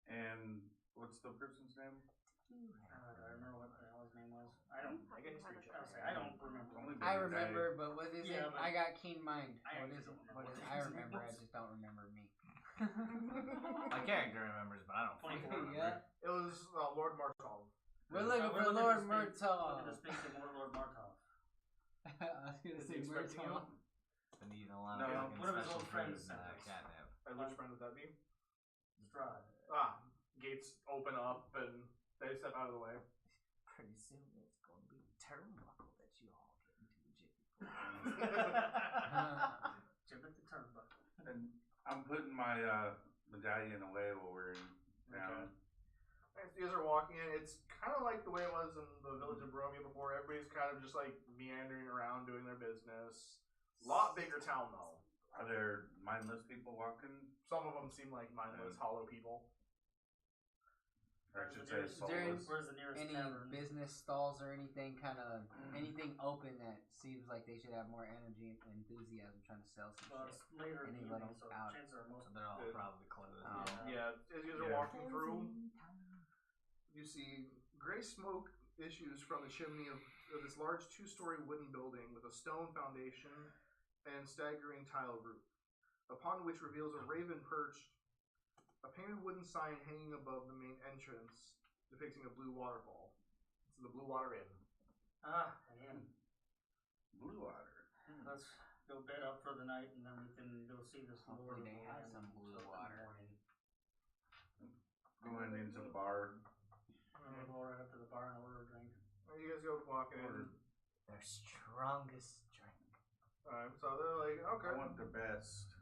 And what's the person's name? Do I remember what the hell his name was? I don't. I get history check. I don't remember. Only I been a day. remember, but what is Yeah, it? but I got keen mind. I What actually is it? don't remember What what is it? his I name remember. I was. just don't remember me. My character remembers, but I don't. 24. Yeah. It was Lord Martov. We're looking for looking Lord to Murtaugh. Looking to speak to more Lord Martov. I was gonna Is say he expecting you? Murtaugh. Been eating a lot No, of fucking one of his special old friends foods sent and us. catnip. And which friend would that be? Strahd. Gates open up and they step out of the way. Pretty soon it's going to be the turnbuckle that you all get into, Jiffy. Jib at the turnbuckle. And I'm putting my medallion away while we're in town. As you guys are walking in, it's kind of like the way it was in the village of Boromia before. Everybody's kind of just like meandering around doing their business. Lot bigger town though. Are there mindless people walking? Some of them seem like mindless, hollow people. Or I should say During- soulless. Where's the nearest Any tavern? business stalls or anything anything open that seems like they should have more energy and enthusiasm trying to sell some Well, shit. it's later in Any the evening, little so out. chances are most. So they're all Good. probably closed. Yeah. Yeah, as you guys are Yeah. walking through, you see gray smoke issues from the chimney of this large two-story wooden building with a stone foundation and staggering tile roof, upon which reveals a raven perched, a painted wooden sign hanging above the main entrance depicting a blue waterfall. It's the Blue Water Inn. Damn. Blue water. Let's go bed up for the night, and then we can go see this Hopefully Lord they of have Land some blue in the water. morning. Going into the bar. We'll go right up to the bar and order a drink. You guys go walking in. Order. Their strongest drink. Alright, so they're like, okay. I want the best.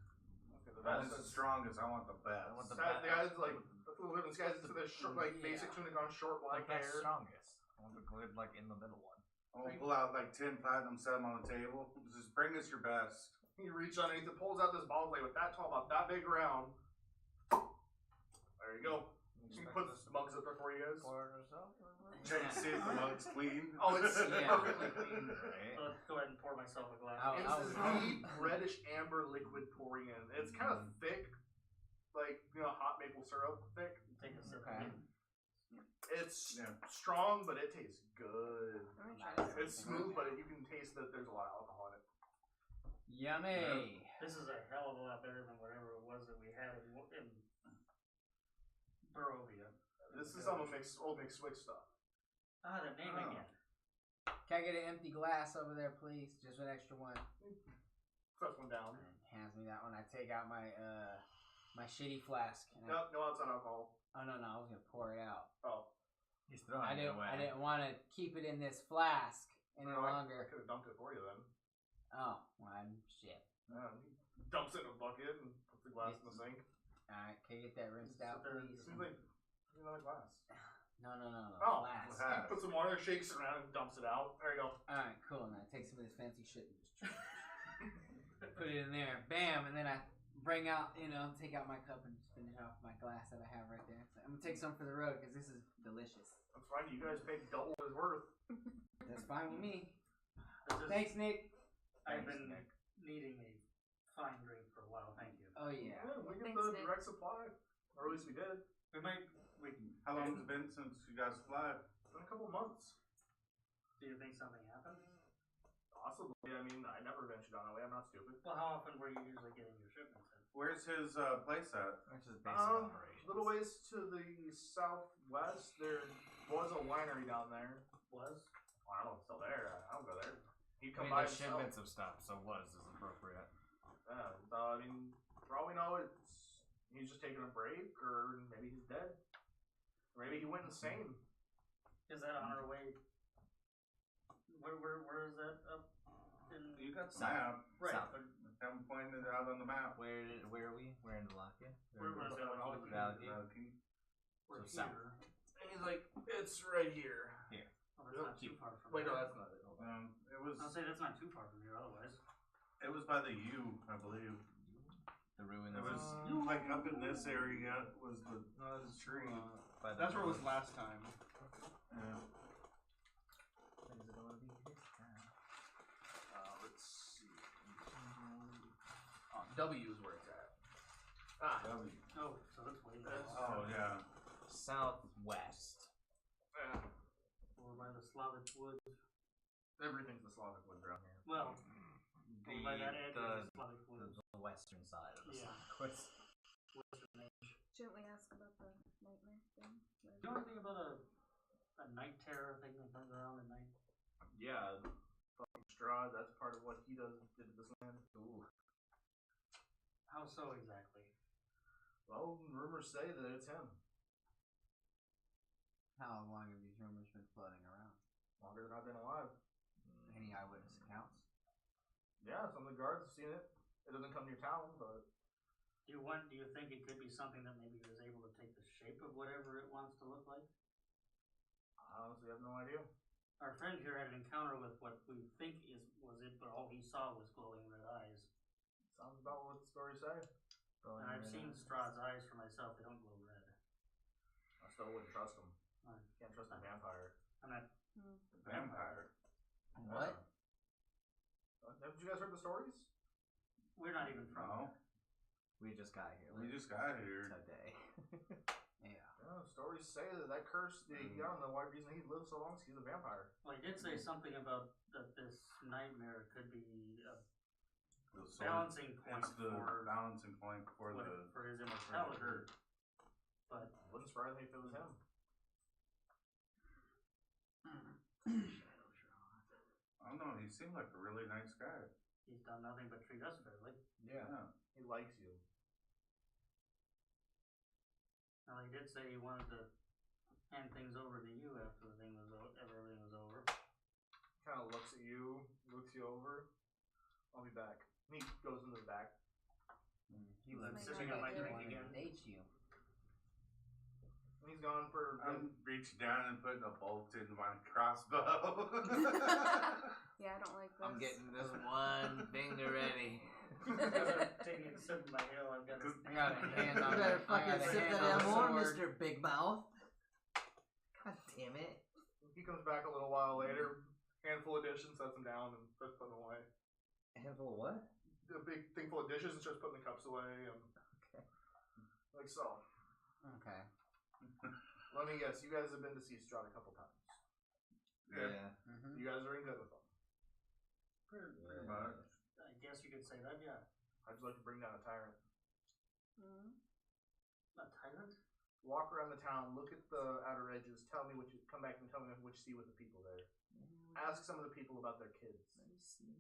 Okay, the Not best as is- strong as I want the best. I want the the guy's like, this guy's to this short, like Yeah. basic tunic on short black Like that hair. strongest. I want the good, like in the middle one. I'm gonna pull out like 10 platinum, set them on the table. Just bring us your best. He reaches underneath it, pulls out this bottle like with that tall, about that big around. There you go. He puts mugs up there for you guys. Pour it yourself. Check to see if the mug's clean. Oh, it's Yeah. perfectly clean. Right. So let's go ahead and pour myself a glass. I'll- It's I'll- this deep reddish amber liquid pouring in. It's kind of thick, like hot maple syrup thick. Take a sip. Okay. It's Yeah. strong, but it tastes good. I'm gonna try this. It's smooth, but you can taste that there's a lot of alcohol in it. Yummy. This is a hell of a lot better than whatever it was that we had in Barovia. This is some old mixed switch stuff. Ah, the name Oh. again. Can I get an empty glass over there, please? Just an extra one. Press one down. And hands me that one. I take out my my shitty flask. And No, no outside alcohol. I was gonna pour it out. Oh, He's throwing I it didn't away. want to keep it in this flask any no, I longer. could have dumped it for you then. Oh, well, shit. He dumps it in a bucket and puts the glass in the sink. Alright, can you get that rinsed out, please? Seems like another glass. No. Oh, Flask. he puts some water, shakes it around, and dumps it out. There you go. Alright, cool. Now I take some of this fancy shit and just put it in there. Bam! And then I bring out, take out my cup and finish off my glass that I have right there. So I'm gonna take some for the road because this is delicious. That's fine. You guys paid double his worth. That's fine with me. This is- Thanks, Nick. I've been needing a fine drink for a while. Thank you. Oh yeah. We get Thanks, the Nick. direct supply, or at least we did. How long has it been since you guys fly? It's been a couple months. Do you think something happened? Possibly. I mean, I never ventured on that way. I'm not stupid. Well, how often were you usually getting your shipments in? Where's his place at? That's just basic operations. Little ways to the southwest, there was a winery down there. Was? Well, I don't know if it's still there. I don't go there. He'd I come mean, by there's himself. shipments of stuff, so was is appropriate. Yeah, so, I mean, for all we know, he's just taking a break, or maybe he's dead. Or maybe he went insane. Is that on our way? Where is that up in? You got the South. map. Right. South. Haven't pointed it out on the map. Where are we? We're in Delakia. Where was that? Valaki. We're So south. here. And he's like, it's right here. Oh, that's not too far from Wait, no, here. that's not it. Hold on. I'll say that's not too far from here. Otherwise, It was by the U, I believe. The ruins. It was like up in this area was the tree. by the That's where it was ruins. last time. Yeah. What is it gonna be this time? Let's see. W is where it's at. W. oh, so that's way back. Oh yeah. Southwest. Over by the Slavic woods. Everything's the Slavic woods around here. Well, over by that edge of The, the Slavic woods. the western side of the Yeah. West. Western edge. Shouldn't we ask about the nightmare thing? Do you know anything about a night terror thing that comes around at night? Yeah, fucking Strahd, that's part of what he did to this man. Ooh. How so exactly? Well, rumors say that it's him. How long have these rumors been floating around? Longer than I've been alive. Any eyewitness accounts? Yeah, some of the guards have seen it. It doesn't come near town, but Do you think it could be something that maybe was able to take the shape of whatever it wants to look like? I honestly have no idea. Our friend here had an encounter with what we think was it, but all he saw was glowing red eyes. Sounds about what the stories say. And I've seen Strahd's eyes for myself; they don't glow red. I still wouldn't trust him. Right. Can't trust a vampire. I'm not. Vampire. What? Haven't you guys heard the stories? We're not even from. No. We just got here. We just got here. today. Yeah. Yeah, stories say that curse that he got, and the why reason he lived so long is he's a vampire. Well, he did say something about that this nightmare could be a The sword. balancing point It's the for balancing point for what- the for his for the immortality. curse. But Wouldn't surprise me if it was him. I don't know. He seemed like a really nice guy. he's done nothing but treat us fairly. Yeah. He likes you. Now he did say he wanted to hand things over to you after everything was over. Kind of looks at you, looks you over. I'll be back. And he goes into the back. He Oh looks my like God, he I wanted did. to date you. And he's gone for. I'm reaching down and putting a bolt in my crossbow. Yeah, I don't like this. I'm getting this one finger ready. Taking a sip of my ale, I've got a I got a hand You on better I fucking got a sip hand that on the more, sword. Mr. Big Mouth. God damn it. He comes back a little while later, handful of dishes, sets them down, and starts putting them away. A handful of what? A big thing full of dishes and starts putting the cups away. And Okay. like so. Okay. Let me guess, you guys have been to see Strahd a couple times. Yeah. Mm-hmm. You guys are in good with him. pretty much. I guess you could say that, yeah. How'd you like to bring down a tyrant? Hmm? A tyrant? walk around the town, look at the outer edges, tell me come back and tell me what you see with the people there. Ask some of the people about their kids. Let me see.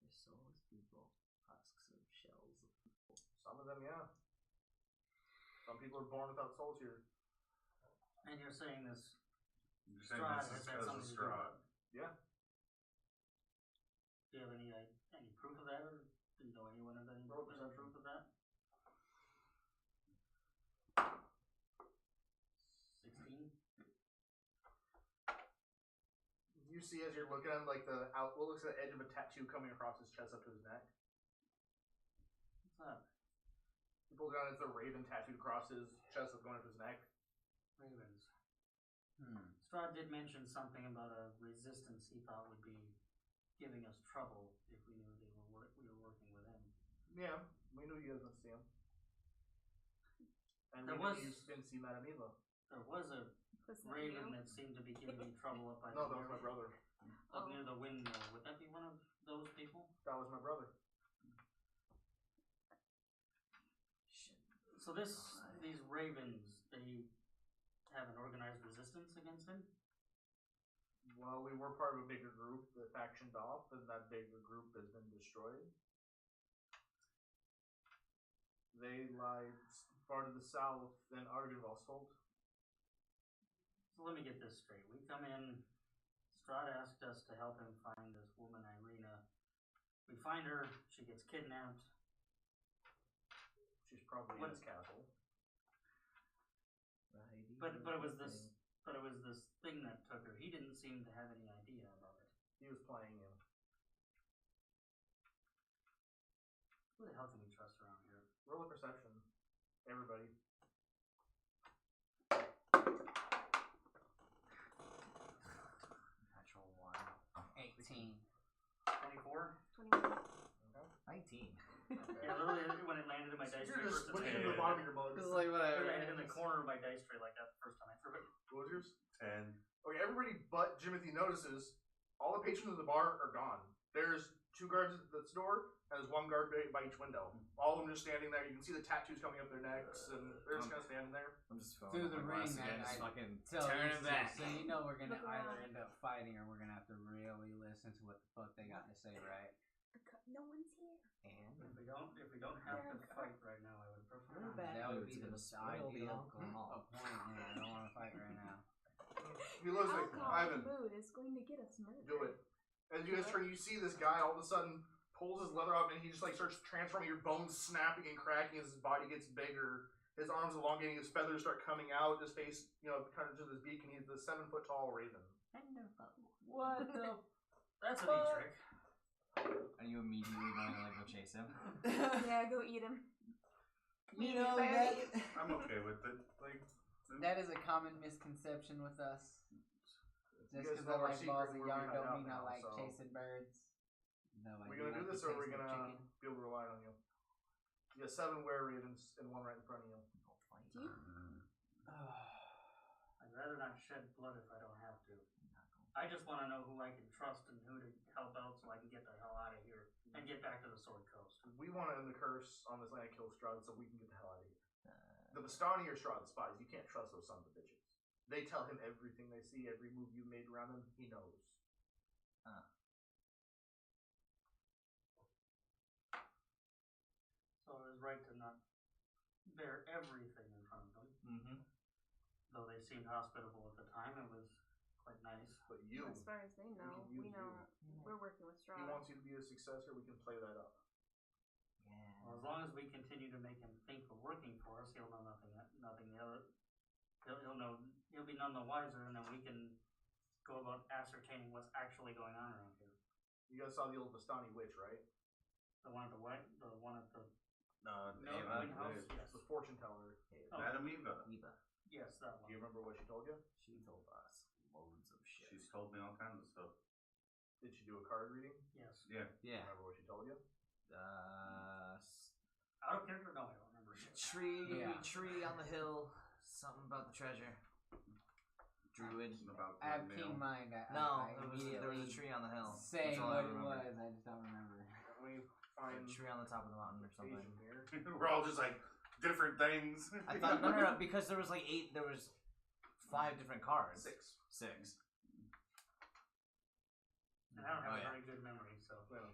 There's souls, people, husks of shells of people. Some of them, yeah. Some people are born without souls here. And you're saying this You're saying Strahd this has is had because of something to do with Strahd. it. Yeah. Do you have any proof of that, or do you know anyone of any Roll percent proof of that? 16? You see as you're looking at him, like what looks like the edge of a tattoo coming across his chest up to his neck. What's that? He pulls down, it's a raven tattooed across his chest that's going up his neck. Ravens. Hmm. Strahd did mention something about a resistance he thought would be giving us trouble if we knew we were working with him. Yeah, we knew you guys would see him. And There we was- knew you didn't see Madame Eva. There was a Was that raven you? that seemed to be giving me trouble up by No, the that was my brother. up near the windmill. Would that be one of those people? That was my brother. So these ravens, they have an organized resistance against him? Well, we were part of a bigger group that factioned off, and that bigger group has been destroyed. They lie far to the south in Argenvostold. So let me get this straight. We come in, Strahd asked us to help him find this woman, Irina. We find her, she gets kidnapped. She's probably What- in his castle. But it was this thing that took her. He didn't seem to have any idea about it. He was playing you. Who the hell can we trust around here? Roll a perception. Everybody. Natural 1. 18. 24? 21. 19. Yeah, literally when it landed in my dice tray You're first, just looking it into the bottom of your mug. This is like what I landed in the corner of my dice tray like that the first time I threw it. What was yours? 10. Okay, everybody but Jimothy notices all the patrons of the bar are gone. There's 2 guards at the door, and there's 1 guard by each window. All of them just standing there. You can see the tattoos coming up their necks, and they're just kind of standing there. I'm just filling Through up the my glass ring, again, I just fucking Tell turn you it back. So you know we're gonna Look either around. end up fighting or we're gonna have to really listen to what the fuck they got to say, right? No one's here. And If we don't have to fight right now, I would prefer We're not. back. That would It's be the gonna spoil the ideal alcohol. point. Yeah, I don't want to fight right now. He looks like Alcohol Ivan. mood is going to get us murdered. Do it. As you guys turn, you see this guy all of a sudden pulls his leather off, and he just like starts transforming. Your bones snapping and cracking as his body gets bigger. His arms elongating, his feathers start coming out. His face, kind of to his beak, and he's the 7-foot tall raven. What the? That's a neat trick. Are you immediately going to like go chase him? Yeah, go eat him. You know that. I'm okay with it. Like, That is a common misconception with us. You Just guys because I know our like secret balls of where we yarn hide don't out mean I now, like so- chasing birds. No, I Are we do gonna do like this, the or are we taste of gonna chicken. be able to rely on you? You got 7 were ravens and 1 right in front of you. Do you? I'd rather not shed blood if I don't have to. I just want to know who I can trust and who to help out so I can get the hell out of here and get back to the Sword Coast. We want to end the curse on this land and kill Strahd so we can get the hell out of here. The Vistani are Strahd's spies. You can't trust those sons of bitches. They tell him everything they see, every move you made around him. He knows. So it was right to not bear everything in front of them. Mm-hmm. Though they seemed hospitable at the time, it was quite nice. But you, As far as they know, can use we know we're working with he Strahd. wants you to be a successor. We can play that up. Well, as long as we continue to make him think we're working for us, he'll know nothing other. He'll be none the wiser, and then we can go about ascertaining what's actually going on around here. You guys saw the old Vistani witch, right? The one at the white, the one at the Eva, greenhouse. Yes. The fortune teller. Oh. Madam Eva. Eva. Yes, that Do one. you remember what she told you? She told us loads of shit. She's told me all kinds of stuff. Did she do a card reading? Yes. Yeah. Yeah. Remember what she told you? Out of character? No, I don't remember shit. Tree on the hill. Something about the treasure. Druid. About I have the keen mail. mind. No, I there was a immediately tree on the hill. say That's all what I it remember. was. I just don't remember. Let me A find tree on the top of the mountain or something. Asian here. We're all just like, different things. I thought no, because there was like 8. There was 5 different cards. 6. 6. And I don't have Oh, a yeah. very good memory, so. Well,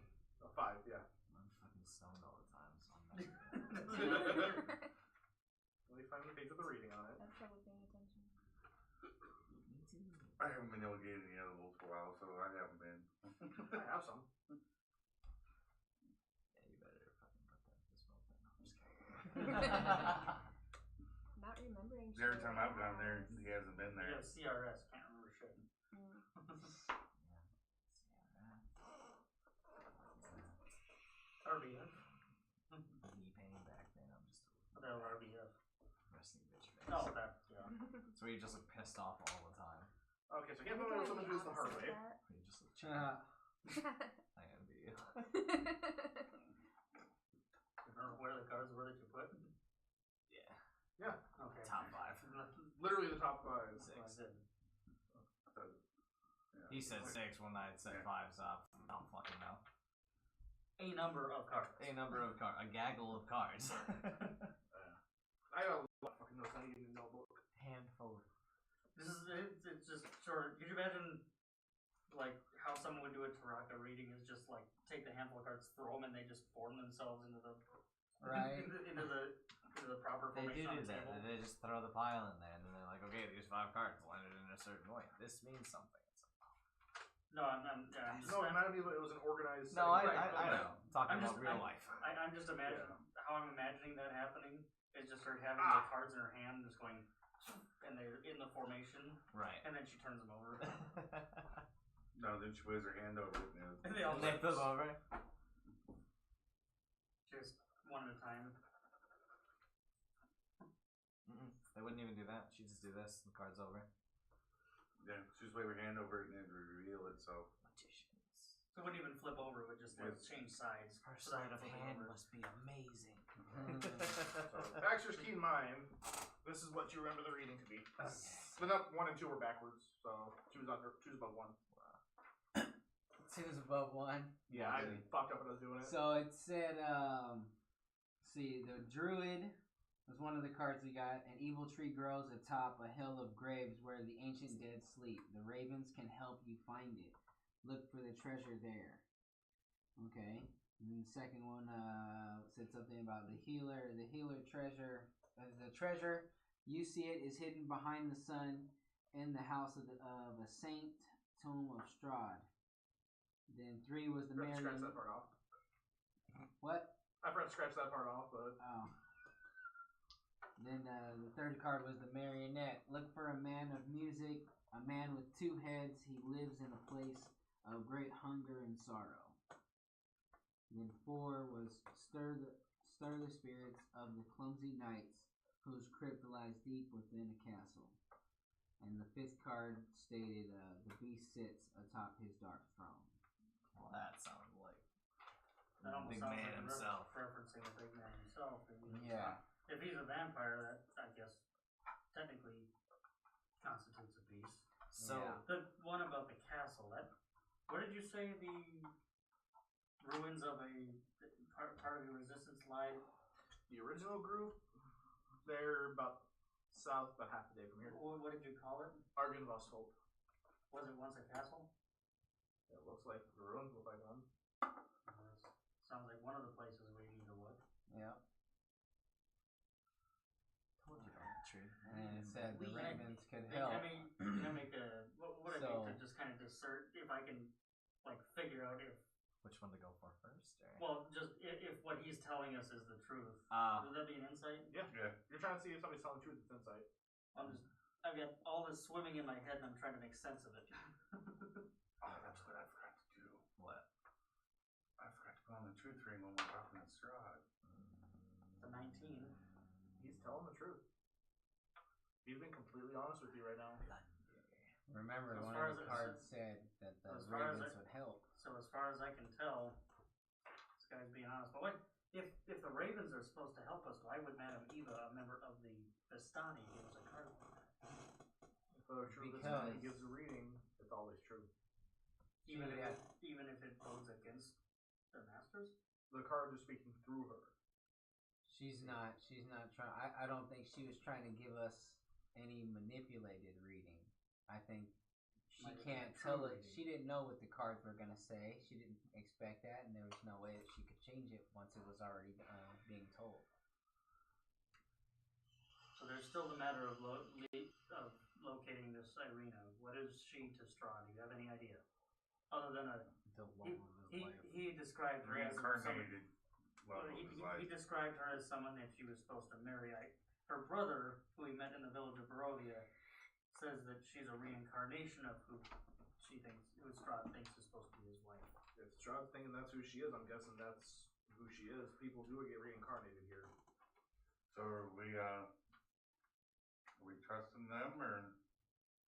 5, yeah. I'm fucking stoned all the time, so I'm not. Let me find the page with the reading on it. I have trouble paying attention. Me too. I haven't been able to get any edibles for a while, so I haven't been. I have some. Yeah, you better fucking put that this smoke then. No, I'm just kidding. Not remembering. Every shit. time I've gone there, he hasn't been Yeah, there. CRS, can't remember shit. Mm. RBF? Knee pain, back pain. I'm just What the hell RBF? resting bitch face. Oh, that, yeah. It's where you just look pissed off all the time. Okay, so get moving with someone who's the hard way. Where you just look chill. I envy you. Remember where the cards were that you put? Yeah. Yeah, Okay. Top 5. literally the top 5. That's what I did. He said 6 when I said Yeah. 5, so I don't fucking know. A number of cards. A number of cards. A gaggle of cards. I got a lot of fucking notes. I need a notebook. Handful. This is, it's just sort of, could you imagine, like, how someone would do a Taraka reading is just, like, take the handful of cards, throw them, and they just form themselves into the, Right. into the proper They formation on do the that. table. They just throw the pile in there, and then they're like, okay, these 5 cards landed in a certain way. This means something. No, I'm just, No, it might be it was an organized. No, setting. I know. Talking I'm about just- real life. I'm just imagining, how I'm imagining that happening is just her having Ah. the cards in her hand, just going, and they're in the formation, Right. and then she turns them over. No, then she puts her hand over it and And they all And they flip over. just one at a time. They wouldn't even do that. She'd just do this. The card's over. yeah, she just wave her hand over it and then reveal itself. Magicians. So it wouldn't even flip over, it would just like Yes. change sides. Her so that sleight of it flipped hand over. must be amazing. So, Baxter's keen mind. This is what you remember the reading to be. But up 1 and 2 were backwards, so choose above 1. 2's above 1. Yeah, I fucked up when I was doing it. So it said, see, the druid was one of the cards we got. An evil tree grows atop a hill of graves where the ancient dead sleep. The ravens can help you find it. Look for the treasure there. Okay. And then the second one said something about the healer. The healer treasure. The treasure, you see it, is hidden behind the sun in the house of a saint, tomb of Strahd. Then 3 was the I forgot to scratch Marion. that part off. What? I forgot to scratch that part off, but Oh. Then the third card was the marionette. Look for a man of music, a man with 2 heads. He lives in a place of great hunger and sorrow. Then 4 was stir the spirits of the clumsy knights whose crypt lies deep within a castle. And the 5th card stated the beast sits atop his dark throne. Well, that sounds like That almost big sounds man like a himself. referencing the big man himself. Yeah. If he's a vampire, that I guess technically constitutes a beast. So Yeah. The one about the castle, that where did you say the ruins of a part of your resistance lie? the original group, they're about south, about half a day from here. What did you call it? Argynvostholt. Was it once a castle? It looks like the ruins look like one. Sounds like one of the places we need to look. Yeah. told you about the tree. And it said the We- ravens could Hey, help. can I make a what I So- mean to just kind of discern if I can like figure out if Which one to go for first? Or? well just if what he's telling us is the truth. Would that be an insight? Yeah. Yeah. You're trying to see if somebody's telling the truth. It's insight. I've got all this swimming in my head and I'm trying to make sense of it. Oh, that's what I forgot to do. What? I forgot to put on the truth ring when we're talking to Strahd. The 19. He's telling the truth. He's being completely honest with you right now. Remember, As one far of the as cards said that the as far as ravens would help. So as far as I can tell, this guy's being honest. But what if the Ravens are supposed to help us? Why would Madame Eva, a member of the Vistani, give us a card like that? If the truth is Because- he gives a reading, it's always true. Yeah. Even if it goes against their masters. The card is speaking through her. She's not trying. I don't think she was trying to give us any manipulated reading. I think she Might have can't been tell true it. reading. She didn't know what the cards were gonna say. She didn't expect that, and there was no way that she could change it once it was already being told. So there's still the matter of locating this Irina. What is she to Strahd? Do you have any idea? Other than The love of his life. he described her as someone, Reincarnated love of his he life. described her as someone that she was supposed to marry. Her brother, who he met in the village of Barovia, says that she's a reincarnation of who Strahd thinks is supposed to be his wife. If Strahd's thinking that's who she is, I'm guessing that's who she is. People do get reincarnated here. So are we trusting them or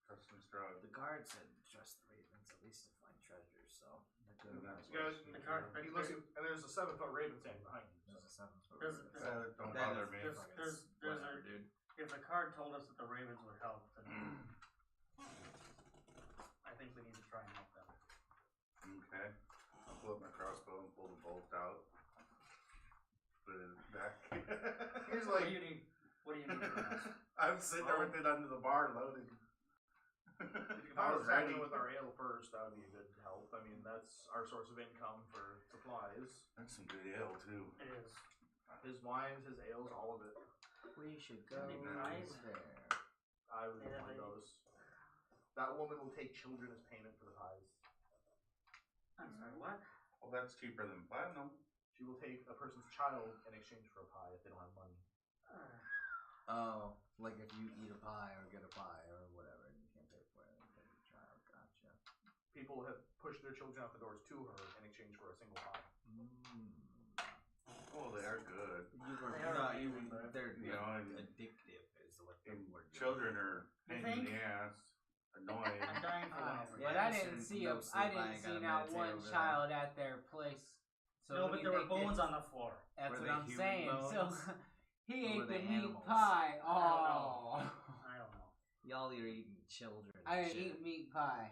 trusting Strahd? The guard said trust the ravens at least to find treasure, so they're good. And that's You guys, what- The card- he looks, and there's a 7-foot raven standing behind you. There's a 7-foot There's- raven. there's- Don't That bother is- me. there's Whatever, a- dude. If the card told us that the ravens would help, then I think we need to try and help them. Okay. I'll pull up my crossbow and pull the bolt out. Put it back. He's What do like, you need? What do you need from us? I'm sitting there with it under the bar loaded. if I I was was ready. ready with our ale first, that would be a good help. I mean, that's our source of income for supplies. That's some good ale too. It is. His wines, his ales, all of it. We should go That'd be nice. there. I would Yeah, want they- those. That woman will take children as payment for the pies. I'm sorry, what? Well, that's cheaper than platinum. She will take a person's child in exchange for a pie if they don't have money. Oh, like if you eat a pie or get a pie or whatever, and you can't pay for it, you take your child. Gotcha. People have pushed their children out the doors to her in exchange for a single pie. Oh, they are good. You were They are not amazing, even. but- They're You know, and- addictive is what the And word. children are You pain in think? the ass, annoying. I'm dying for one. Yeah, But I I didn't shouldn't see no sleep. I ain't gotta not meditate one over that. child at their place. So No, what but do there you were think bones this- on the floor. That's Were what they I'm human saying. So bones? he Or ate were the they meat animals? pie. I don't know. Oh, I don't know. Y'all are eating children. I and didn't shit. eat meat pie.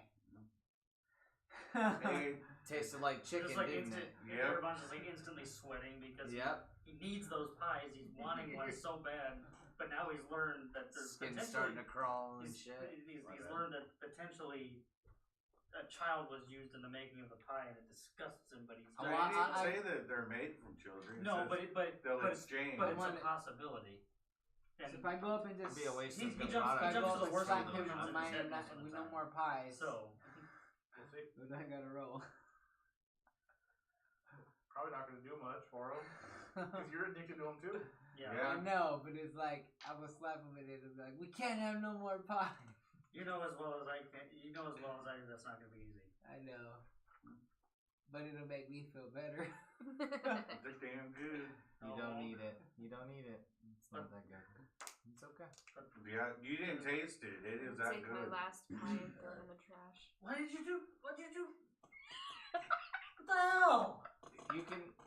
Hey, Tasted like chicken, Just like didn't instant, it? Yep. everyone's just like instantly sweating because Yep. he needs those pies. He's wanting one so bad, but now he's learned that there's Skin's starting to crawl and he's, shit. he's My bad. learned that potentially a child was used in the making of the pie, and it disgusts him. But he's Oh, They well, didn't I- say that they're made from children. It no, says but they'll but exchange. but it's wanna- a possibility. And So if I go up and just It'd be a waste He- of he good jumps- if I he product. go jumps up to the and worst slap conclusions him in on my his head head, most of the we no time. more pies. so We'll see. But I gotta roll. Probably not going to do much for him. Because you're addicted to him too. yeah. Yeah. I know, but it's like I will slap him and it'll be like, we can't have no more pie. You know as well as I can. You know as well as I do that's not going to be easy. I know, but it'll make me feel better. They're damn good. You Oh, don't need it. You don't need it. It's not that good. It's okay. Yeah, you didn't taste it. It is that Take good. my last pie and throw it in the trash. What did you do? What did you do? What the hell?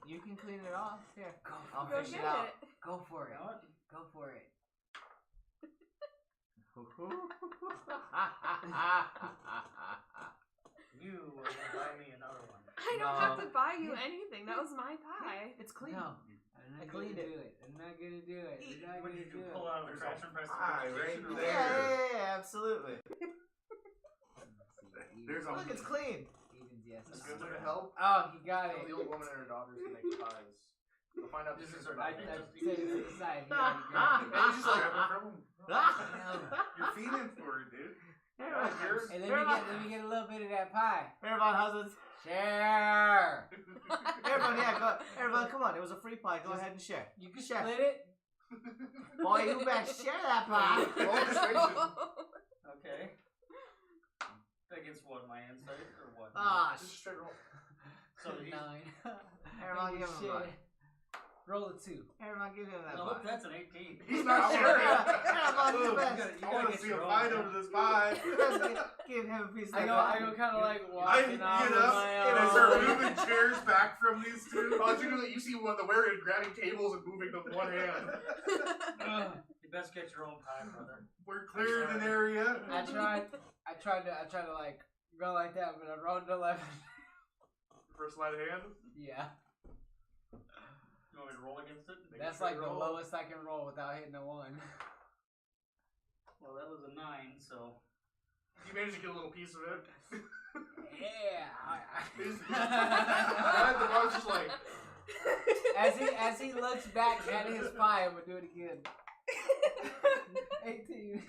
You can clean it off. Here. I'll Go fish get it out. it. Go for it. You know what? Go for it. You were going to buy me another one. I don't have No. to buy you anything. That was my pie. It's clean. No, I'm not cleaned gonna it. do it. I'm not gonna do it. I'm not What gonna did you do pull it. out of the trash and press the pie right notification or there. what? Yeah, absolutely. There's a Look, it's clean. Eden's yes. It's good to help. Oh, he got Tell it. the old woman and her daughters to make pies. We'll find out This this is is her her I night. set it to the side. He already grabbed it. And you just grab it from him. You're feeding for it, dude. Here, Hey, let me get a little bit of that pie. Everyone, how's it? Share. Everyone, yeah, go. Everyone, come on. It was a free pie. Go ahead and share. You can Share. split it. Boy, you better share that pie. Roll persuasion. Okay. Against what? My insight or what? Ah, Just a straight roll. So he's, 9. Everyone, give him a pie. Roll a 2. Everyone, give him that no, pie. that's an 18. He's not sharing. Everyone, You you better. gotta- you I gotta want to get see your a own fight pie. over this pie. Give him a piece of I that go pie. kind of like I walking get off up on my and I own. start moving chairs back from these two. Logically, you see one of the wearing grabbing tables and moving them with one hand. You best get your own pie, brother. We're clearing an area. I tried to like go like that, but I rolled 11. First sleight of hand. Yeah. You want me to roll against it. Make That's sure like you the roll. lowest I can roll without hitting a 1. Well, that was a 9, so You managed to get a little piece of it. Yeah. The bar's just like, As he looks back at his pie, I'm gonna do it again. 18.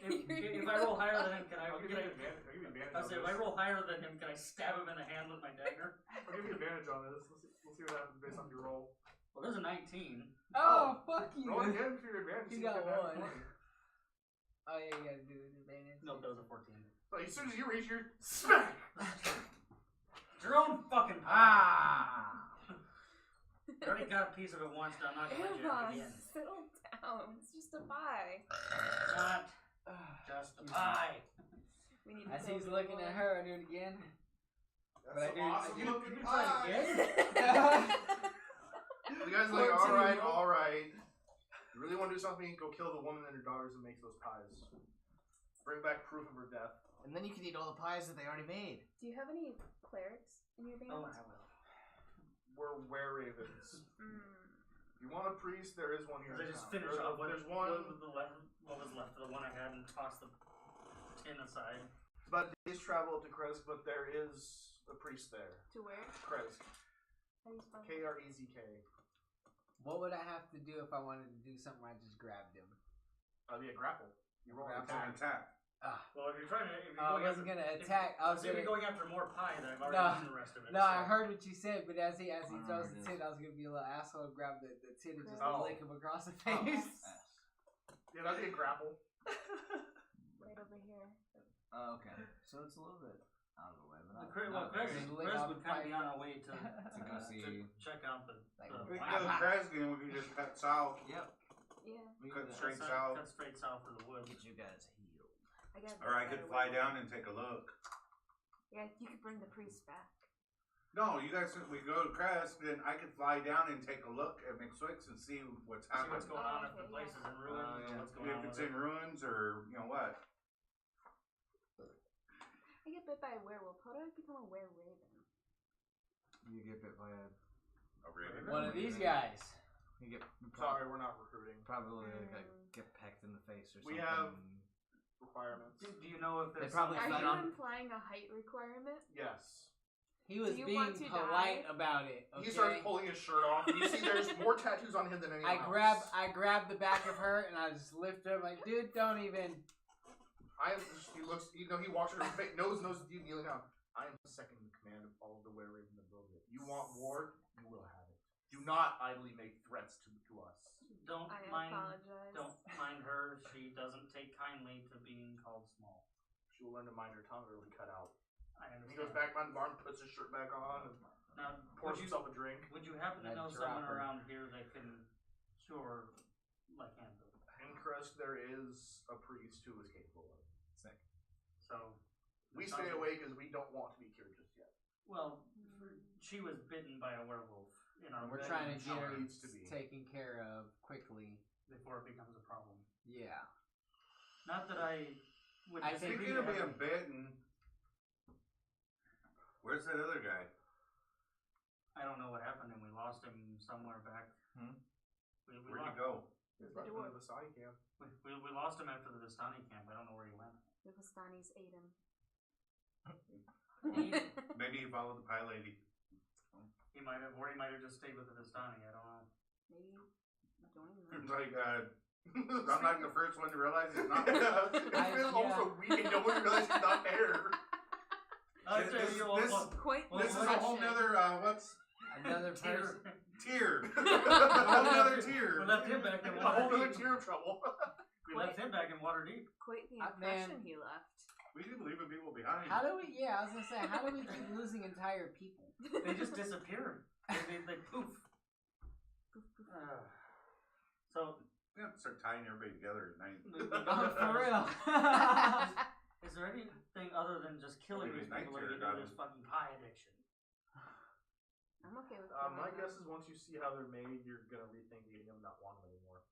if I roll higher than him, can I? I'll give you advantage. I'll give you advantage I on say, if this. I roll higher than him, can I stab him in the hand with my dagger? I'll give you advantage on this. We'll see what happens based on your roll. Well, there's a 19. Oh, fuck you. Roll again for your advantage. He see got if you get that 1. 20. Oh yeah, you gotta do an advantage. Nope, that was a 14. So as soon as you reach your smack, It's your own fucking pie. Ah! You already got a piece of it once, so I'm not gonna let you have it again. Settle down. It's just a pie. Not just a pie. We need to As build he's a looking at wall. her, I do it again. that's But an I awesome do- looking You try pie. it again? The guy's like, 14. alright. You really want to do something? Go kill the woman and her daughters and make those pies. Bring back proof of her death. And then you can eat all the pies that they already made. Do you have any clerics in your band? Oh, I will. We're were-ravens. Mm. If you want a priest, there is one here. Because I in just town. finished off There's what one. was left of the one I had and tossed the tin aside. It's about a day's travel to Kresk, but there is a priest there. To where? Kresk. How do you spell that? Krezk. What would I have to do if I wanted to do something where I just grabbed him? Be a grapple. You roll an Grapple. It's an attack. attack. Well, if you're trying to, if you're I going wasn't after, gonna attack. I was if you're gonna. going after more pie, then I've already No. eaten the rest of it. No, so. I heard what you said, but as he I throws remember the this. tin, I was gonna be a little asshole and grab the tin and just Oh. lick him across the face. Yeah, that'd be a grapple. Right over here. Oh, okay. So it's a little bit out of the way, but not, Well, not Chris, very. Just lick Chris off would the kind of be pipe. on our way to go see- check out the Like, We wine can go to bar. Kresge and we can just cut south. Yep. Yeah. We Cut can straight Cut south. Cut straight south of the woods. Get you guys healed. I got. Or I could fly down and take a look. Yeah, you could bring the priest back. No, you guys, we go to Kresge, then I could fly down and take a look at McSwix and see what's See happening. what's going on if the Okay, place is in ruins yeah. or what's going If on it's with in it. ruins or, you know what. I get bit by a werewolf. How do I become a were-raven? You get bit by a. A raven. One of these guys. You get Sorry, we're not recruiting. probably like Mm. get pecked in the face or We something. have- Requirements. Do you know if there's probably Are fed you on- implying a height requirement? Yes. He was Do you being want to polite die? about it. Okay? He starts pulling his shirt off, and you see there's more tattoos on him than anyone else. I grab the back of her and I just lift her. I'm like, dude, don't even. He looks, he walks her face, nose deep, kneeling down. I am second in command of all of the were-ravens that build it. You want war? You will have it. Do not idly make threats to us. don't I mind apologize. don't mind her. She doesn't take kindly to being called small. She will learn to mind her tongue or it'll be cut out. I And he understand. goes back behind the barn, puts his shirt back on, and Now, pours would you, himself a drink. would you happen to I'd know drop someone her. around here that can cure lycanthropy? In Crest, there is a priest who is capable of it. So We it stay sounds- away because we don't want to be cured just yet. Well, she was bitten by a werewolf in our We're bed trying to and get she her needs to be. taken care of quickly. before it becomes a problem. Yeah. Not that I would I disagree Speaking to of being having- bitten, where's that other guy? I don't know what happened and we lost him somewhere back. Hmm? We, Where'd he lost, go? It's right in front of the Saudi camp. we lost him after the Vistani camp. I don't know where he went. The Vistanis ate him. Maybe he followed the pie lady. He might have, or he might have just stayed with the Vistani. I don't know. Maybe join It's them. like, I'm not the first one to realize it's not. It's been almost a week and no one realized he's not there. I'll This- tell you this- what. Quite the This is a whole question. nother, what's Another person. tier? A whole nother We tier. left him back in A whole other Waterdeep. tier of trouble. We left him back in Waterdeep. Quite the Man. impression he left. We didn't leaving people behind. How do we? Yeah, I was gonna say, how do we keep losing entire people? They just disappeared. They poof. So, We have to start tying everybody together at night. Oh, for real. is there anything other than just killing Maybe these people that night get terror into this fucking pie addiction? I'm okay with My killing guess them. is once you see how they're made, you're gonna rethink eating them, not want them anymore.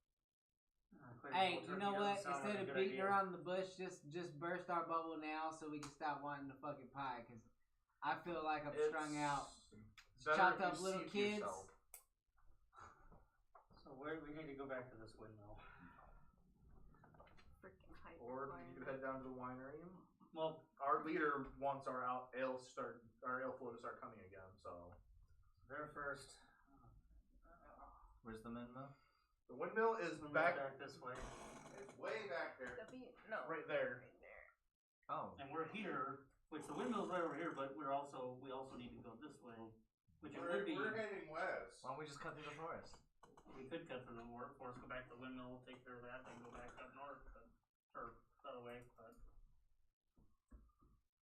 Hey, you know what? Doesn't sound Instead like a of good beating idea. around the bush, just burst our bubble now so we can stop wanting the fucking pie. Cause I feel like I'm strung out. Better chopped if up you little see it kids. yourself. So we need to go back to this windmill. Freaking hype. Or you could head down to the winery. Well, Our leader wants our ale flow to start coming again. So there first. Where's the windmill? the windmill is We'll move back. back this way, It's way back there. No. Right there. Oh. and we're here. Which the windmill's right over here, but we also need to go this way, which it would be. We're heading west. Why don't we just cut through the forest? We could cut through the forest, go back to the windmill, take care of that, then go back up north, or the other way. But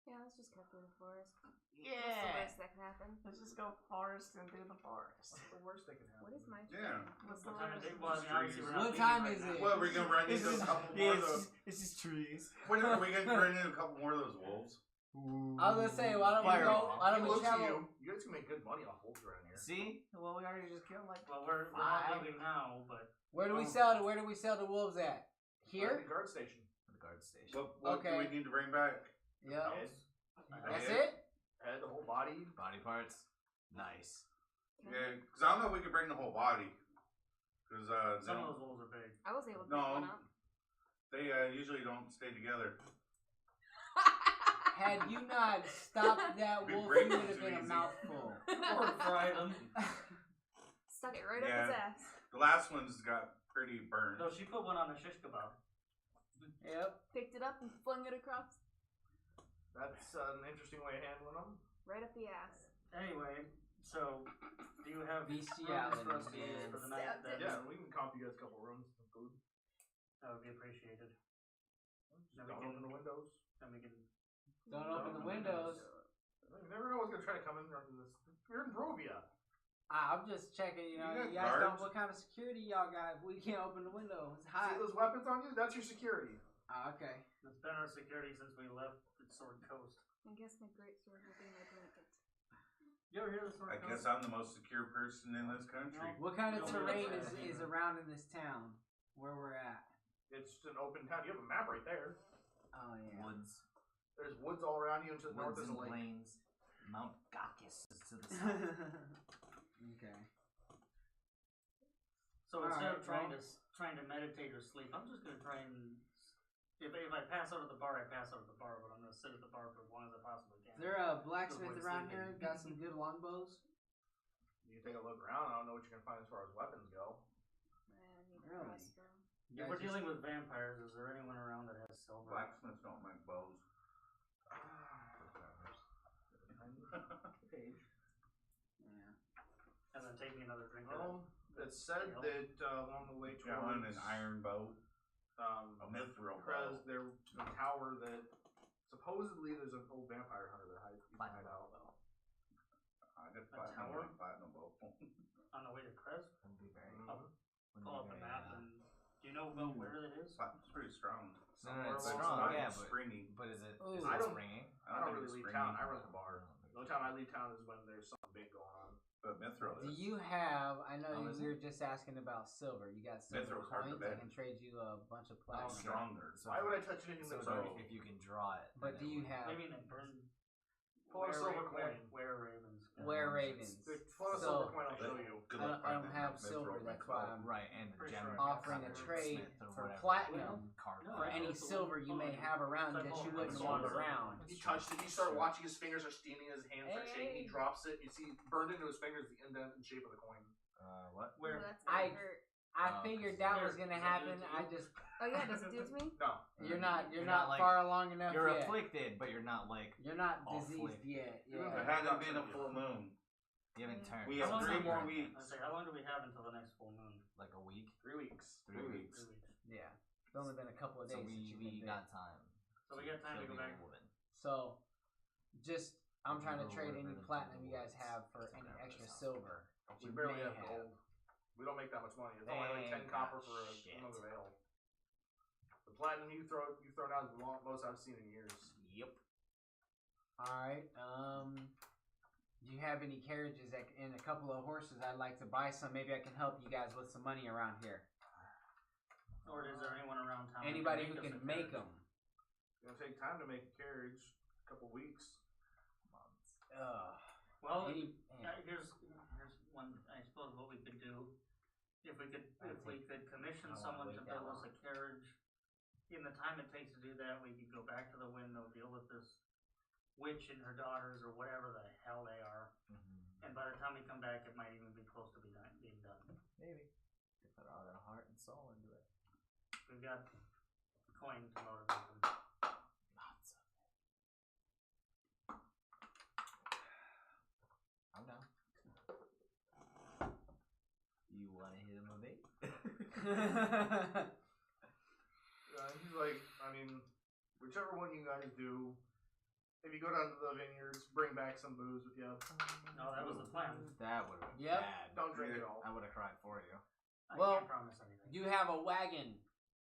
Yeah, let's just cut through the forest. What's the Yeah. worst that can happen? Let's just go forest and through the forest. What's the worst that can happen? What is my Yeah. What's the what time worst? is it? Well, I mean, obviously we're not What leaving time right is now. it? Well, we're gonna run into a couple more of those. It's just trees. When are we gonna run into a couple more of those wolves? I was gonna say, why don't we Fireball. go? Why don't He we looks at travel? you. You guys can make good money off wolves around here. See? Well, we already just killed like. Well, we're not Five. leaving now, but Where do we Oh. sell? Where do we sell the wolves at? The Here. guard station. The guard station. What do Okay. we need to bring back? Yeah. Head, That's Head? it. head, the whole body. Body parts. Nice. Yeah, because I don't know if we can bring the whole body. Because some of those wolves are big. I was able to No. pick one up. they usually don't stay together. Had you not stopped that We wolf, break you them would have too been a easy. mouthful. Or fry them. Stuck it right Yeah. up his ass. The last one's got pretty burned. No, she put one on a shish kebab. Yep. Picked it up and flung it across That's an interesting way of handling them. right up the ass. Anyway, so do you have Bestiality, rooms for us to use man. for the night? Stabbed it. Then Yeah, we can comp you guys a couple rooms and some food. that would be appreciated. Just Then we don't can- open the windows. Then we can. Don't open the windows. You never know what's gonna try to come in after this. You're in Brovia. I'm just checking. You know, You got you guys don't. guards? What kind of security y'all got? If we can't open the window, it's See hot. those weapons on you? That's your security. Okay. It's been our security since we left the Sword Coast. I guess my great sword will be my blanket. You ever hear the Sword I Coast? guess I'm the most secure person in this country. No. What kind of No, terrain that's- is around in this town where we're at? It's just an open town. You have a map right there. Oh yeah. Woods. There's woods all around you, and to the north Woods is a and lake. plains. Mount Gakis is to the south. Okay. So instead of Alright, trying to meditate or sleep, I'm just gonna try and if I pass out at the bar, I pass out at the bar, but I'm gonna sit at the bar for as long as I possibly can. Is there a blacksmith Avoid around sleeping. here? Got some good longbows? You can take a look around. I don't know what you're gonna find as far as weapons go. Man, I need Really? crossbow. If we're dealing with vampires, is there anyone around that has silver? Blacksmiths don't make bows. Page. Yeah. And then take me another drink. of it. It's said that along the way Got one towards an iron bow. A mithril bow. Krez, there's a tower that supposedly there's an old vampire hunter that hides. You can hide out. I got A tower? platinum bow. On the way to Krez, Wouldn't be very. Mhm. wouldn't pull up be the very, map and do you know about where that is? Platinum's pretty strong. No, no, it's Somewhere strong. along the Yeah, lines. but Springy. is it? Ooh. Is I it don't- springy? I don't think really it's leave springy. town. I run the bar. The only time I leave town is when there's something big going on. But mithril Do is. you have? I know Oh, is we were just asking about silver. You got silver Mithril hard to coins? I bend. can trade you a bunch of It's platinum. stronger. So Why would I touch anything So that's So- so? if you can draw it. But do then it you would- have? Maybe they burn. Pull out a silver coin. Where ravens. Where ravens? Pull out a So- silver coin. I'll show you. Good I luck don't finding have that silver, mithril that's makes why bow. I'm Right, and the Pretty gem sure I offering a copper trade smith or for whatever. platinum Carve No, for out. any that's the silver one. you may have around that you wouldn't That's want all. around. He touched it. You start watching his fingers are steaming. His hands are shaking. He Hey. drops it. You see burned into his fingers the indent and shape of the coin. What? Where? Ooh, that's I- gonna hurt. I Oh, figured 'cause that was there- gonna does it do it happen. to I you? just Oh yeah, does it do it to me? No. you're not You're not, like- far along enough You're yet. afflicted, but you're not like You're not all diseased afflicted. yet. It Yeah. hasn't been a full moon. you haven't turned. We How have long 3 do- more I weeks. say, how long do we have until the next full moon? like a week. 3 weeks. 3 weeks. 3 weeks. Yeah. It's only been a couple of days So since you've we been got time. So we got time to kill go the back. old woman. So, just I'm If trying you to go trade over any into platinum the you guys woods, have for it's any okay, extra it's silver. that We you barely may have gold. We don't make that much money. It's only like 10 Ain't copper got for shit. another ale. The platinum you throw down is the most I've seen in years. Yep. All right. Do you have any carriages and a couple of horses? I'd like to buy some. Maybe I can help you guys with some money around here. Or is there anyone around town? Anybody who us a can make carriage? them. It's gonna take time to make a carriage. A couple weeks. Months. Ugh. Well, Any, here's one. I suppose what we could do, if we could commission I don't wanna someone wait to that build us long. a carriage. In the time it takes to do that, we could go back to the windmill, deal with this witch and her daughters or whatever the hell they are. And by the time we come back, it might even be close to being done. Maybe. They put all their heart and soul into it. We've got coin to motivate them. Lots of it. I'm down. You wanna hit him a bait? He's like, I mean, whichever one you guys do, if you go down to the vineyards, bring back some booze with you. No, that was the plan. That would have been Yep. bad. Don't drink it all. I would have cried for you. I Well, can't promise anything. you have a wagon,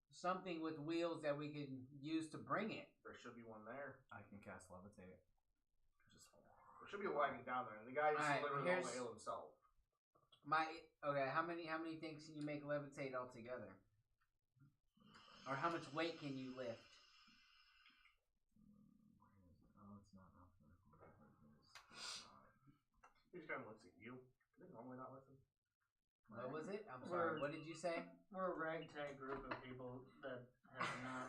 something with wheels that we can use to bring it. There should be one there. I can cast levitate. Just There should be a wagon down there, and the guy just Alright, delivers all here's- the ale himself. How many things can you make levitate altogether? Or how much weight can you lift? oh, it's not alphabetical. He just kind of looks at you. Do they normally not listen? What was it? I'm sorry. What did you say? We're a ragtag group of people that have not.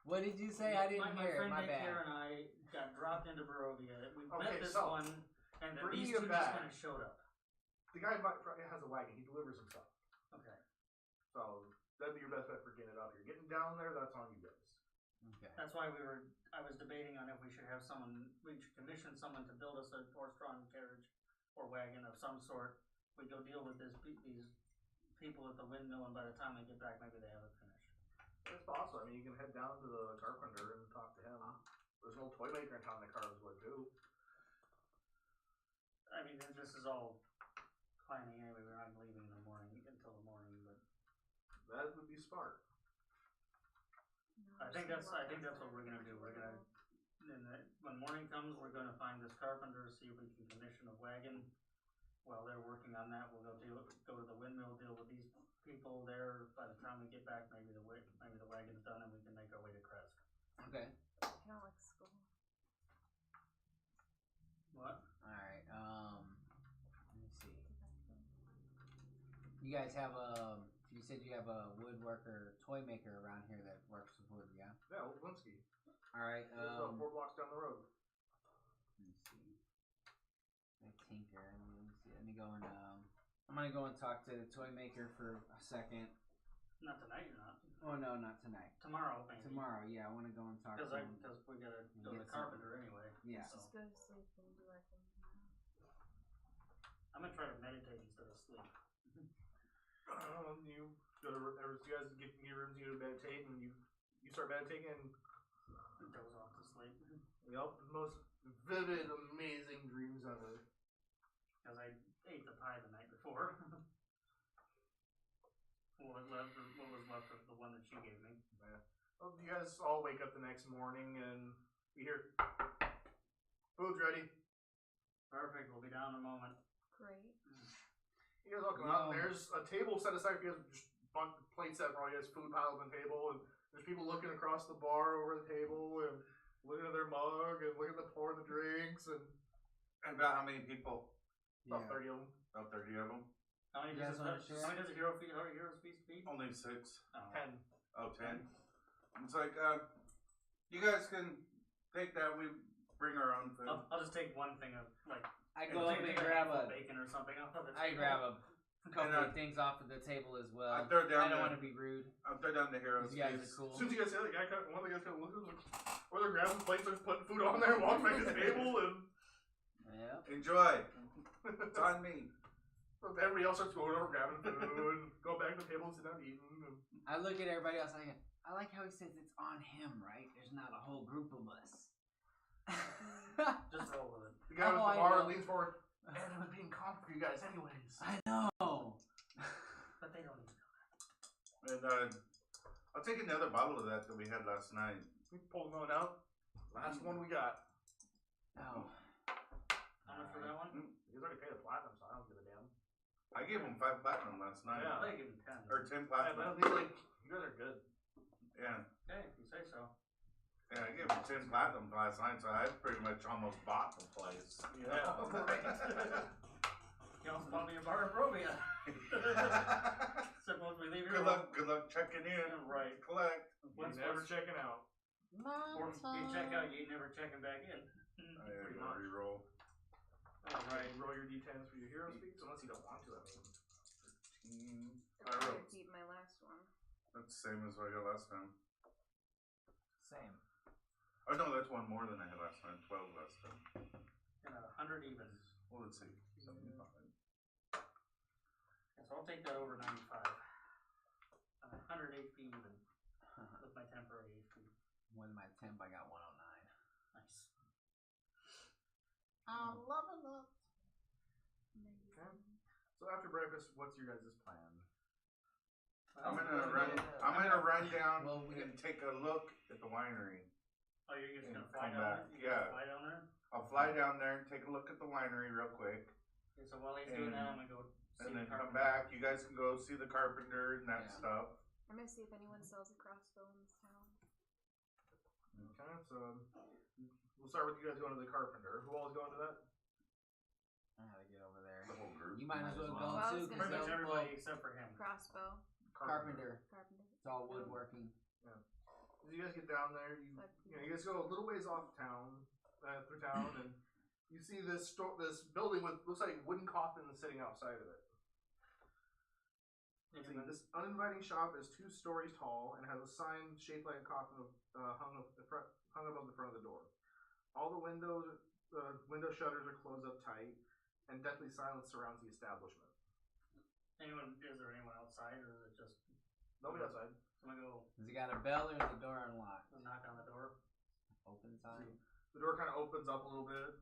What did you say? I didn't my hear it. friend My Nick here bad. and I got dropped into Barovia. We Okay, met this so, one, and then bringing these it two just back. kind of showed up. The guy has a wagon. He delivers himself. Okay. So that'd be your best bet for getting it up here. Getting down there, that's on you guys. Okay. That's why I was debating on if we should have we should commission someone to build us a horse-drawn carriage or wagon of some sort. We go deal with these people at the windmill, and by the time they get back, maybe they have it finished. It's possible. I mean, you can head down to the carpenter and talk to him. There's an old toy maker in town that carves wood too. I mean, this is all planning anyway. We're not leaving in the morning until the morning, but That would be smart. I think that's what we're gonna do. We're gonna, when morning comes, we're gonna find this carpenter, see if we can commission a wagon. While they're working on that, we'll go to the windmill, deal with these people there. By the time we get back, maybe the wagon's done, and we can make our way to Kresk. Okay. I don't like school. What? Alright, let me see. You guys have you said you have a woodworker, toy maker around here that works with wood, yeah? Yeah, old Linsky. Alright, It's 4 blocks down the road. let me see. I tinker, let me see. Let me go and, I'm gonna go and talk to the toy maker for a second. Not tonight, you're not. Oh no, not tonight. Tomorrow, maybe. Tomorrow, yeah, I wanna go and talk to Because him. we gotta go to Get the carpenter anyway. Yeah. So Just go to sleep and do our thing. I'm gonna try to meditate instead of sleep. You go to you guys get in your rooms, you go to meditate, and you start meditating, and Doze off to sleep. yep, the most vivid, amazing dreams ever. Because I ate the pie the night before. What was left of the one that she gave me. Well, you guys all wake up the next morning, and you hear, food's ready. Perfect, we'll be down in a moment. Great. You guys all come out, and No. there's a table set aside for you guys, just bunch of plates set for all you guys, food piled on the table, and there's people looking across the bar over the table, and looking at their mug, and looking at the pouring the drinks, and And about how many people? about 30 of them. About 30 of them? How many You guys does wanna a share? Hero's Feast feed? Only 6. Oh. 10. Oh, 10. It's like, you guys can take that. We bring our own food. I'll just take one thing of I go up and grab bacon or something off of the I table. grab a couple And, of things off of the table as well. I throw down I don't the- want to be rude. I'll throw down the heroes. These guys Feast. are cool. As soon as you guys say that, one of the guys kind of looks at like, or they're grabbing plates, they're putting food on there, walking back to the table, and Yeah. Enjoy. It's on me. everybody else starts going over, grabbing food, go back to the table and sit down eating. And I look at everybody else. I like how he says it's on him, right? There's not a whole group of us. Just roll with it. the guy Oh, with I the bar know. leans forward, and it was being calm for you guys anyways. I know. But they don't need to. And I'll take another bottle of that we had last night. We pulled one out. Last one we got. Oh. How much for that one? You guys already paid a platinum, so I don't give a damn. I gave him 5 platinum last night. Yeah. I give him 10. Or 10 Yeah, but platinum. he's like, you guys are good. Yeah. Okay, if you say so. Yeah, I gave him 10 platinum last night, so I pretty much almost bought the place. Yeah. You almost bought me a bar of Robia. Suppose we leave here. Good luck checking in. Right. Collect. Once Never once- checking out. Or you check out, you ain't never checking back in. I had to reroll. Right. Roll your d10s for your hero speeds, unless you don't want to. I mean, 13. I'd rather keep my last one. That's the same as what I got last time. Same. Oh no, that's one more than I had last time. 12 last time. And 100 even. Well, let's see. 75. So I'll take that over 95. 100 HP even with my temporary HP. With my temp, I got 109. Nice. I'm loving it. Okay. So after breakfast, what's your guys' plan? I'm gonna run down Well, we and take a look at the winery. Oh, you're just And gonna fly come down back. there? You're Yeah. gonna fly down there? I'll fly down there and take a look at the winery real quick, Okay, so while he's doing that, I'm gonna go see and the then come carpenter. back. You guys can go see the carpenter and that Yeah. stuff. I'm gonna see if anyone sells a crossbow in this town. Okay, so we'll start with you guys going to the carpenter. Who all is going to that? I gotta get over there. The whole group. You might as well Well, go I too, was gonna Pretty much because everybody except for him. Crossbow, carpenter. carpenter. It's all woodworking. As you guys get down there, you guys go a little ways off town, through town, and you see this this building with looks like wooden coffins sitting outside of it. And this uninviting shop is 2 stories tall and has a sign shaped like a coffin hung above the front of the door. All the window shutters are closed up tight, and deathly silence surrounds the establishment. Is there anyone outside, or is it just Nobody outside. someone go Has he got a bell or is the door unlocked? knock on the door? Open sign. The door kind of opens up a little bit.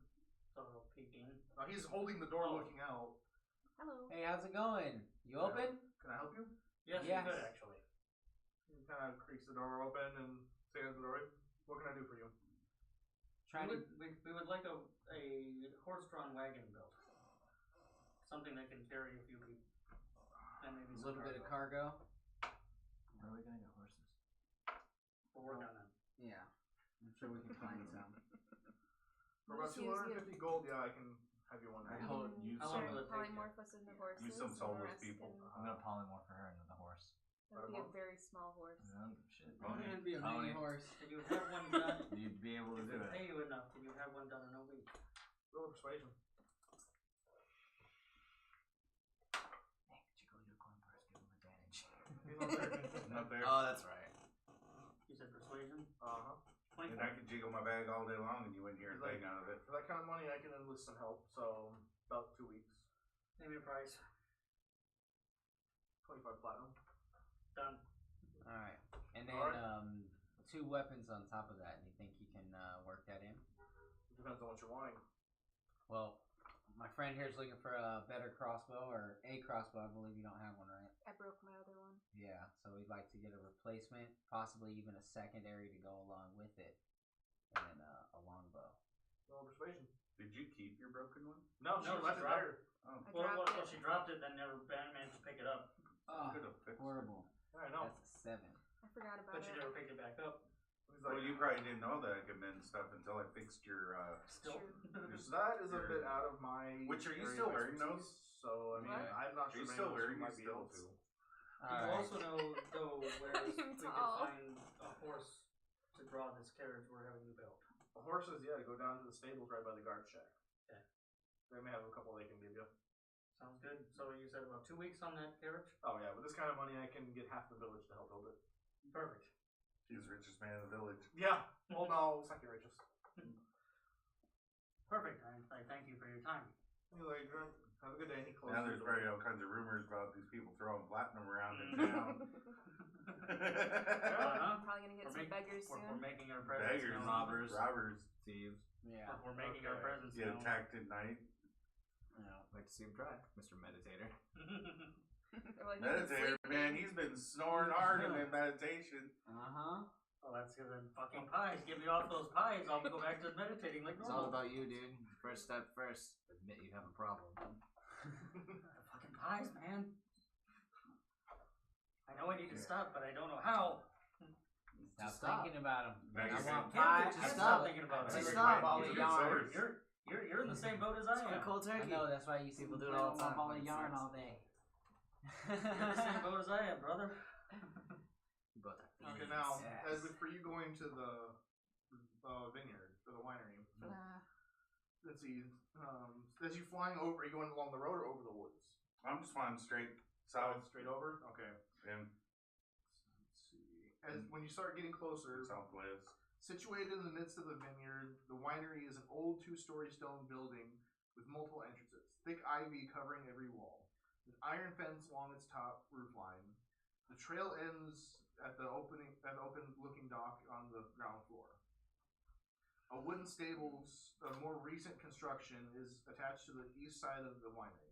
So I'll peek in. He's holding the door, looking out. Hello. Hey, how's it going? You open? Can I help you? Yes, Yes. you could actually. He kind of creaks the door open and stands at the door. What can I do for you? Trying to. We would like a horse-drawn wagon built. Something that can carry a few people. And maybe A some little bit of cargo. cargo. Where are we gonna get horses? We'll work on that. Yeah. I'm sure we can find some. For about Just use 250 gold, yeah, I can have you one. I Right. hope use How long will some. it take you? Polymorph us into horses. Use some and the soulless rest people. can- I'm gonna polymorph for her into the horse. It'll be a very small horse. I don't give a shit. Pony. It'd be a Pony. mini horse. Did you have one done? You'd be able to If do we it. pay you enough, did you have one done in a week? Roll persuasion. Hey, Chico, your coin purse, give him advantage. He's not there. Not there. Oh, that's right. You said persuasion? Uh-huh. And I could jiggle my bag all day long and you wouldn't hear a thing out of it. For that kind of money, I can enlist some help. So about 2 weeks. Name your price. 25 platinum. Done. Alright. And then, Alright. 2 weapons on top of that. And you think you can work that in? Depends on what you're wanting. Well, my friend here is looking for a better crossbow, or a crossbow. I believe you don't have one, right? I broke my other one. Yeah, so we'd like to get a replacement, possibly even a secondary to go along with it, and then a longbow. Roll persuasion. Did you keep your broken one? No, she No, left she it dropped there. Oh, I Well, dropped well, it. she dropped it, then never managed to pick it up. Oh, could have fixed it. horrible. I know. That's a 7. I forgot about But she it. never picked it back up. He's Well, like, you probably didn't know that I could mend stuff until I fixed your. Still. that is a bit out of my. Which, are you area still of wearing expertise, those? So I mean, What? I'm not Are sure. you still many wearing might these be able stilts? to. You Alright. also know, though, where we could tall. find a horse to draw this carriage we're having you built. The horses, yeah, go down to the stables right by the guard shack. Okay. They may have a couple they can give you. Sounds good. So you said about 2 weeks on that carriage? Oh yeah, with this kind of money, I can get half the village to help build it. Perfect. He's the richest man in the village. Yeah. Well, no, second richest. Perfect. I thank you for your time. He's like, have a good day. And he closes Now the there's door. probably all kinds of rumors about these people throwing platinum around in town. Uh-huh. Probably gonna get some beggars We're soon. making our presence Beggars, known. robbers. Thieves. Yeah. We're making our Okay. presence Get known. attacked at night. Yeah. Like to see him try, Mr. Meditator. They're like, "You can Meditator, sleep." man, he's been snoring hard in that meditation. Uh-huh. Well, that's because them fucking pies. Get me off those pies. I'll go back to meditating like It's all normal. about you, dude. First step first. Admit you have a problem. Fucking pies, man. I know I need to stop, but I don't know how. Stop Just stop. thinking about him. Now I you're want Can't pie. just Just stop stop. thinking about it. Just You're stop. right. All the You're- yarn. You're in the same boat as I am. Cold turkey. I know, that's why you see People me do it playing all the with my time. ball of Makes yarn sense. all day. You're in the same boat as I am, brother. You both are Okay, fiends. now Yes. as with, for you going to the vineyard or the winery, let's see. As you flying over, are you going along the road or over the woods? I'm just flying straight south Straight over. Okay. and Let's see. As when you start getting closer, southwest. situated in the midst of the vineyard, the winery is an old two-story stone building with multiple entrances, thick ivy covering every wall, an iron fence along its top roof line. The trail ends at the open-looking dock on the ground floor. A wooden stables, a more recent construction, is attached to the east side of the winery.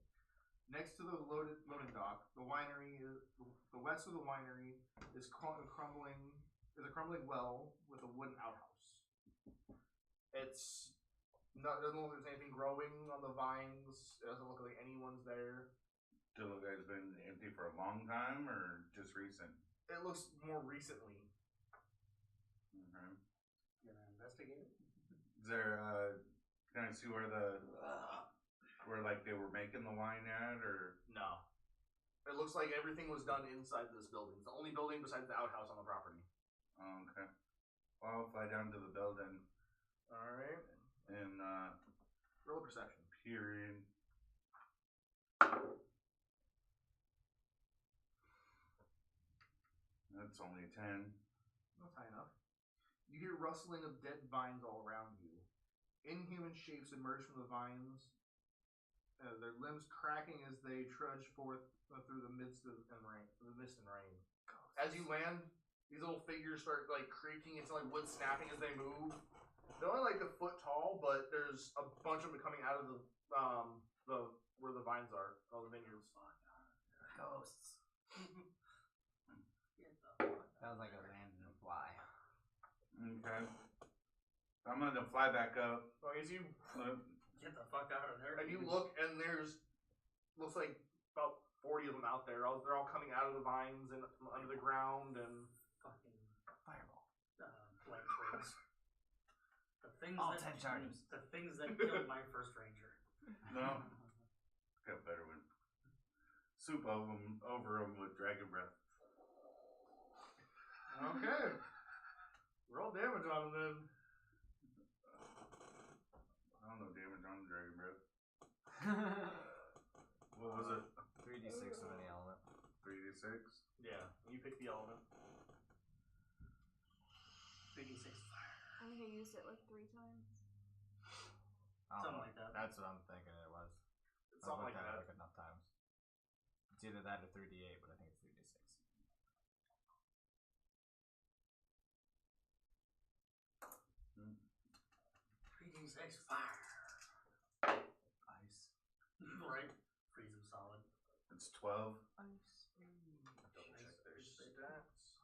Next to the loading dock, the west of the winery is a crumbling well with a wooden outhouse. Doesn't look like there's anything growing on the vines. It doesn't look like anyone's there. Does it look like it's been empty for a long time or just recent? It looks more recently. Okay. Gonna investigate it. Is there can I see where like they were making the wine at, or No. It looks like everything was done inside this building. It's the only building besides the outhouse on the property. oh, okay. Well, I'll fly down to the building Alright. and Roll a perception. period. That's only a 10. That's high enough. You hear rustling of dead vines all around you. Inhuman shapes emerge from the vines, their limbs cracking as they trudge forth through the mist and rain. As you land, these little figures start like creaking. It's like wood snapping as they move. They're only like a foot tall, but there's a bunch of them coming out of the where the vines are, all the vineyards. Ghosts. Sounds like a random fly. Okay. I'm gonna fly back up. So as you Get the fuck out of there. and you look, and looks like about 40 of them out there. They're all coming out of the vines and from under the ground, and Fucking Fireball. Light twigs. The things All that 10 charges. The things that killed my first ranger. No. Got a better one. Soup over them with dragon breath. okay. Roll damage on them then. I don't know damage on dragon breath. What was it? 3d6 of any element. 3d6? Yeah, you pick the element. 3d6 fire. I think I used it like 3 times. Something like that. That's what I'm thinking it was. It's something like I've looked at it that. like enough times. It's either that or 3d8, but I think it's 3d6. Hmm. 3d6 fire. Ice. Right? Freeze him solid. It's 12. Ice. Double check their stats.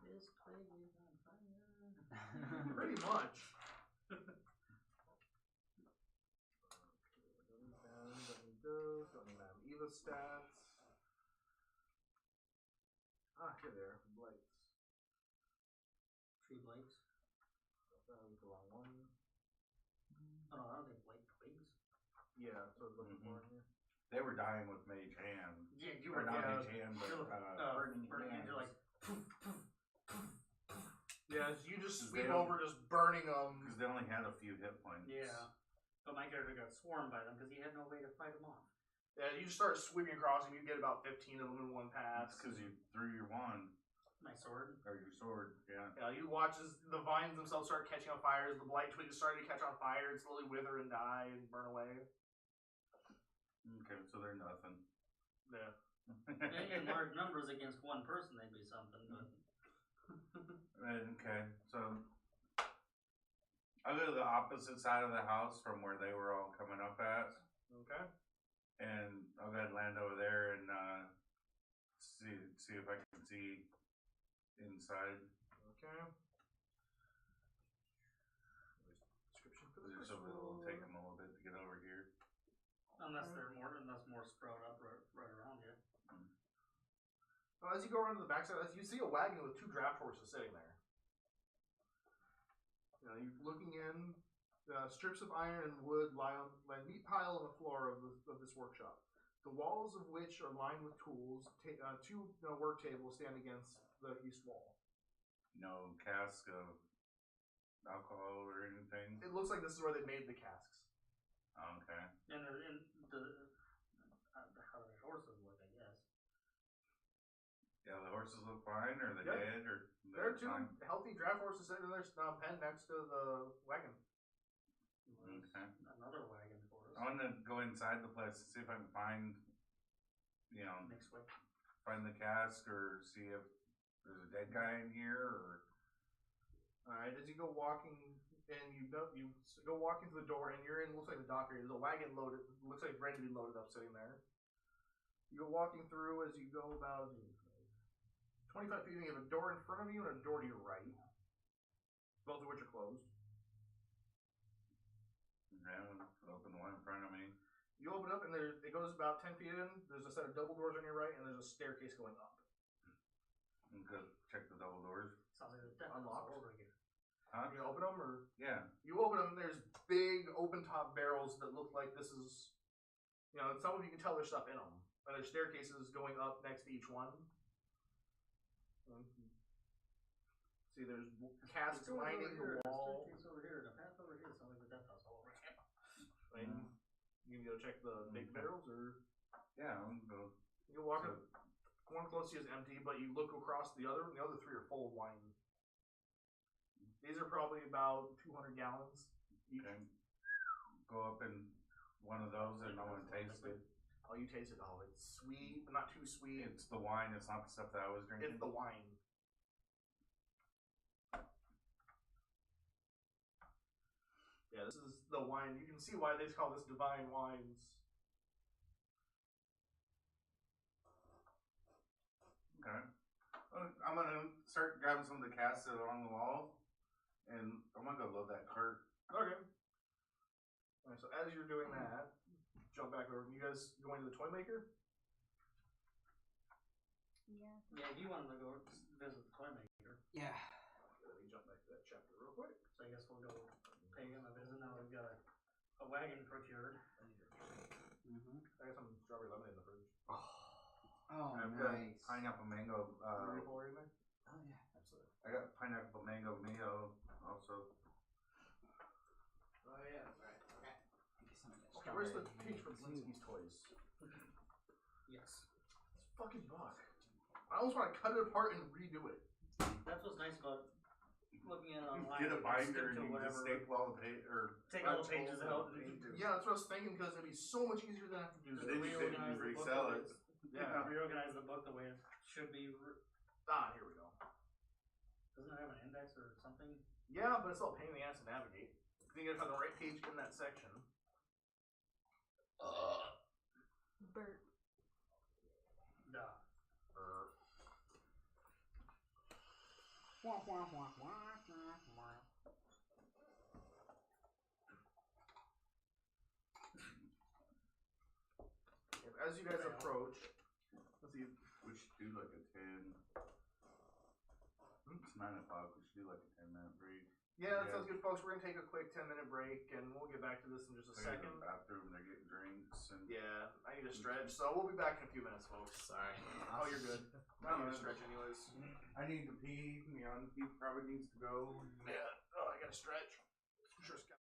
This plague is on fire. Pretty much. Don't even have Eva stats. Here they are. Blights. Tree blights. That was the wrong one. Oh no, I don't think blight twigs. Yeah, so I was looking for it here. They were dying with mage hand. Yeah, you Or were not yeah, mage hand, but you're, burning hands. You're like, poof, poof. Yeah, you just Cause sweep they don't- over, just burning them. Because they only had a few hit points. Yeah. But my character got swarmed by them because he had no way to fight them off. Yeah, you just start sweeping across and you get about 15 of them in one pass. That's because you threw your wand. My sword. Or your sword, yeah. Yeah, you watch as the vines themselves start catching on fire, as the blight twigs start to catch on fire and slowly wither and die and burn away. Okay, so they're nothing. Yeah. In large numbers against one person, they'd be something, but. Okay, so I'll go to the opposite side of the house from where they were all coming up at, Okay. and I'll go ahead and land over there and see if I can see inside. Okay. Description for the Just first it'll floor. take them a little bit to get over here. Unless more sprout up right around you. As you go around to the backside, you see a wagon with 2 draft horses sitting there. You're looking in. Strips of iron and wood lie on a neat pile on the floor of this workshop. The walls of which are lined with tools. 2 work tables stand against the east wall. No cask of alcohol or anything. It looks like this is where they made the casks. Okay. And how the horses look, I guess. Yeah, the horses look fine, or the Yep. dead, or There are 2 fine? healthy draft horses sitting in their pen next to the wagon. Okay. Another wagon for us. I want to go inside the place and see if I can find, Next week. find the cask or see if there's a dead guy in here or. All right, as you go walking, and you go walking through the door, and you're in. Looks like the dock area. There's a wagon loaded. Looks like ready to be loaded up, sitting there. You go walking through as you go about 25 feet. You have a door in front of you and a door to your right, both of which are closed. Yeah, open the one in front of me. You open up, and it goes about 10 feet in. There's a set of double doors on your right, and there's a staircase going up. And go check the double doors. Sounds like the death house Unlocked. all over again. Huh? You open them, or Yeah. you open them. There's big open top barrels that look like this is, some of you can tell there's stuff in them. And there's staircases going up next to each one. See, there's casks It's over lining here, the wall. staircase over here, and a path over here. Sounds like the death house all over again. And you can go check the big barrels, or Yeah, I'm gonna go. you can walk up. One close to you is empty, but you look across the other 3 are full of wine. These are probably about 200 gallons each. Okay. Go up in one of those and I want to taste it. Oh, you taste it. Oh, it's sweet, but not too sweet. It's the wine, it's not the stuff that I was drinking. It's the wine. Yeah, this is the wine. You can see why they call this divine wines. Okay. I'm gonna start grabbing some of the casks that are on the wall, and I'm gonna go load that cart. Okay. Alright, so as you're doing that, jump back over. You guys going to the toy maker? Yeah. Yeah, you wanted to go visit the toy maker, Yeah. Let me jump back to that chapter real quick. so I guess we'll go pay him a visit. Now we've got a wagon procured. Mm-hmm. I got some strawberry lemonade in the fridge. Oh, I've got nice. pineapple mango. Are you full in there? Oh yeah. Absolutely. I got pineapple mango Mio also. Oh yeah, right. I guess I'm gonna Okay, where's the strawberry page from too. Blinsky's toys? Yes. This fucking book. I almost want to cut it apart and redo it. That's what's nice about looking at it online. Get a you can binder stick to and you can just whatever. staple all the or Take all the pages out. Yeah, that's what I was thinking, because it'd be so much easier than I have to do Then this. you can Reorganize the book resell the way it. it's- Yeah. Reorganize the book the way it should be. Ah, here we go. Doesn't it have an index or something? Yeah, but it's all a pain in the ass to navigate. You gotta find the right page in that section. Bert. Duh. As you guys approach, let's see. We should do like a 10. It's 9 o'clock. We should do like a 10-minute break. Yeah, that sounds good, folks. We're gonna take a quick 10-minute break, and we'll get back to this in just a They're in second. the bathroom. They're getting drinks and. Yeah, I need to stretch, so we'll be back in a few minutes, folks. Sorry. Oh, you're good. I need to stretch anyways. I need to pee. He probably needs to go. Yeah. Oh, I gotta stretch. I'm sure Scott.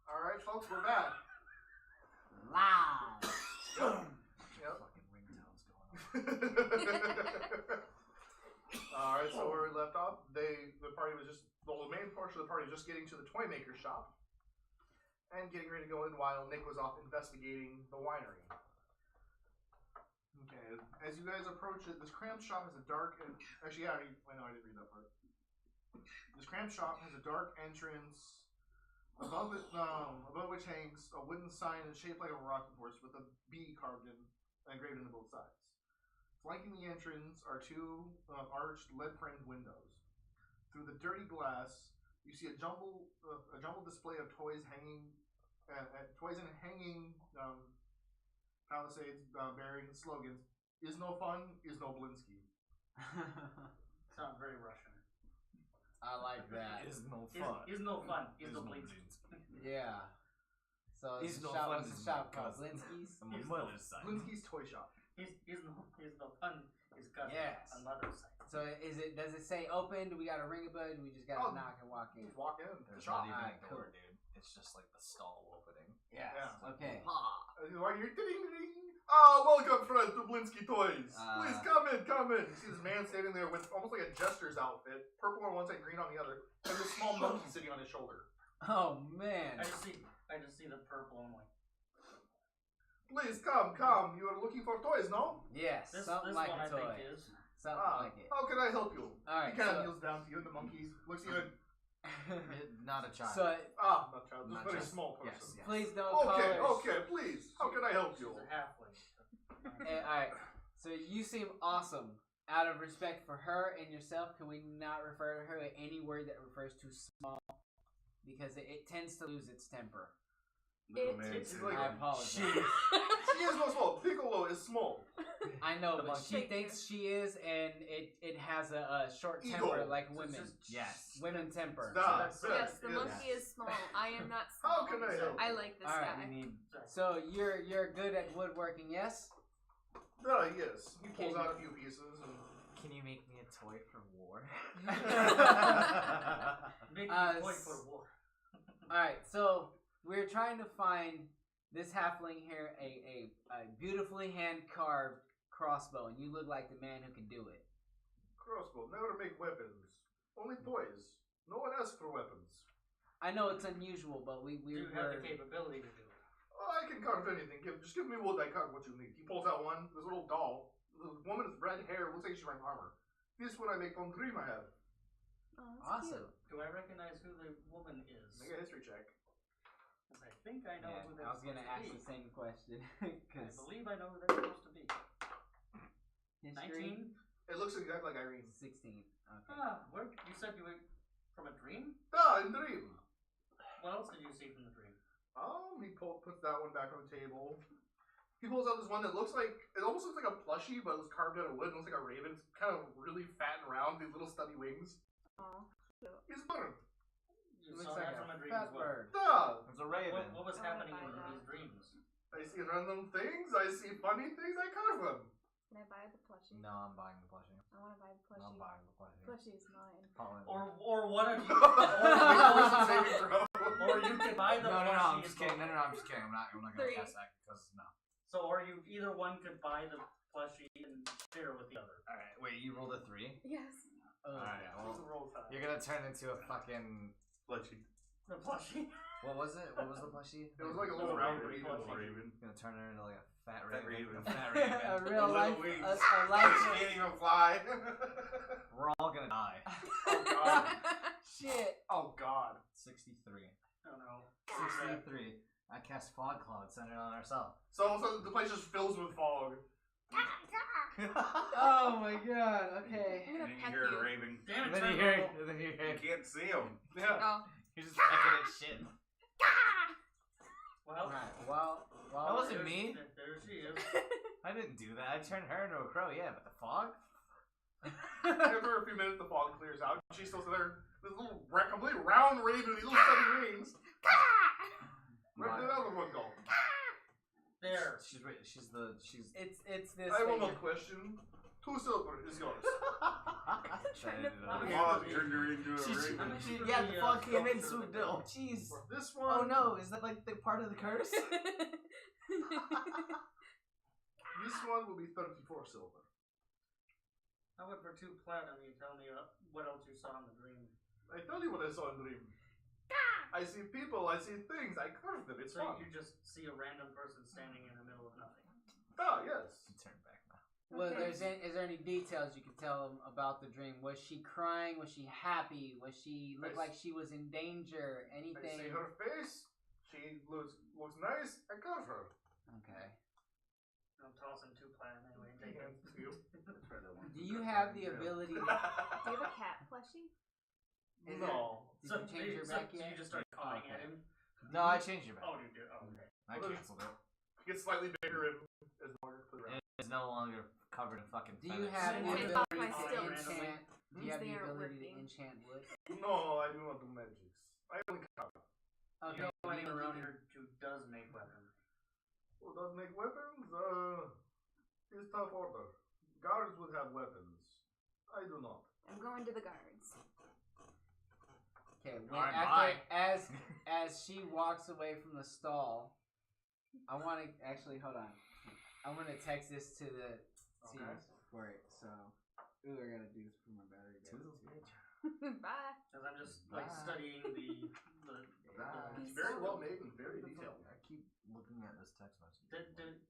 Alright, folks, we're back. Live. Yep. Fucking ringtones going on. Alright, so where we left off, the party was just, well, the main portion of the party was just getting to the toy maker shop and getting ready to go in while Nick was off investigating the winery. Okay, as you guys approach it, this cramped shop has a dark and actually, yeah, I know I didn't read that part. This cramped shop has a dark entrance. Above it, above which hangs a wooden sign shaped like a rocking horse with a B carved in, engraved into both sides. Flanking the entrance are two arched lead-framed windows. Through the dirty glass, you see a jumbled display of toys hanging, toys and hanging palisades bearing slogans: "Is no fun, is no Blinsky." Sounds very Russian. I like that. Is no fun. Is no fun. Is Is no no Blinsky. Yeah. So Is it's no a shop, fun, what's is the no shop called? cousin. Blinsky's? On my mother's side. Blinsky's toy shop. Is no fun. Is cousin Yes. on mother's side. So does it say open? Do we gotta ring a bell? Do we just gotta Oh. knock and walk in? Just walk in. There's Shop. not even Alright, a door, cool. dude. It's just like the stall opening. Yes. Yeah. Okay. Why are you ding ding? Oh, welcome, friends, to Blinsky Toys. Please come in, come in. You see this man standing there with almost like a jester's outfit, purple on one side, green on the other, and this small monkey sitting on his shoulder. Oh man. I just see the purple. I'm like, Please come, come. You are looking for toys, no? Yes. this Something this like one a I toy. think is. Something like it. How can I help you? Alright. He kind of So, kneels down to you, and the monkey looks at you and, Not a child. so not child, Not this very just- small yes, person. yes. please don't call Okay, her. okay, please. How can I help you? She's a halfling. Alright. So you seem awesome. Out of respect for her and yourself, can we not refer to her with any word that refers to small? Because it tends to lose its temper. Little man. It's like- I apologize. She is not small. Piccolo is small. I know, The but monkey. she thinks she is, and it has a short temper Ego. like women. Yes. Women temper. Stop. Yes, the Yes. monkey is small. I am not How small. can I help I you? like this All right, guy. We need. So you're good at woodworking, yes? Yes. He pulls out a few pieces and. Can you make me a toy for war? Maybe point for war. All right. So we're trying to find this halfling here a beautifully hand carved crossbow, and you look like the man who can do it. Crossbow. Never make weapons. Only toys. No one asks for weapons. I know it's unusual, but we Do you have the capability to do it? Oh, I can carve anything. Just give me wood. I carve what you need. He pulls out one. This little doll. The woman with red hair. Looks like she's wearing armor. This one I make from dream I have. Oh, that's Awesome. cute. Do I recognize who the woman is? Make a history check. 'Cause I think I know who Yeah, that's I was gonna ask supposed the to be. same question. I Cause believe I know who that's supposed to be. history 19? It looks exactly like Irene. 16. Okay. Ah, where you said you were from a dream? Ah, in dream. What else did you see from the dream? He puts that one back on the table. He pulls out this one that looks like, it almost looks like a plushie, but it was carved out of wood. It looks like a raven. It's kind of really fat and round, these little stubby wings. Aw. He's a bird. You Looks saw like that from a a dream fat as well. bird. Ah, It's a raven. What was I wanna happening buy in that. these dreams? I see random things. I see funny things. I carve them. Can I buy the plushie? No, I'm buying the plushie. I want to buy the plushie. I'm buying the plushie. Plushie is mine. Colin. Or one of you, Wisdom saving throw. or you could buy the No, plushie. I'm and just go- kidding. No, I'm just kidding. I'm not gonna 3. cast that because no. So, or you either one could buy the plushie and share with the other. All right, wait. You rolled a 3. Yes. Oh, All right. It's Well, a roll time. you're gonna turn into a fucking. Plushie. The plushie. What was it? What was the plushie? It was like a Little little round raven. raven. Plushie. Raven. Gonna turn her into like a fat Fat raven. raven. A fat a raven. real The life, little wings. a She life. can't even fly. We're all gonna die. Oh god. Shit. Oh god. 63. I don't know. 63. I cast fog cloud centered on ourselves. So all of a sudden the place just fills with fog. Oh my god. Okay. I'm And gonna then you peck hear a you. raven. Damn it, then you Trevor. hear, then you You hear, can't see him. Yeah. Oh. you're just pecking at shit. Well, Alright. Well. That wasn't there's- me. There she is. I didn't do that. I turned her into a crow. Yeah, but the fog. After a few minutes, the fog clears out. She's still there. This little completely round raven with these little stubby wings. Where did that other one go? There. She's It's this. I will thing. not question. 2 silver is yours. Trying to Excited fuck. enough. Mom turned her into a She, raven. yeah, the fuck came in swooped in. Oh, jeez. For this Oh one, no, is that like the part of the curse? this one will be 34 silver. How about for 2 platinum? You tell me what else you saw in the dream. I tell you what I saw in dream. I see people, I see things, I curve them. It's So fun. you just see a random person standing in the middle of nothing. Ah, yes. Turn back now. Well, Okay. is there any details you could tell them about the dream? Was she crying? Was she happy? Was she look like she was in danger? I see Anything? her face. She looks nice. I curve her. Okay. I'm tossing 2 platinum anyway. Take it. To you. Do you have the ability? Do you have a cat plushie? Is No. Did you change your back so yet? you just start cawing Okay. at him? No, I changed your back. Oh, you do? Oh, okay. I canceled it. Gets slightly bigger and is longer for the round. It's no longer covered in fucking Do you feathers. have the Take ability off my to stilts. enchant? Do you have They the aren't ability to working. enchant wood? No, I do not do magics. I only cut. Okay. You know do anyone you- around here who does make weapons? Who does make weapons? It's tough order. Guards would have weapons. I do not. I'm going to the guards. Okay, when Alright, after bye. as she walks away from the stall, I want to actually hold on. I'm gonna text this to the teams Okay. for it. So, ooh, I gotta do this for my battery. down, Toodles, too. bitch. Bye. Because I'm just like Bye. studying the It's very well made and very detailed. I keep looking at this text message.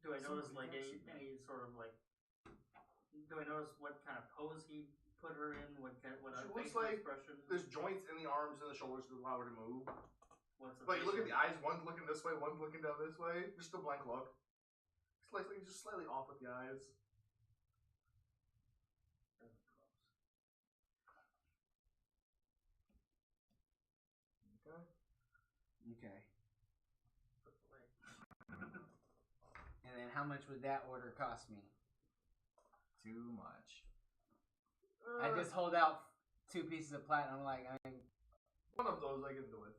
Do I notice like any sort of like? Do I notice what kind of pose he put her in? What She her looks facial like expression? There's joints in the arms and the shoulders to allow her to move. What's the Like, look at the facial- eyes. One's looking this way, one's looking down this way. Just a blank look. Just slightly off with the eyes. Okay. Okay. And then how much would that order cost me? Too much. I just hold out 2 pieces of platinum. Like, One of those I can do it.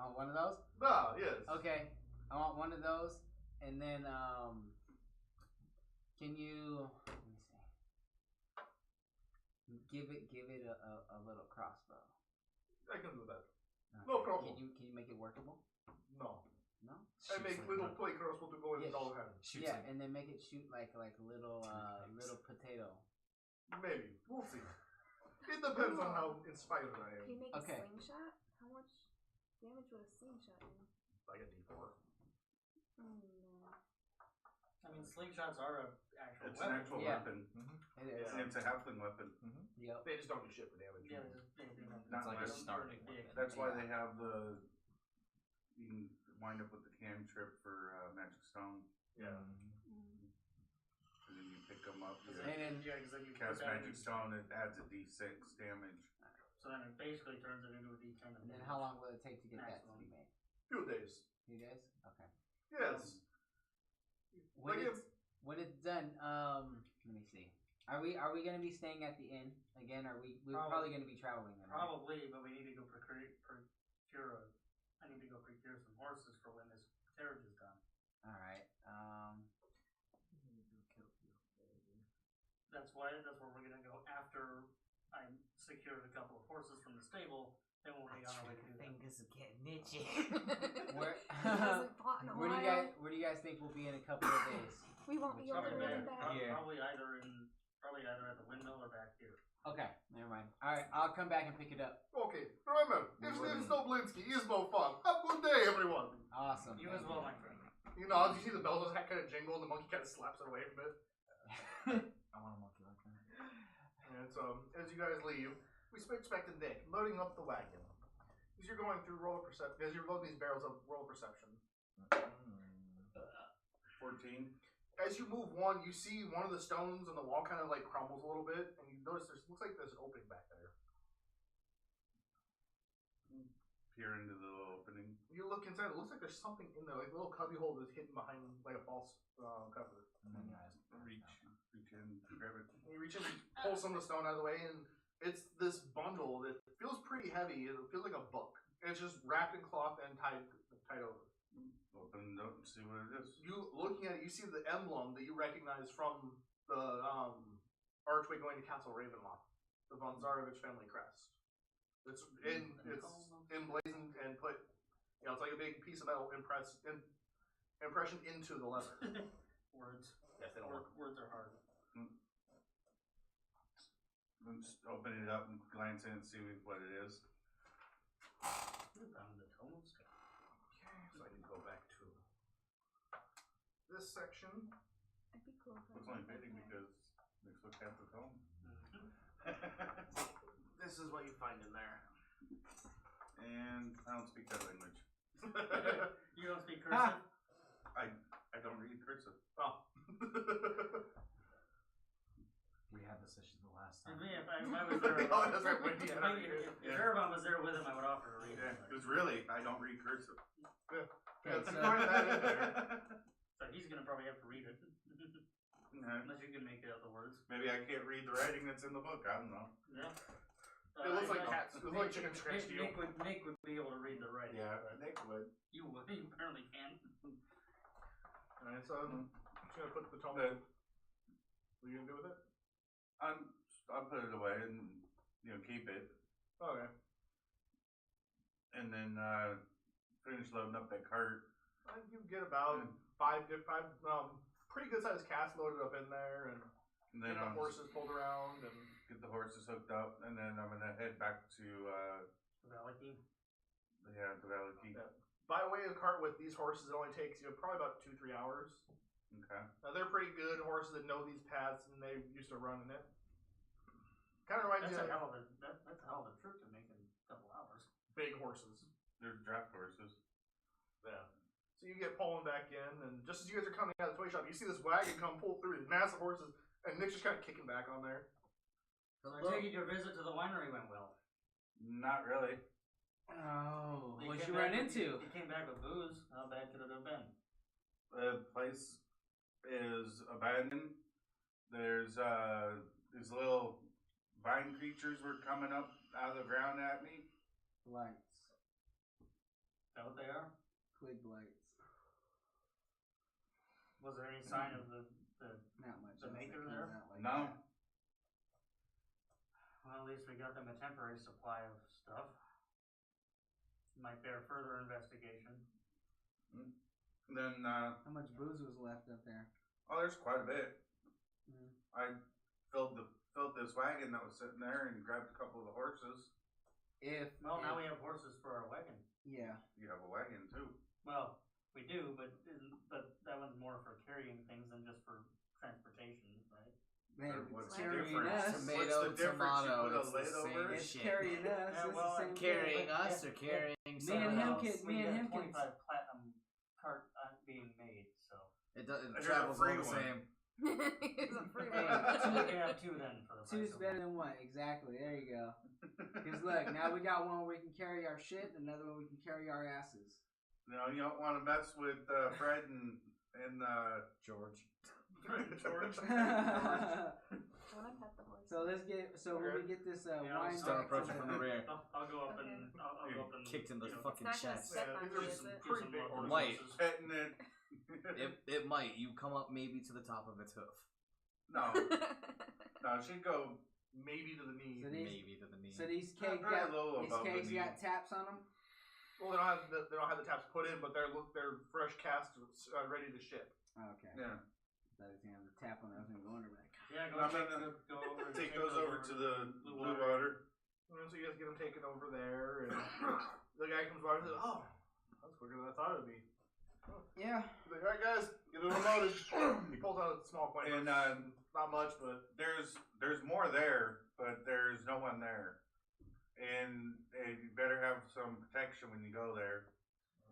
oh, one of those. Ah, yes. Okay, I want one of those, and then can you let me see? Give it a little crossbow. I can do that. Okay. No problem. Can you make it workable? No. No. I make little play crossbow to go in Yeah. all hands. Shoots Yeah, like and then make it shoot like little little potato. Maybe. We'll see. It depends on how inspired I Can you am. make Okay. a slingshot? How much damage would a slingshot do? Like a D4. No. I mean, slingshots are an actual It's an weapon. actual Yeah. weapon. It is. Yeah. It's a halfling weapon. Yep. They just don't do shit for damage. Yeah, they do nothing. Not like a They don't starting do dick. weapon. That's why they have the. You can wind up with the cantrip for Magic Stone, Yeah. Mm. and then you pick them up. Cause You then, yeah, 'cause then you cast put that Magic in- Stone, it adds a D6 damage. So then it basically turns it into a D10. And then how long will it take to get that to be made? Few days. 2 days. Okay. Yes. When Like it's when it's done, let me see. Are we gonna be staying at the inn again? We're probably gonna be traveling then, right? Probably, but we need to go I need to go procure some horses for when this carriage is done. All right. That's where we're gonna go after I secured a couple of horses from the stable. Then we'll be on our way to do that. Fingers are getting itchy. Where Hasn't fought in a where do while. you guys think we'll be in a couple of days? We won't be able to Probably, run back. Yeah. probably either at the windmill or back here. Okay, never mind. All right, I'll come back and pick it up. Okay. Remember, if there's no Blinsky, is no fun. Have a good day, everyone. Awesome. You thank as well, my friend. You know, you see the bells kind of jingle, and the monkey kind of slaps it away from it. I want a monkey like that. And so, as you guys leave, we expect Nick loading up the wagon. As you're going through roll of perception, as you're loading these barrels up, roll of perception. 14. As you move one, you see one of the stones on the wall kind of like crumbles a little bit, and you notice looks like there's an opening back there. Peer into the little opening. You look inside, it looks like there's something in there, like a little cubby hole that's hidden behind like a false cover. And then your eyes Reach in, grab it. And you reach in, pull some of the stone out of the way, and it's this bundle that feels pretty heavy. It feels like a book. It's just wrapped in cloth and tied over. Open it up and see what it is. You looking at it, you see the emblem that you recognize from the archway going to Castle Ravenloft. the von Zarovich family crest. It's emblazoned and put, it's like a big piece of metal impression into the leather. Words. Yes, they don't work. Words are hard. Let's open it up and glance in and see what it is. We found the tomes. Okay, so I can go back to this section. It'd be cool. if I It's had only that fitting back. because mixed with half the tone. This is what you find in there. And I don't speak that language. You don't speak cursive? I don't read cursive. Oh. We had this issue the last If time. I was there, Oh, that's right, Wendy had it here. if Irvine was there with him, I would offer to read it. Because really, I don't read cursive. Yeah, Okay, so so- find that in there. So he's gonna probably have to read it. Unless you can make out the words. Maybe I can't read the writing that's in the book. I don't know. Yeah. It looks like cats. It looks like chicken scratch to you. Nick would be able to read the writing. Yeah, but Nick would. You would. You apparently can. Alright, so I'm just gonna put the tome. Okay. What are you gonna do with it? I'll put it away and keep it, Okay. and then finish loading up that cart. You get about five pretty good sized cats loaded up in there, and And then get the I'll horses pulled around, and get the horses hooked up, and then I'm gonna head back to Valley Key. the Valley Key. Yeah. By way of cart with these horses, it only takes you probably about 2-3 hours. Okay. Now they're pretty good horses that know these paths, and they used to running it. Kind of reminds That's you a of hell of a trip to make in a couple hours. big horses. They're draft horses. Yeah. So you get pulling back in, and just as you guys are coming out of the toy shop, you see this wagon come pull through these massive horses, and Nick's just kind of kicking back on there. So I take it your visit to the winery went well. Not really. Oh, You what'd came you run back with- into? You came back with booze. How bad could it have been? The place is abandoned. There's these little vine creatures were coming up out of the ground at me. Blights. Is that what they are? Twig blights. Was there any sign of the Not much. The else that maker comes there? out like No. that. Well, at least we got them a temporary supply of stuff. Might bear further investigation. And then How much booze was left up there? there's quite a bit. Mm. I filled this wagon that was sitting there and grabbed a couple of the horses. Well, now we have horses for our wagon. Yeah. You have a wagon too. Well, we do, but that one's more for carrying things than just for transportation, right? Man, What's it's the carrying difference? us. Tomato, What's the difference? You tomato, put a it's the lid same over it? It's shit. carrying us. Yeah, It's well, the same Carrying thing. us or carrying Me and someone him else? can- We me and got him can- 25 platinum cart being made, so It There's a travels all free the one. same. It's a free Hey, one. so we can have two then for the Two's price of better one. than one. Exactly. There you go. Because look, now we got one where we can carry our shit, and another one we can carry our asses. No, you don't want to mess with Fred and George. George. When I pet the horse. So let's get. So when we get this Yeah, wine Start back to approaching from the rear. I'll go up and I'll go up and Kicked in the you know, fucking It's not gonna chest. step Yeah, on these me, are is some it? pretty some big love horses. Might. Petting it. It might. You come up maybe to the top of its hoof. No, she'd go. Maybe to the knee. So these, Maybe to the knee. so these Very cakes got low these above the cakes knee. got taps on them. Well, they don't have the taps put in, but they're fresh cast, ready to ship. Okay. Yeah. So I was gonna have the tap on it. I was gonna go under that. Yeah, go, I'm take, gonna go over. Take those over to the blue water. And so you guys get them taken over there, and the guy comes by and says, "Oh, that's quicker than I thought it'd be." Yeah. He's like, "All right, guys, get it unloaded." He pulls out a small coin. And not much, but there's more there, but there's no one there. And you better have some protection when you go there.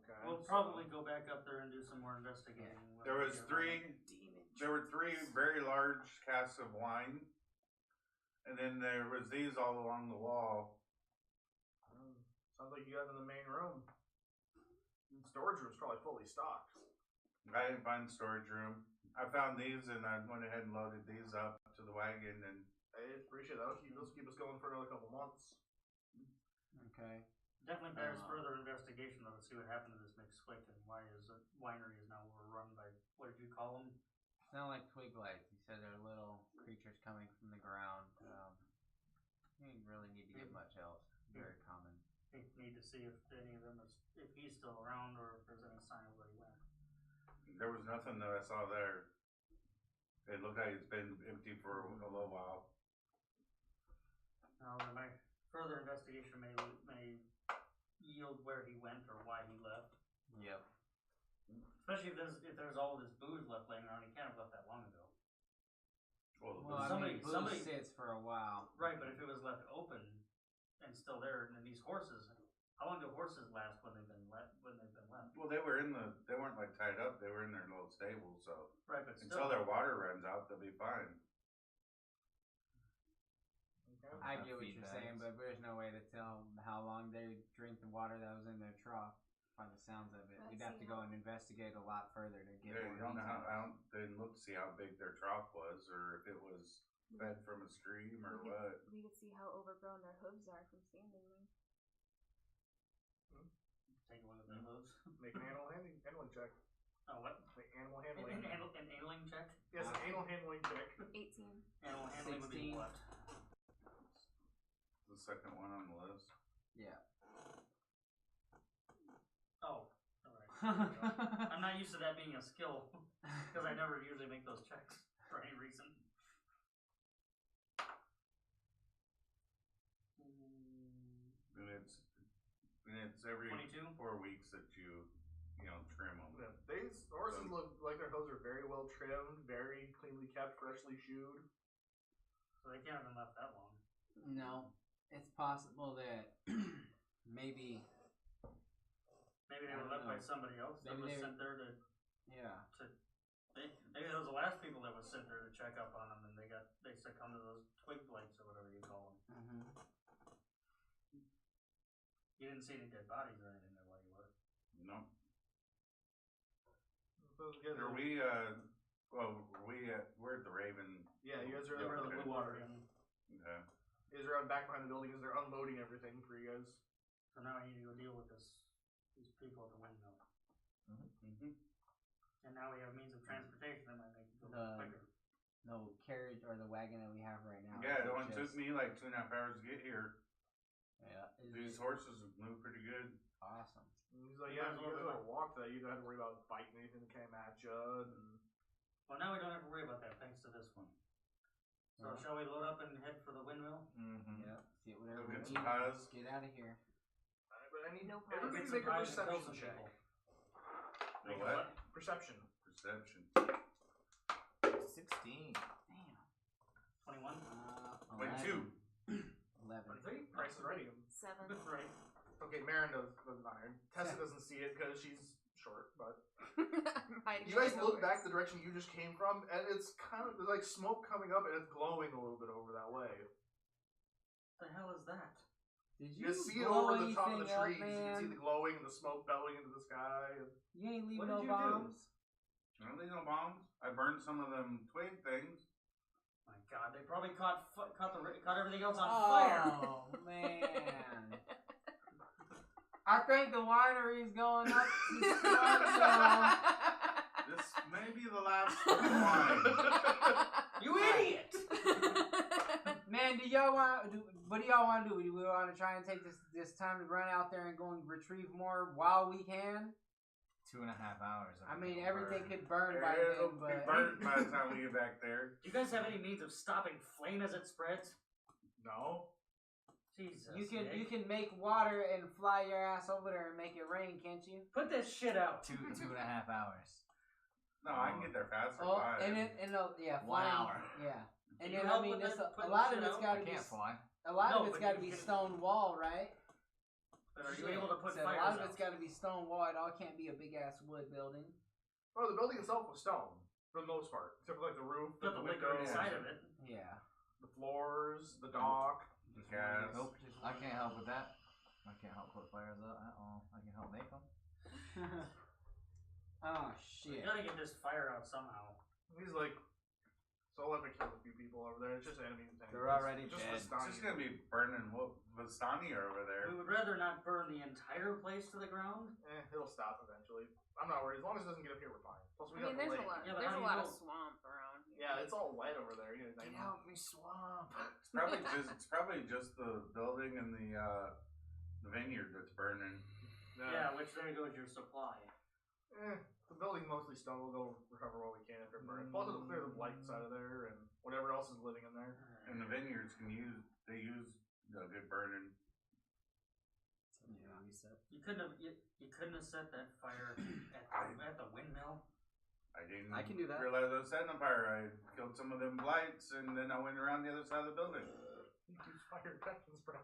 okay. We'll probably go back up there and do some more investigating. when There we was get there were three very large casks of wine, and then there was these all along the wall. Sounds like you got in the main room. Storage room's probably fully stocked. I didn't find the storage room. I found these, and I went ahead and loaded these up to the wagon. And I appreciate that. Those keep us going for another couple months. Okay. Definitely bears further investigation though to see what happened to this McSwick and why his winery is now overrun by, what did you call them? Sound like twig lights. He said they're little creatures coming from the ground. You didn't really need to get much else. Very common. We need to see if any of them is, if he's still around or if there's any sign of where he went. There was nothing that I saw there. It looked like it's been empty for a little while. Now, my further investigation may yield where he went or why he left. Yep. Especially if there's all of this booze left laying around, he can't have left that long ago. Well, Somebody- I mean, booze somebody- sits for a while. Right, but if it was left open and still there, and then these horses, how long do horses last when they've been left? Well, they weren't like tied up. They were in their little stable, so Right, but until their water runs out, they'll be fine. I Have get what you're feedbacks. saying, but there's no way to tell how long they drink the water that was in their trough. By the sounds of it, I we'd have see to go how- and investigate a lot further to get Yeah, more you don't know how. details. They didn't look to see how big their trough was, or if it was fed from a stream or what. We could see how overgrown their hooves are from standing there. Take a look at their hooves. Make an animal handling check. Oh, what? Make animal An handling. anal check? Yes, an anal handling check. 18. Animal handling would be 16. what? The second one on the list. Yeah. Oh, alright. I'm not used to that being a skill, because I never usually make those checks for any reason. And it's every 22? 4 weeks that you trim them. Yeah, these horses look like their hooves are very well trimmed, very cleanly kept, freshly shoed. So they can't have been left that long. No, it's possible that maybe. Maybe they I were don't left by know. somebody else that Maybe was they- sent there to. Yeah. Maybe those were the last people that was sent there to check up on them, and they succumbed to those twig blights or whatever you call them. Mm-hmm. You didn't see any dead bodies or anything there while you were. No. Those guys Are are- we? We're at the Raven. Yeah, you guys are They were at the the blue water water. inn. Okay. You guys are out back behind the building as they're unloading everything for you guys. So now I need to go deal with these people at the windmill. Mm-hmm. And now we have means of transportation that might make it go The- quicker. No carriage or the wagon that we have right now. Yeah, is it only just- took me like 2.5 hours to get here. Yeah. Is These it horses move pretty good. awesome. And he's like, You yeah, might as you well guys do don't walk that. You don't have to worry about biting anything that came at you. And Well, now we don't have to worry about that thanks to this one. So Yeah. shall we load up and head for the windmill? Mm-hmm. Yeah. Get whatever Go we get need. some pies. Get out of here. but I need No pies. everybody Get make some a pies and kill perception some check. people. The Make a what? Perception. Perception. 16. Damn. 21? 22. 11. See? Price is ready. 7. Right. Okay, Marin doesn't matter. Tessa doesn't see it because she's short, but I'm hiding you guys behind look the back horse. the direction you just came from, and it's kind of there's like smoke coming up, and it's glowing a little bit over that way. What the hell is that? Did You you just see it blow over the top of the anything up, trees. You can see man? the glowing and the smoke bellowing into the sky. And You ain't leave What no did you do? bombs. I don't think no bombs. I burned some of them twig things. My God, they probably caught everything else on fire. Oh man. I think the winery's going up to Scottsdale. This may be the last wine. You idiot! Man, what do y'all want to do? Do we want to try and take this time to run out there and go and retrieve more while we can? 2.5 hours. I mean, everything could burn by It'll then, be but burnt by the time we get back there. Do you guys have any means of stopping flame as it spreads? no, Jesus. you Nick. can make water and fly your ass over there and make it rain, can't you? Put this shit out. 2.5 hours. No, I can get there faster. Oh, by. yeah, 1 flying, hour. yeah. And Can you then help I mean, with it's that, a putting lot shit of it's out? got I to be can't fly. a lot No, of it's but got to you be can- stone wall, right? But are you Shit. able to put So fires a lot of out? it's got to be stone wall. It all can't be a big ass wood building. well, the building itself was stone for the most part, except for like the roof, Put the liquor windows, inside of it. Yeah. the floors, the dock. The gas. Nope. I can't help with that. I can't help put fires out at all. I can help make them. Oh You shit. gotta get this fire out somehow. He's like, so I'll have to kill a few people over there. It's just enemies. They're already just dead. It's just gonna be burning Vistani over there. We would rather not burn the entire place to the ground. It'll stop eventually. I'm not worried. As long as it doesn't get up here, we're fine. Plus, we I mean, got the there's a lake. lot. Yeah, but There's how a do you lot of know? swamp around here. Yeah, it's all wet over there. You know, Get out me swamp. It's probably just the building and the vineyard that's burning. Yeah, which there goes your supply. The building's mostly stone. We'll go recover what we can after burn. Plus, it'll clear the blights out of there and whatever else is living in there. And the vineyards use a good burning. Yeah. Reset. You couldn't have set that fire at the windmill. I didn't I can do that. realize I was setting a fire. I killed some of them blights and then I went around the other side of the building. Use fire weapons, bro.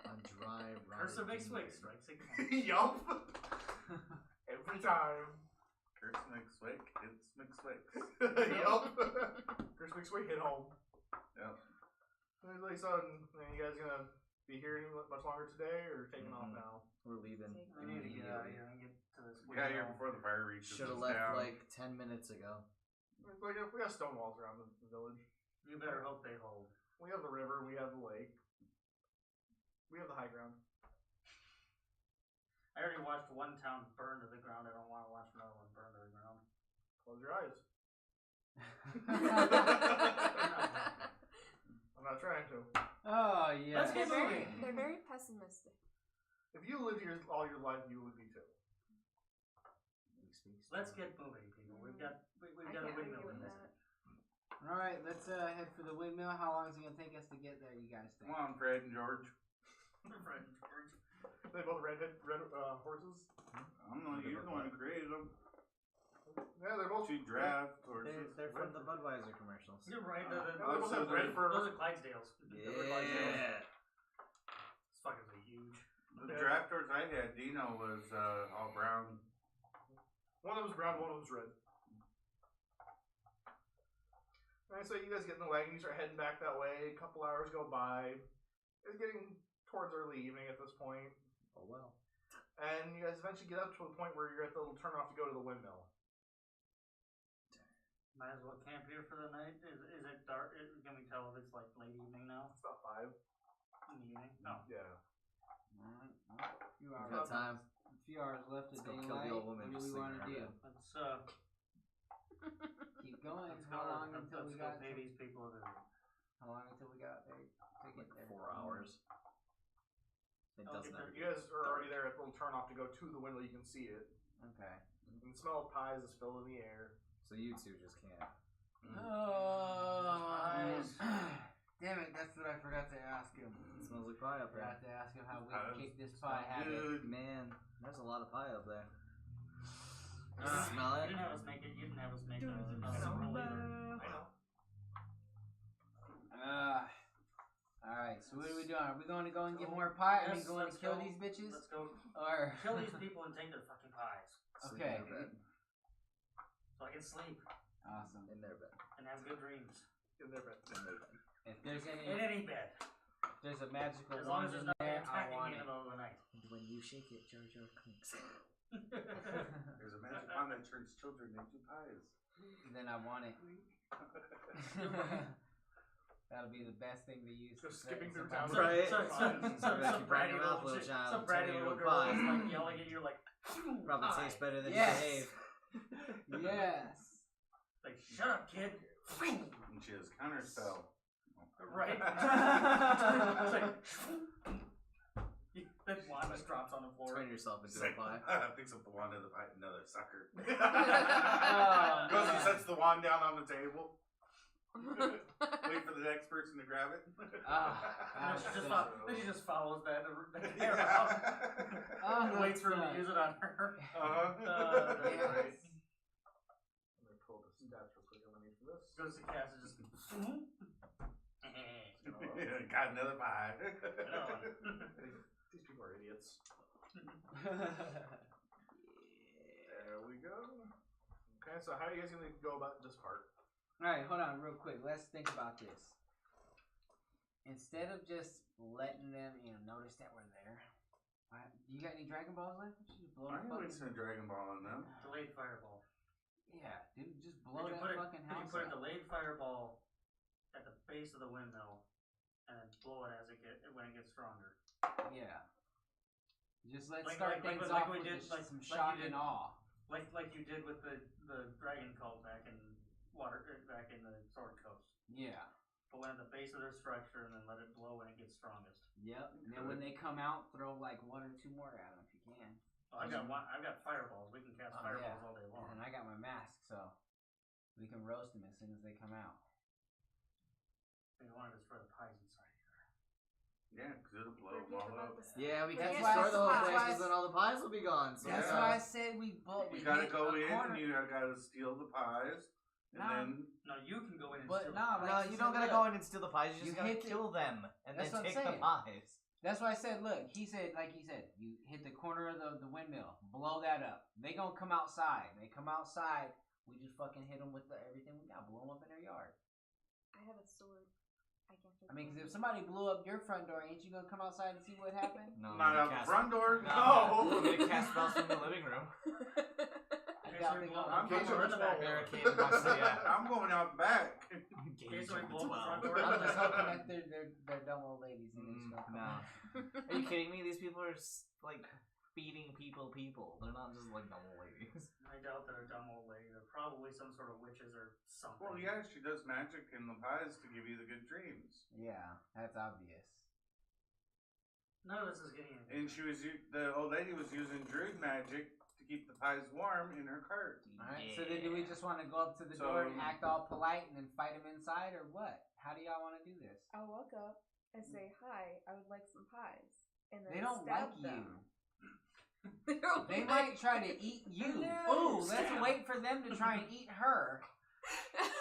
A dry Curse of rotted McSwig vineyard. strikes again. Yup. Every time. Curse McSwick, it's McSwicks. Yup. Chris McSwig hit home. Yep. So, you guys gonna be here much longer today, or taking off now? We're leaving. We need to get out of here and get to this We got here windmill. before the fire reaches Should have us left down. like 10 minutes ago. We got stone walls around the village. You better hope they hold. We have the river. We have the lake. We have the high ground. I already watched one town burn to the ground. I don't want to watch another one burn to the ground. Close your eyes. I'm not trying to. Oh yeah. Let's get moving. They're very pessimistic. If you lived here all your life, you would be too. Let's get moving, people. We've got I a can't windmill argue in with this. that. All right, let's head for the windmill. How long is it gonna take us to get there? You guys think? Come on, Fred and George. Fred and George. They both red horses. I don't know, you're the one who created them. Yeah, they're both. Two draft horses. They're from the Budweiser commercials. You're right. They're Oh, both so have red they're- fur. Those are Clydesdales. Yeah. It's fucking huge. The draft horse I had, Dino, was all brown. One of them's brown, one of them's red. Alright, so you guys get in the wagon, you start heading back that way. A couple hours go by. It's getting towards early evening at this point. Oh well. And you guys eventually get up to the point where you're at the little turnoff to go to the windmill. Might as well camp here for the night. Is it dark? Can we tell if it's like late evening now? It's about 5. In the evening? No. Yeah. All right, well, a few We hours. got time. A few hours left of Let's go kill the daylight. old woman What do just we want to sleeping do? around Let's Keep going. let's How go. long until we Let's go got? pay these people a visit. How long until we got there? To get there? 4 hours. It I'll doesn't get have there. to You guys are already there at the little turnoff to go to the windmill. You can see it. Okay. And the smell of pies is filling the air. So you two just can't. Oh, Nice. damn it! That's what I forgot to ask him. It smells like pie up there. Forgot to ask him how we Pies kick this pie habit. Good. Man, there's a lot of pie up there. Uh, Smell You it? didn't have us make it. You didn't have us make another roll either. I know. All right. So what are we doing? Are we going to go and get more pie? Are we Yes, going to let's kill go. these bitches? Let's go Or kill these people and take their fucking pies, Sleep Okay. in their bed. so I can sleep awesome. In their bed. and have good dreams In their bed. In their bed. If there's in any, any bed, if there's a magical as long as wand there's in nothing there, I attacking want me in it. the middle of the night. And when you shake it, Jar Jar clinks. There's a magic wand that turns children into pies. Then I want it. That'll be the best thing to use. Just to skipping set through some town. pie. Right. Some Like you bring bratty your mouth, little little chick- child, some bratty turn you little into a girl pie. is like yelling at you like, Probably pie. tastes better than Yes. you behave. Yes. Like, shut up, kid. And she has counterspell. Right. It's like, that wand just drops on the floor. Turn yourself It's into a like, pie. picks up the wand of the pie, another sucker. Oh, Goes and man. sets the wand down on the table. Wait for the next person to grab it. And then she just follows that Yeah. around. Oh, And waits for him to that's use it on her. Uh-huh. That's Yes. great. I'm gonna pull the stats real quick. I'm gonna need for this. Goes to Cass and just. Got another pie. These people are idiots. There we go. Okay, so how are you guys gonna go about this part? Alright, hold on real quick. Let's think about this. Instead of just letting them, notice that we're there. Do you got any Dragon Balls left? Just blow I the ain't fucking... wasting a Dragon Ball on them. Delayed fireball. Yeah, dude, just blow Did that fucking you house put a up. delayed fireball at the base of the windmill and then blow it when it gets stronger? Yeah. Just let's Like- start like- things like off we with did- just like- some like shock you and did- awe. Like you did with the dragon cult back in back in the Sword Coast. Yeah. Put one at the base of their structure and then let it blow when it gets strongest. Yep. And then when they come out, throw like 1 or 2 more at them if you can. Well, I've got fireballs. We can cast fireballs all day long. And I got my mask, so we can roast them as soon as they come out. We don't want to destroy the pies inside here. Yeah, because it'll blow them Forget all about up. the Yeah, we That's can't why destroy the whole I- place that's why because then all the pies will be gone. So That's Yeah. why I said we You gotta hit go a in corner. and you gotta steal the pies. And Nah. then No, you can go in and But steal nah, the No, like you he don't said, gotta look, go in and steal the pies. You you just gotta hit the- kill them and That's then what I'm take the saying. pies. That's why I said, look, he said, like he said, you hit the corner of the windmill, blow that up. They gonna come outside. They come outside, we just fucking hit them with everything we got, blow them up in their yard. I have a sword. I can. I mean, because if somebody blew up your front door, ain't you gonna come outside and see what happened? No, not out the front door. No. No. I'm gonna cast spells from the living room. I Okay, doubt so they we blow gonna- up Okay, the so front it's door. Barricade the box. Yeah. I'm going out back. Okay, so we blow up the front door. I'm just hoping that they're dumb old ladies and they just don't come No. out. Are you kidding me? These people are like feeding people. They're not just like normal ladies. I doubt they're a dumb old lady. They're probably some sort of witches or something. Well, yeah, she does magic in the pies to give you the good dreams. Yeah, that's obvious. None of this is getting anything. And the old lady was using druid magic to keep the pies warm in her cart. Alright, so then do we just want to go up to the door and So- act all polite and then fight them inside, or what? How do y'all want to do this? I'll walk up and say, "Hi, I would like some pies," and then They don't stab like them. you. They don't They like might try to eat you. No. Ooh, let's wait for them to try and eat her.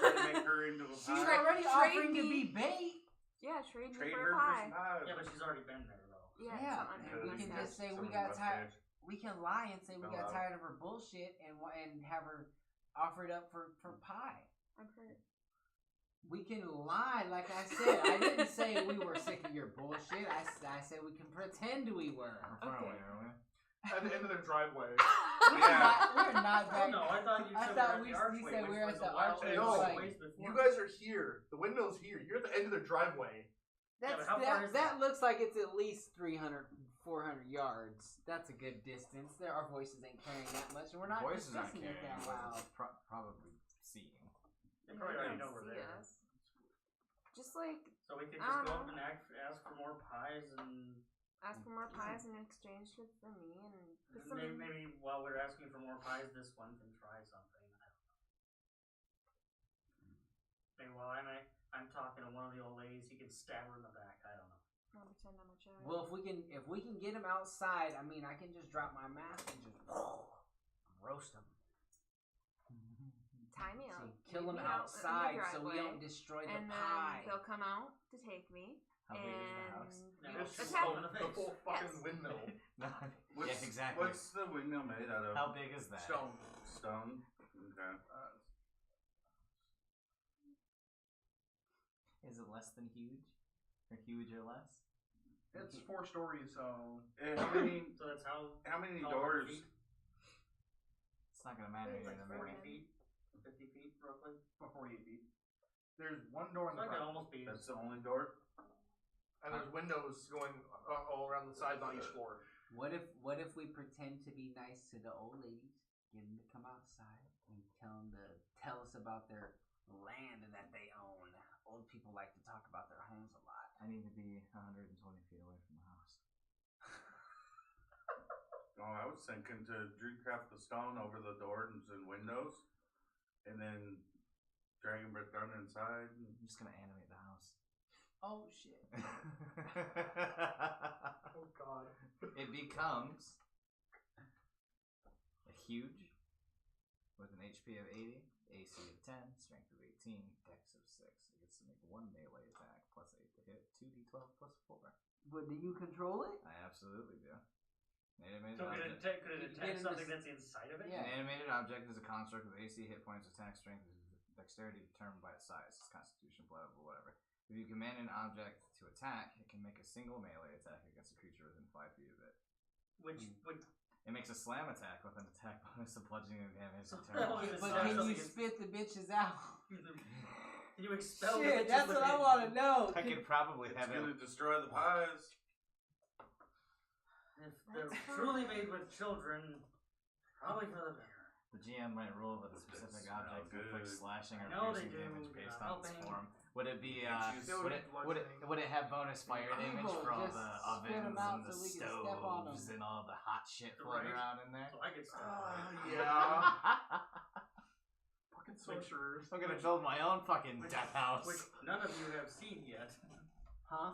Try to make her into a She's pie. already Trade offering to me. be bait. Yeah, trade me Trade for her a for pie. some pies. Yeah, but she's already been there though. Yeah, Yeah, it's on and we her can mustache. just say we Some got mustache. tired. We can lie and say we got Hello. tired of her bullshit and have her offer it up for pie. I'm hurt. We can lie, like I said. I didn't say we were sick of your bullshit. I said we can pretend we were. Okay. At the end of their driveway. We're not Oh back. no, I thought you I said thought we're we- at the he archway, said which we were was at the a while archway, No, ways before. You guys are here. The windmill's here. You're at the end of their driveway. Yeah, That's, but how far is that looks like it's at least 300, 400 yards. That's a good distance. Our voices ain't carrying that much, and we're not Voices aren't discussing it carrying, that but loud. it's probably seeing. They probably already know Can't we're see there. us. Just like So we could I just don't go up know. and ask for more pies and ask for more pies in exchange for me and put some. maybe while we're asking for more pies, this one can try something. I don't know. Maybe while I'm talking to one of the old ladies, he can stab her in the back. I don't know. I'll pretend I'm a child. Well, if we can get them outside, I mean, I can just drop my mask and just roast them. Tie me up. See, kill leave them me out in the outside so we driveway, don't destroy the and then pie. they'll come out to take me. How big is the house? Yeah, we just attack shoot them in the The face. full fucking Yes. windmill. What's, Yeah, exactly. What's the windmill made out of? How big is that? Stone. Stone. Okay. Is it less than huge? Or huge or less? It's 4 stories, so And how many? So that's How many tall doors? feet? It's not gonna matter It's here like in a 40 minute. feet, 50 feet roughly. about 48 feet. There's one door in So the I could front, almost be. That's the only door. and there's windows going all around the sides on each floor. What if we pretend to be nice to the old ladies, get them to come outside and tell them to tell us about their land that they own. Old people like to talk about their homes a lot. I need to be 120 feet away from the house. Oh, I was thinking to Dreamcraft the stone over the doors and windows, and then Dragon Breath down inside. I'm just gonna animate the house. Oh shit! Oh god. It becomes a huge with an HP of 80, AC of 10, strength of 18, dex of 6. It gets to make 1 melee attack plus 8 to hit, 2d12 plus 4. But do you control it? I absolutely do. Animated So could it object. attack, could it You attack get in something this- that's inside of it? Yeah. An animated object is a construct with AC, hit points, attack, strength, dexterity determined by its size, its constitution, blah, blah, whatever. If you command an object to attack, it can make a single melee attack against a creature within 5 feet of it. Which would It makes a slam attack with an attack bonus of bludgeoning damage. So determined that by was its But Sorry, can size. you something- spit the bitches out? can you expel the Shit, bitches that's what I within? want to know. I could probably It's have it. gonna destroy the pies. If they're truly made with children, probably for the better. The GM might roll that a specific smell object inflicts good. slashing or I know they piercing do, damage based you're on its helping. form. Would it be Can't you would it have bonus fire damage Evil, for all just the spit 'em ovens out and the so we can step on 'em. stoves and all the hot shit floating Right. around in there? So I could stop. Yeah. Fucking sorcerers. I'm gonna build my own fucking death house. Which none of you have seen yet. Huh?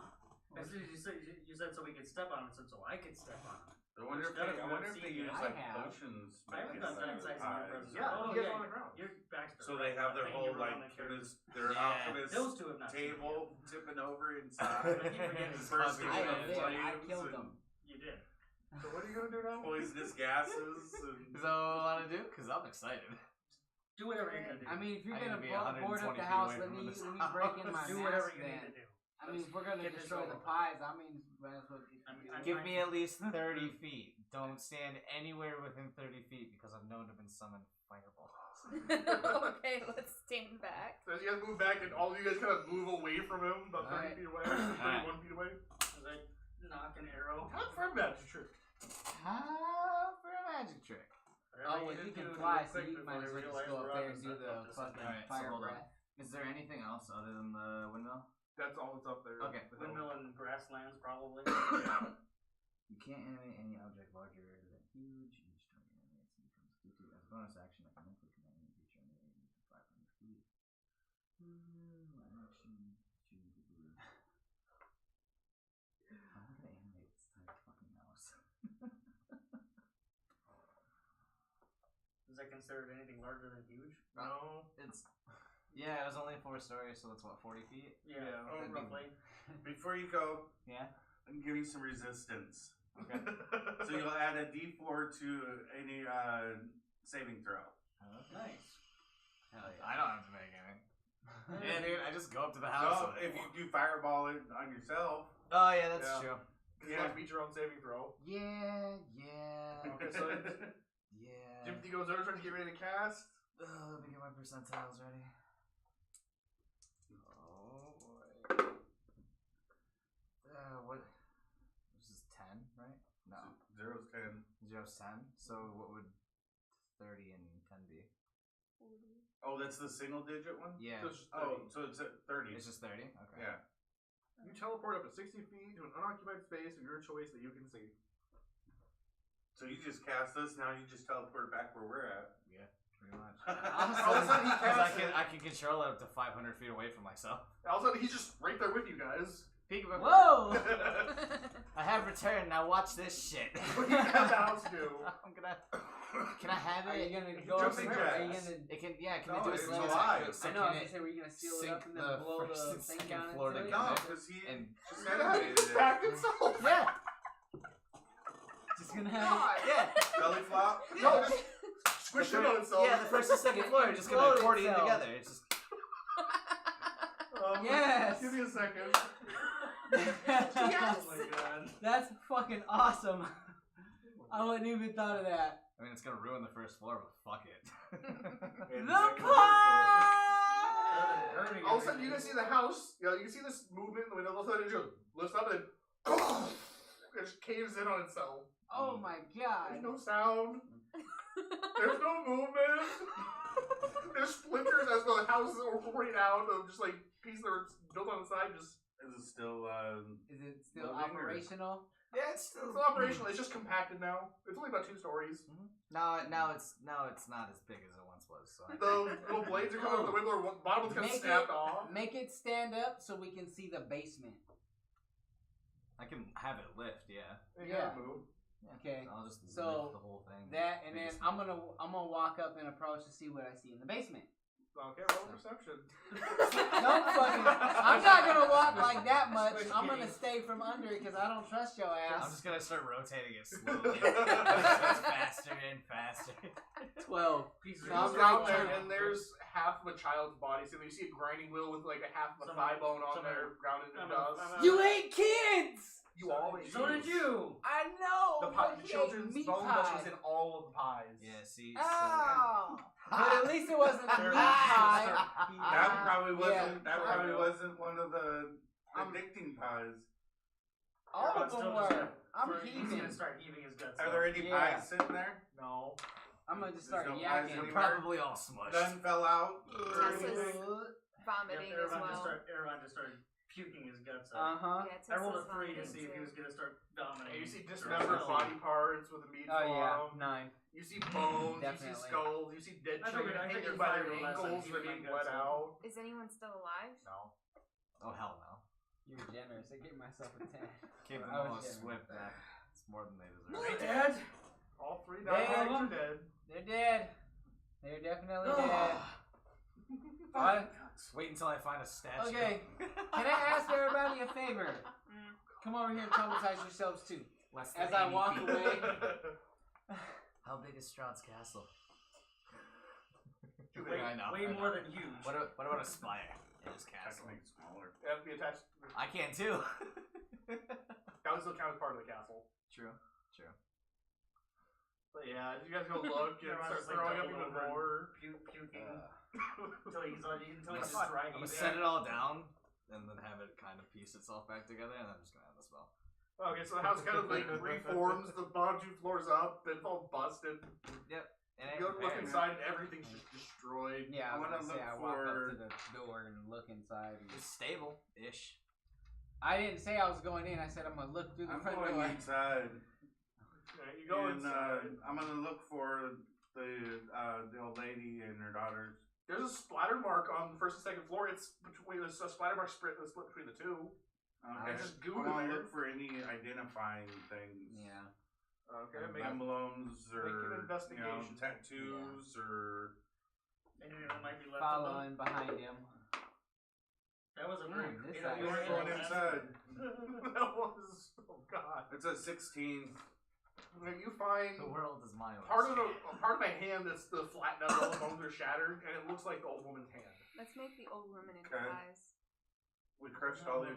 As soon as you said so we could step on it, so I could step on it. I wonder if None of they, you I wonder have if they seen use it. like I have. potions. I haven't making done some that size in your pies. presence. Yeah, Oh, you get yeah, on the ground. You're Baxter. So they have their Thing whole you wrote on like the character. their Yeah. alchemist Those two have not seen it table tipping over inside. I keep forgetting. bursting I into did. I flames killed and them. You did. So what are you gonna do now? poisonous gases. Is And... that what I want to do? Because I'm excited. Do whatever you're gonna do. I mean, if you're I'm gonna gonna be board up 120 the feet house, away let from me this break in my do mask whatever you then. need to do. I mean, if we're gonna Get this destroy over the with. pies, I mean, might as well get Give me at least 30 feet. Don't stand anywhere within 30 feet because I'm known to have been summoned fireballs. Okay, let's stand back. So as you guys move back, and all of you guys kind of move away from him, about 30 Alright. feet away, 31 feet away. As I knock an arrow. Time for a magic trick. How for a magic trick? Oh, well, you can fly, so you might as well just go up there and do the fucking Alright, so fire hold on. breath. Is there anything else other than the windmill? That's all that's up there. Okay. The hill. Windmill and grasslands, probably. You can't animate any object larger than huge. Each turn you animate it becomes D2. As a bonus action, I can mentally command any creature animating to 500 feet. Action. Choose the blue. How am I gonna animate this tiny fucking mouse? Is that considered anything larger than huge? No. It's yeah, it was only 4 stories, so that's what 40 feet. Yeah, Yeah. That'd be- roughly. Before you go, Yeah. I'm giving you some resistance. Okay. So you'll add a D4 to any saving throw. Nice. Hell yeah. I don't have to make anything. Yeah, dude, I just go up to the house. No, if you do fireball it on yourself, Oh yeah, that's Yeah. true. You have to beat your own saving throw. Yeah. Okay, so Yeah. Jimothy goes over, trying to get ready to cast. Let me get my percentiles ready. Oh boy. What? This is 10, right? No. 0's 10. 0's 10. So what would 30 and 10 be? Oh, that's the single digit one? Yeah. So it's just 30. Oh, so it's at 30. It's just 30? Okay. Yeah. You teleport up to 60 feet to an unoccupied space of your choice that you can see. So you just cast this, now you just teleport back where we're at. Pretty much. All of a sudden he Because casts it. I can control it up to 500 feet away from myself. All of a sudden he's just right there with you guys. Whoa! I have returned. Now watch this shit. What do you have the house do? I'm gonna. Can I have Are it? you gonna go up Jumping there? Are you jacks. gonna? It can. Yeah. Can No, it do a it's slam alive. attack? So I know. I can was gonna it say, were you gonna seal it sink up and then the blow first the and thing second down floor into it? together? No, because he And just He's animated it. back himself. yeah. Just gonna have. God. Yeah. Belly flop? No, just squish it on itself. Yeah. The first and second floor are just gonna Explode accordion itself. together. It's just. Yes. Give me a second. Yes. Oh my god. That's fucking awesome. I wouldn't even thought of that. I mean, it's gonna ruin the first floor, but fuck it. And The second pie! Hurting All of a sudden, you everything. can see the house. You know, you can see this movement in the window. All of a sudden, it just lifts up and it just caves in on itself. Oh my god. There's no sound. There's no movement. There's splinters as the house is right out of just like pieces that were built on the side. Just Is it still, Is it still Moving or- operational? Yeah, it's still. it's not operational. It's just compacted now. It's only about 2 stories. No, it's not as big as it once was. So The little blades are coming out the window. The bottom one's kind of Make snapped it- off. Make it stand up so we can see the basement. I can have it lift. Yeah. You Yeah. gotta move. Okay. I'll just So, lift the whole thing. That and then Biggest- I'm gonna walk up and approach to see what I see in the basement. Okay, roll perception. Don't fucking. I'm not gonna walk like that much. I'm gonna stay from under it because I don't trust your I'm ass. just gonna start rotating it slowly. It's faster and faster. 12. You So I'm look right out there, there. and there's half of a child's body. So you see a grinding wheel with like a half of a Someone- thigh bone on someone- there, grounded in I'm dust. a- You ate kids. You always So did you. I know. The, but the he children's ate meat bone pie. was in all of the pies. Yeah. See. Ow. But at least it wasn't a They're- meat pie. that probably wasn't. Yeah. That probably Yeah. wasn't one of the I'm- addicting pies. All of Still them just were. I'm He's heaving. gonna start heaving his guts Are out. there any Yeah. pies sitting there? No. I'm gonna just There's start no eyes yakking. anywhere? Probably all smushed. None fell out. Tessa's vomiting as well. Erwan just started puking his guts out. Uh-huh. Yeah, I rolled a Tessa's 3 to vomiting see if he too. was gonna start dominating. And you see dismembered Oh. body parts with a meat Oh yeah, form. 9. You see bones, you see Definitely. skulls, you see dead I children figured hanging by their 5 or less, I'd ankles puke that are my being guts bled out. out. Is anyone still alive? No. Oh hell no. You're generous. I gave myself a 10. Keep them I was all generous. swift. That's more than they deserve. Hey, Dad! All three Damn. dogs are dead. They're dead. They're definitely dead. What? Wait until I find a statue. Okay. Can I ask everybody a favor? Come over here and traumatize yourselves too. Less than As I 80 walk feet. away, How big is Strahd's castle? Way, I know. way I know. more than huge. What about a spire in his I castle? can make it smaller. They have to be attached. I can too. That would still count as part of the castle. True. But yeah, you guys go look and Everyone's start just, like, throwing up doubled even over and more. Puking Uh, until he's I'm just gonna dry. set it all down and then have it kind of piece itself back together, and I'm just gonna end the spell. Okay, so the house kind of like reforms. The bottom 2 floors up, it's all busted. And You go look inside, and everything's just destroyed. yeah, I was I'm gonna gonna say I look walk up for- to the door and look inside. And... It's stable-ish. I didn't say I was going in. I said I'm gonna look through the I'm front going door. inside. Okay, you go And inside. I'm gonna look for the old lady and her daughters. There's a splatter mark on the first and second floor. It's between there's a splatter mark split between the two. Okay. It's just goo I in want to there. look for any identifying things. Yeah. Okay, make Emblems Make an or investigation. tattoos or Anything that might be left Following behind him. That was a very this creative side. way going to inside. that was god. It's a 16. When you find The world is my part of my hand that's the flat nut, all the bones are shattered, and it looks like the old woman's hand. Let's make the old woman into Okay. pies. We crushed all the.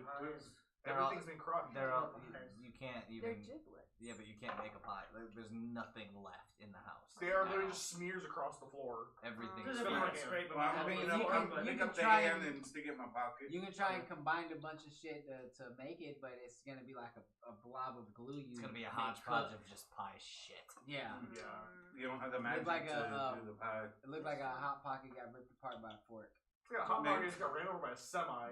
They're all- Everything's been crushed. They're all, Okay. you can't They're even. giblets. Yeah, but you can't make a pie. There's nothing left in the house. They are now. literally just smears across the floor. Everything Just is if you fine. like scrape them Well, out. I'm mean, picking you up, can- I'm gonna you pick can up the try hand and- and stick it in my pocket. You can try and combine a bunch of shit to make it, but it's gonna be like a blob of glue. It's gonna be a make hodgepodge cook. of just pie shit. Yeah. Yeah. You don't have the magic like to a, do the pie. It looked like a hot pocket got ripped apart by a fork. It's like a hot dog just got ran over by a semi.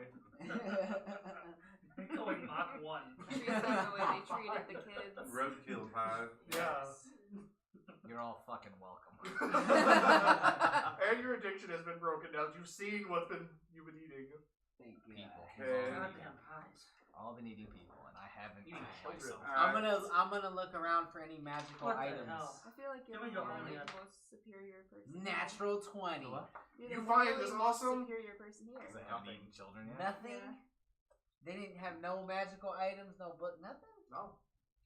Going Mach 1. Treat them the way they treated the kids. Roadkill pie. Yeah. You're all fucking welcome. And your addiction has been broken down. You've seen you've been eating. Thank you. People. Okay. Goddamn pies. All been eating people, and I haven't You eaten children. myself. I'm gonna look around for any magical What the items. hell? I feel like you're Can we the go home morally yet? most superior person. Natural 20. You're You the find morally this most awesome? superior person here. Because I haven't eaten children yet. Nothing. Yeah. They didn't have no magical items, no book, nothing. No.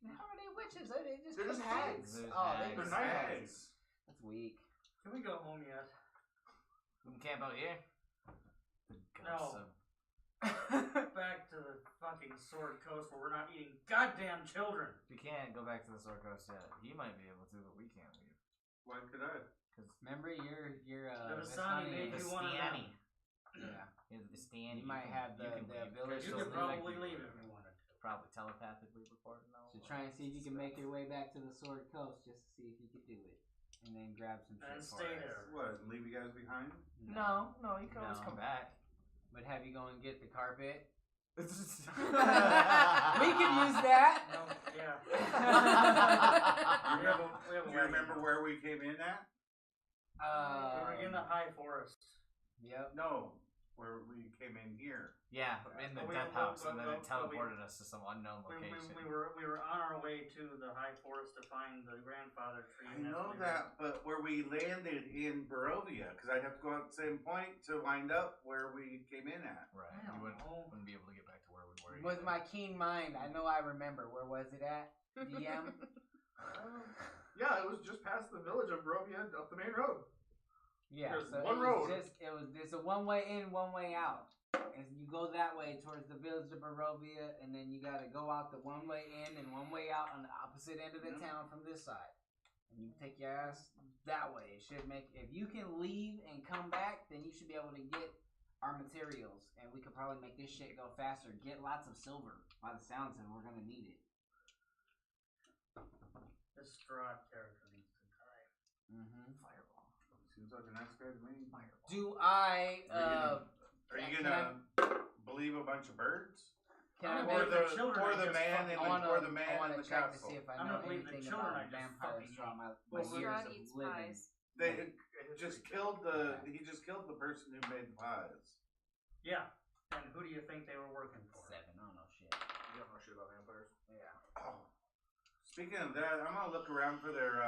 How are they witches? Are they just? They're just hags. There's Oh, hags. They're just night hags. hags. That's weak. Can we go home yet? We can camp out here. The No. gods of- Back to the fucking Sword Coast where we're not eating goddamn children. If you can't go back to the Sword Coast yet, he might be able to, but we can't leave. Why could I? Remember, you're The Vistani made The you one of them. Stiani. Yeah. You're the Vistani. You might have the leave. ability You to could leave. probably leave if you wanted to. Probably telepathically report. No. So try and see if you can make your way back to the Sword Coast just to see if you could do it. And then grab some shit And for stay us. there. What? Leave you guys behind? No, you can always No. come back. But have you go and get the carpet? we We could use that. No, yeah. You We have a Do you wagon. remember where we came in at? We were in the high forest. Yep. No, where we came in here. Yeah, in the We- death we- house, and then we- it teleported us to some unknown We location. were on our way to the high forest to find the grandfather tree. I and that's know when we that, but where we landed in Barovia, because I'd have to go out the same point to wind up where we came in at. Right. I don't You wouldn't, know. wouldn't be able to get back to where we were. With either. my keen mind, I know I remember. Where was it at? DM? Yeah, it was just past the village of Barovia up the main road. Yeah, There's so one it was road. it's a one way in, one way out. And you go that way towards the village of Barovia, and then you gotta go out the one way in and one way out on the opposite end of the town from this side. And you take your ass that way. It should make if you can leave and come back, then you should be able to get our materials, and we could probably make this shit go faster. Get lots of silver. By the sounds of it, we're gonna need it. This Strahd character needs to die. Mm-hmm. Fireball. Seems like a nice guy to me. Fireball. Do I? Are you can gonna believe a bunch of birds? Can I I'm make gonna believe the children or are the just man fucking- in I wanna, or the man I wanna in the check to castle? see if I I'm know gonna believe the anything children about are just vampires fucking from my Well, years Scott of eats living. pies. They just killed he just killed the person who made the pies. Yeah. And who do you think they were working for? 7. I don't know shit. You don't know shit about vampires. Yeah. Oh. Speaking of that, I'm gonna look around for their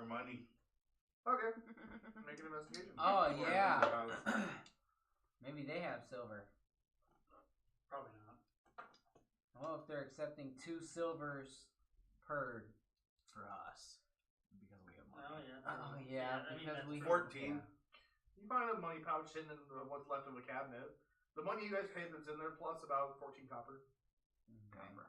money. Okay. Make an investigation. Oh Before I yeah. leave the house. Maybe they have silver. Probably not. Well, if they're accepting 2 silvers per. For us. Because we have money. Oh yeah. Oh yeah, I mean, because that's we 14. You find a money pouch hidden in what's left of the cabinet. The money you guys paid that's in there, plus about 14 copper. Okay. So.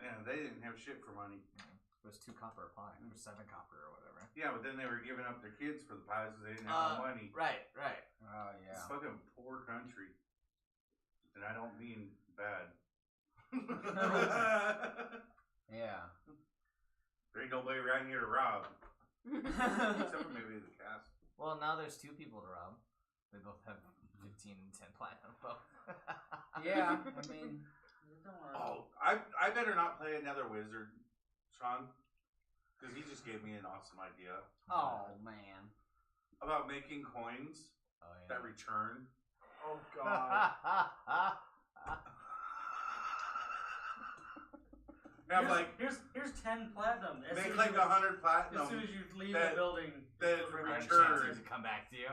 Yeah, they didn't have shit for money. It was 2 copper a pie. Or 7 copper or whatever. Yeah, but then they were giving up their kids for the pies because they didn't have no money. Right, right. Oh It's yeah. fucking poor country. And I don't mean bad. Yeah. There ain't nobody around here to rob. Except for maybe the castle. Well, now there's 2 people to rob. They both have 15 and 10 platinum both. Yeah. I mean, Don't worry. Oh, I better not play another wizard, Sean. Because he just gave me an awesome idea oh man. about making coins Oh, yeah. that return. Oh god. And I'm like, here's 10 platinum. As make soon like as you- 100 platinum. As soon as you leave that- the building, that it'll Right, return. return. chances to come back to you.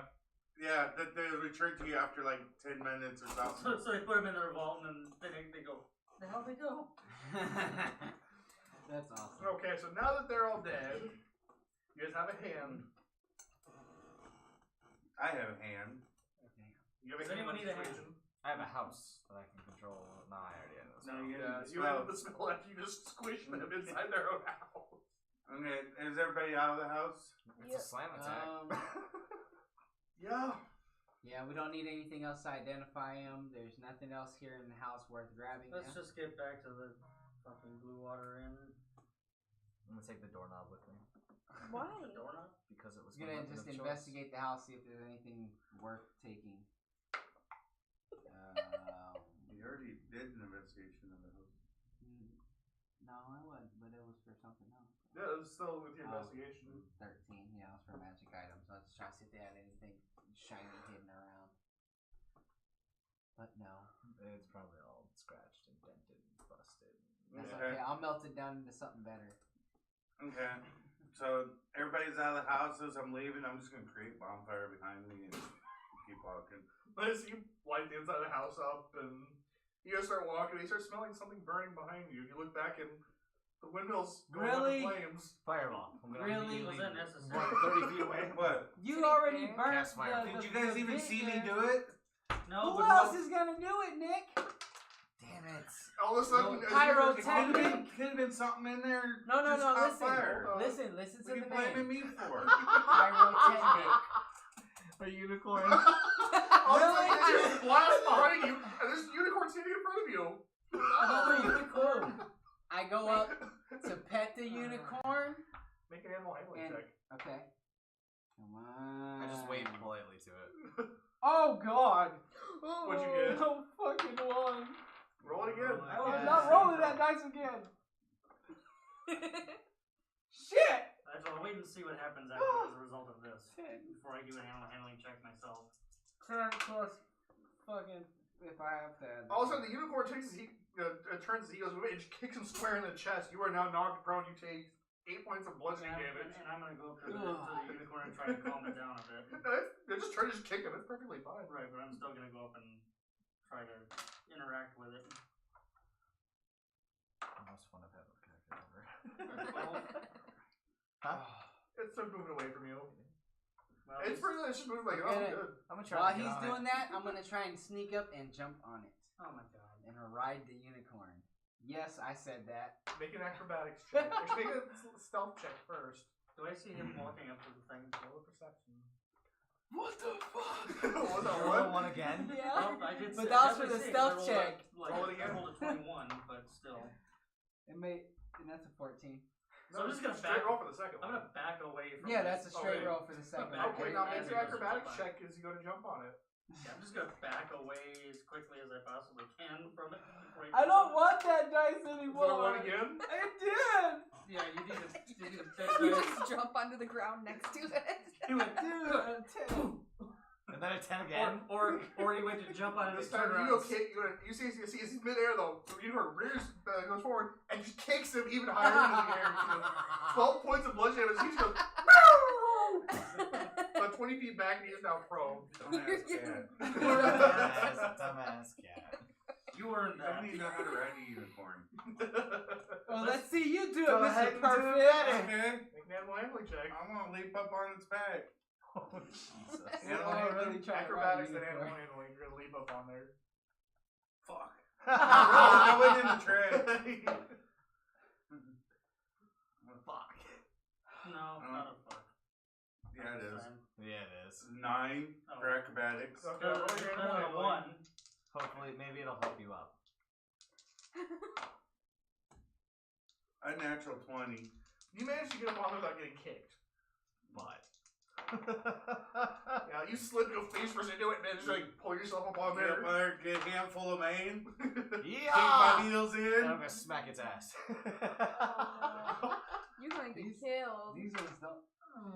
Yeah, that they return to you after like 10 minutes or something. So they put them in their vault and then they go, the hell they go? That's awesome. Okay, so now that they're all dead, you guys have a hand. I have a hand. You have a Does hand anyone on need a hand? situation. I have a house that I can control. No, I already have this. No, one. you Yeah, didn't. you have the spell after you just squish them inside their own house. Okay, is everybody out of the house? It's a slam attack. Yeah. Yeah, we don't need anything else to identify him. There's nothing else here in the house worth grabbing. Let's now. just get back to the fucking blue water inn. I'm gonna take the doorknob with me Why? The doorknob? because it was I'm gonna just investigate the house, see if there's anything worth taking. We already did an investigation of the house. No, I wouldn't, but it was for something else. Yeah, it's still with your Oh. investigation. 13, yeah, it was for magic items. I was trying to see if they had anything shiny hidden around. But no. It's probably all scratched and dented and busted. That's Okay. okay. I'll melt it down into something better. Okay. So everybody's out of the houses. I'm leaving. I'm just gonna create a bonfire behind me and keep walking. As you light the inside of the house up, and you guys start walking, and you start smelling something burning behind you. You look back, and the windmill's going up Really? in flames. Fireball. I'm gonna Really? Was immediately that necessary? run 30 feet away. What? You already burnt Cast fire. the Did you guys even see me do it? No, Who but else no. is gonna do it, Nick? Damn it. All of a sudden, as Pyro you technique. Could have been something in there. No, just no, caught listen. Fire. Listen to What are you the blaming name. me for? Pyrotechnic. A unicorn. all of a sudden, there's a blast behind you, and there's a unicorn standing in front of you. Another unicorn. I go up to pet the unicorn. Make an animal handling And- check. Okay. Come on. I just waved politely to it. Oh God. What'd you get? No fucking one. Roll it again. I was not rolling that dice again. Shit. I'll wait and see what happens after as a result of this. 10. Before I do an animal handling check myself. 10 plus fucking if I have to. All of a sudden, the unicorn takes turns as he goes away and kicks him square in the chest. You are now knocked prone. You take 8 points of bludgeoning damage. And I'm gonna go up to the unicorn and try to calm it down a bit. They're just trying to just kick him. It's perfectly fine. Right, but I'm still gonna go up and try to interact with it. Most fun I've had with a character ever. It starts moving away from you. Well, It's pretty. It's just moving like, oh, Okay. good. I'm gonna try While to get he's on doing it. that, I'm gonna try and sneak up and jump on it oh my god. and ride the unicorn. Yes, I said that. Make an acrobatics check. Actually, make a stealth check first. Do I see him walking up to the thing? Roll a perception. What the fuck? What the Roll what? one again? Well, I did But say- that was for definitely the say, stealth 'cause I rolled check. Like, Roll it again. I rolled a 21, but still. It may, and that's a 14. So I'm just gonna straight back. roll for the second I'm one. gonna back away from. Yeah, this. that's a straight Okay. roll for the second Back one. Okay, away now as make he your goes to acrobatics jump on it. check as you go to jump on it. Yeah, I'm just gonna back away as quickly as I possibly can from it. before he I jumps don't on it. want that dice So anymore. roll again. I did. Yeah, you need to take You dice. just jump onto the ground next to it. He went, Dude, a 10. And then a 10 again. or he went to jump on it This and time turn you around. go kick. You see he's midair though. So Unicorn rears, goes forward and just kicks him even higher into the air. You know, 12 points of blood damage. He just goes. About 20 feet back, and he is now prone. Dumbass cat. Dumbass cat. You earned I that. don't even know how to ride a unicorn. Well, let's see you do it, Go ahead Mr. and do it Perfect. better. Okay. Make an animal handling check. I'm gonna leap up on its back. Oh, Jesus. Yeah, I really tried to ride Acrobatics a and animal unicorn. handling. You're gonna leap up on there. Fuck. I went in the trash. Fuck. No, not a fuck. Yeah, it is. Yeah, it is. 9 Oh. for acrobatics. Okay, roll your animal Another handling. one. Hopefully, maybe it'll help you up. A natural 20. You managed to get up on there without getting kicked. But. Yeah, you slip your face first into it and then just like pull yourself up on Get there. up there, get a handful of mane. Yeah! Dig my needles And in. I'm gonna smack its ass. You're going to get These- killed. These ones don't.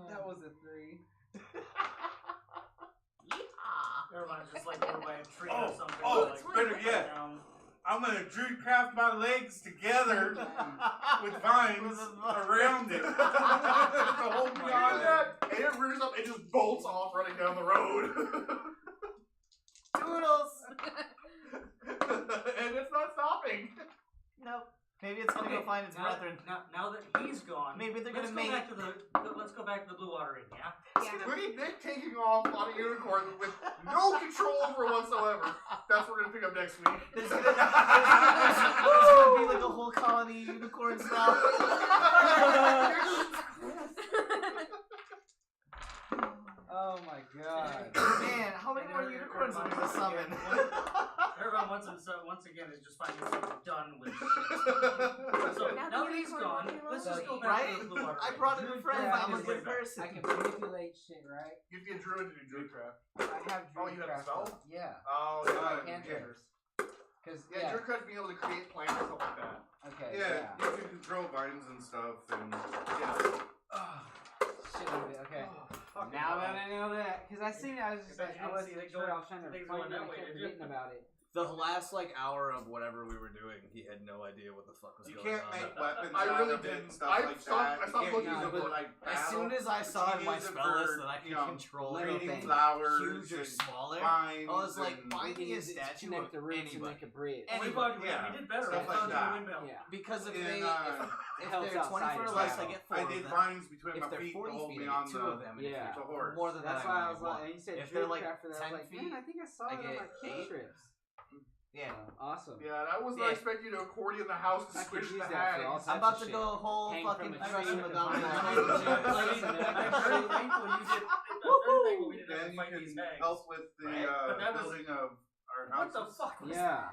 That was a 3. Never mind, just like over by a tree Oh, or something. oh, like, better right yet. down. I'm gonna craft my legs together with vines around it. to hold me You on do it. that, and it rears up and just bolts off running down the road. Doodles! And it's not stopping. Nope. Maybe it's gonna go find its brethren. Now that he's gone, Maybe they're let's gonna go make back to the let's go back to the Blue Water Inn, yeah? Yeah. Look at Nick taking off on a unicorn with no control over it whatsoever. That's what we're gonna pick up next week. There's gonna be like a whole colony of unicorns now. Oh my god. Man, how many more unicorns are we gonna summon? Everyone once again is just finding himself done with shit. So Now now the that he's unicorn gone, will be let's alone. just go back Right? to the Blue Water I Inn. brought in a friend. Yeah, I'm a I good can- person. I can manipulate shit, right? You'd be a druid to do druidcraft. I have Oh, you have a Druidcraft, spell? though. Yeah. Oh, I yeah. can't yeah. Because, Yeah, yeah. druidcraft being able to create plants and stuff like that. Okay, Yeah, you can control vines and stuff, and Shit, okay. Oh, Now that I know that, because I seen it, I was just like, I wasn't Things sure, I was going- trying to things find going it, that I way, kept did you? forgetting about it. The last like hour of whatever we were doing, he had no idea what the fuck was you going can't on. make weapons I out really of it and didn't. stuff I like stopped- that. I stopped you looking can't at use it the- for like As battle. soon as I saw You in my use it spell for, list that I you could know, control little creating things. flowers huge or and smaller, vines I was like, and find We can me a use it to statue connect of the roots and anybody. make a bridge. We Anybody. Yeah, did better. stuff We like found you that. a windmill. Yeah. Because if And, they It if helps they're outside 24 or as less, well. I get 4 I of did them. vines between If my they're feet to 40 hold feet, me I on get 2 the of them. And Yeah. if the you're horse. more than That's that, why I I only was get like, 1. and you said If they're like Druidcraft, and I was 10 like, man, I think I saw I it on my get 8. cantrips. Yeah. Awesome. Yeah, and I was not Yeah. expecting you to accordion the house to I could switch use the that for all hags. types I'm about of to shit. go whole Hang fucking from a Russian tree with Madonna. the I'm vines. very thankful you did. I'm very thankful we didn't have Then to you fight these can hags. help with the Right? But that was- building of our What the houses. fuck? Was Yeah.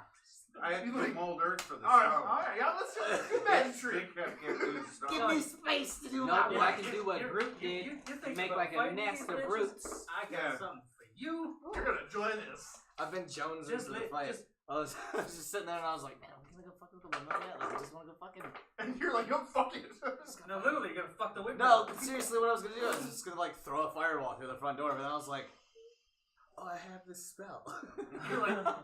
I had to You do mold earth for the Alright, stone. alright, yeah, let's do magic. Stick can't do stone. Give me space to do No, my well, work. I can do what Groot did. You think Make about like a fighting nest these of bitches? roots. I got Yeah. something for you. You're gonna enjoy this. I've been jonesing Just for the li- fight. just- I was just sitting there and I was like, man, I'm gonna go fuck with the windmill yet. Like, I just wanna go fucking. And you're like, yo, fuck it. No, literally, you're gonna fuck the window. No, but seriously, what I was gonna do, I was just gonna like throw a fireball through the front door, but then I was like, oh, I have this spell. You're like,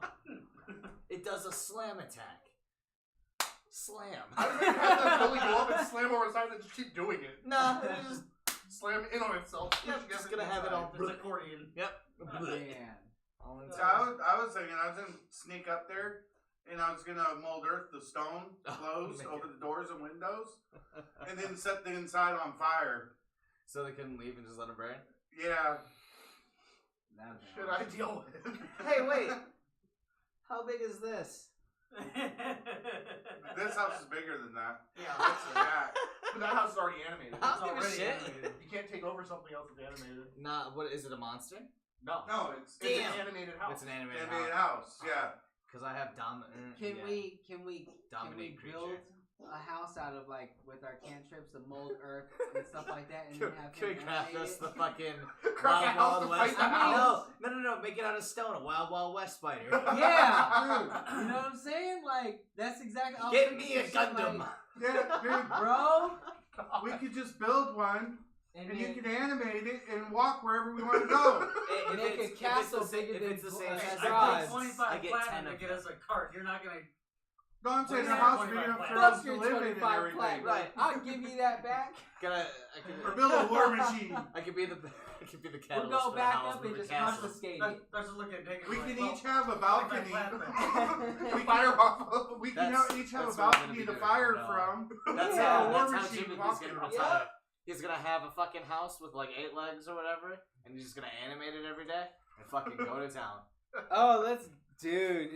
It does a slam attack. Slam. I would have had that building go up and slam over the side and just keep doing it. Nah, it just Slam in on itself. Yep, pushing just everything gonna have it all- inside. it's accordion. Man. all in So I was thinking I was gonna sneak up there and I was gonna mold earth the stone closed make over the doors and windows and then set the inside on fire. So they couldn't leave and just let it burn. Yeah. That'd be Should awesome. I deal with it? Hey, wait. How big is this? This house is bigger than that. Yeah, that's that. But that house is already animated. I It's don't give a already shit. animated. You can't take over something else that's animated. Nah, what is it? A monster? No. No, it's It's Damn. an animated house. It's an animated animated house. house. Yeah. Because I have Can we dominate build creature. a house out of like with our cantrips, the mold earth and stuff like that, and then have Could him craft animate us it. the fucking Craft a Wild house Wild to West. fight the house. No, make it out of stone. A Wild Wild West spider. Yeah, dude. You know what I'm saying? Like that's exactly. I was Get thinking me a some shit Gundam. like, Yeah, dude, bro. we could just build one, And and then, you can animate it and walk wherever we want to go. If Make it's- a castle if it's the same- bigger if than it's the same Gl- size, I Strides. paid 25 I get 10 platinum to of get them. us a cart. You're not gonna. No, I'm saying a Yeah, house 25 big enough for platinum. us fuck to your live in and 25 everything. platinum. Right. I'll give you that back. Or build a war machine. I could be the We'll catalyst go for the back house up with and the just castle. confiscate That's it. just looking at Nick. We like, can well, each have a 25 balcony. platinum. We fire off. We can That's- each have a that's what I'm gonna balcony be to doing fire from now on. from. That's Yeah, how. war That's how machine Jimmy's walking gonna around. retire. He's gonna have a fucking house with like 8 legs or whatever, and he's just gonna animate it every day and fucking go to town. Oh, that's dude.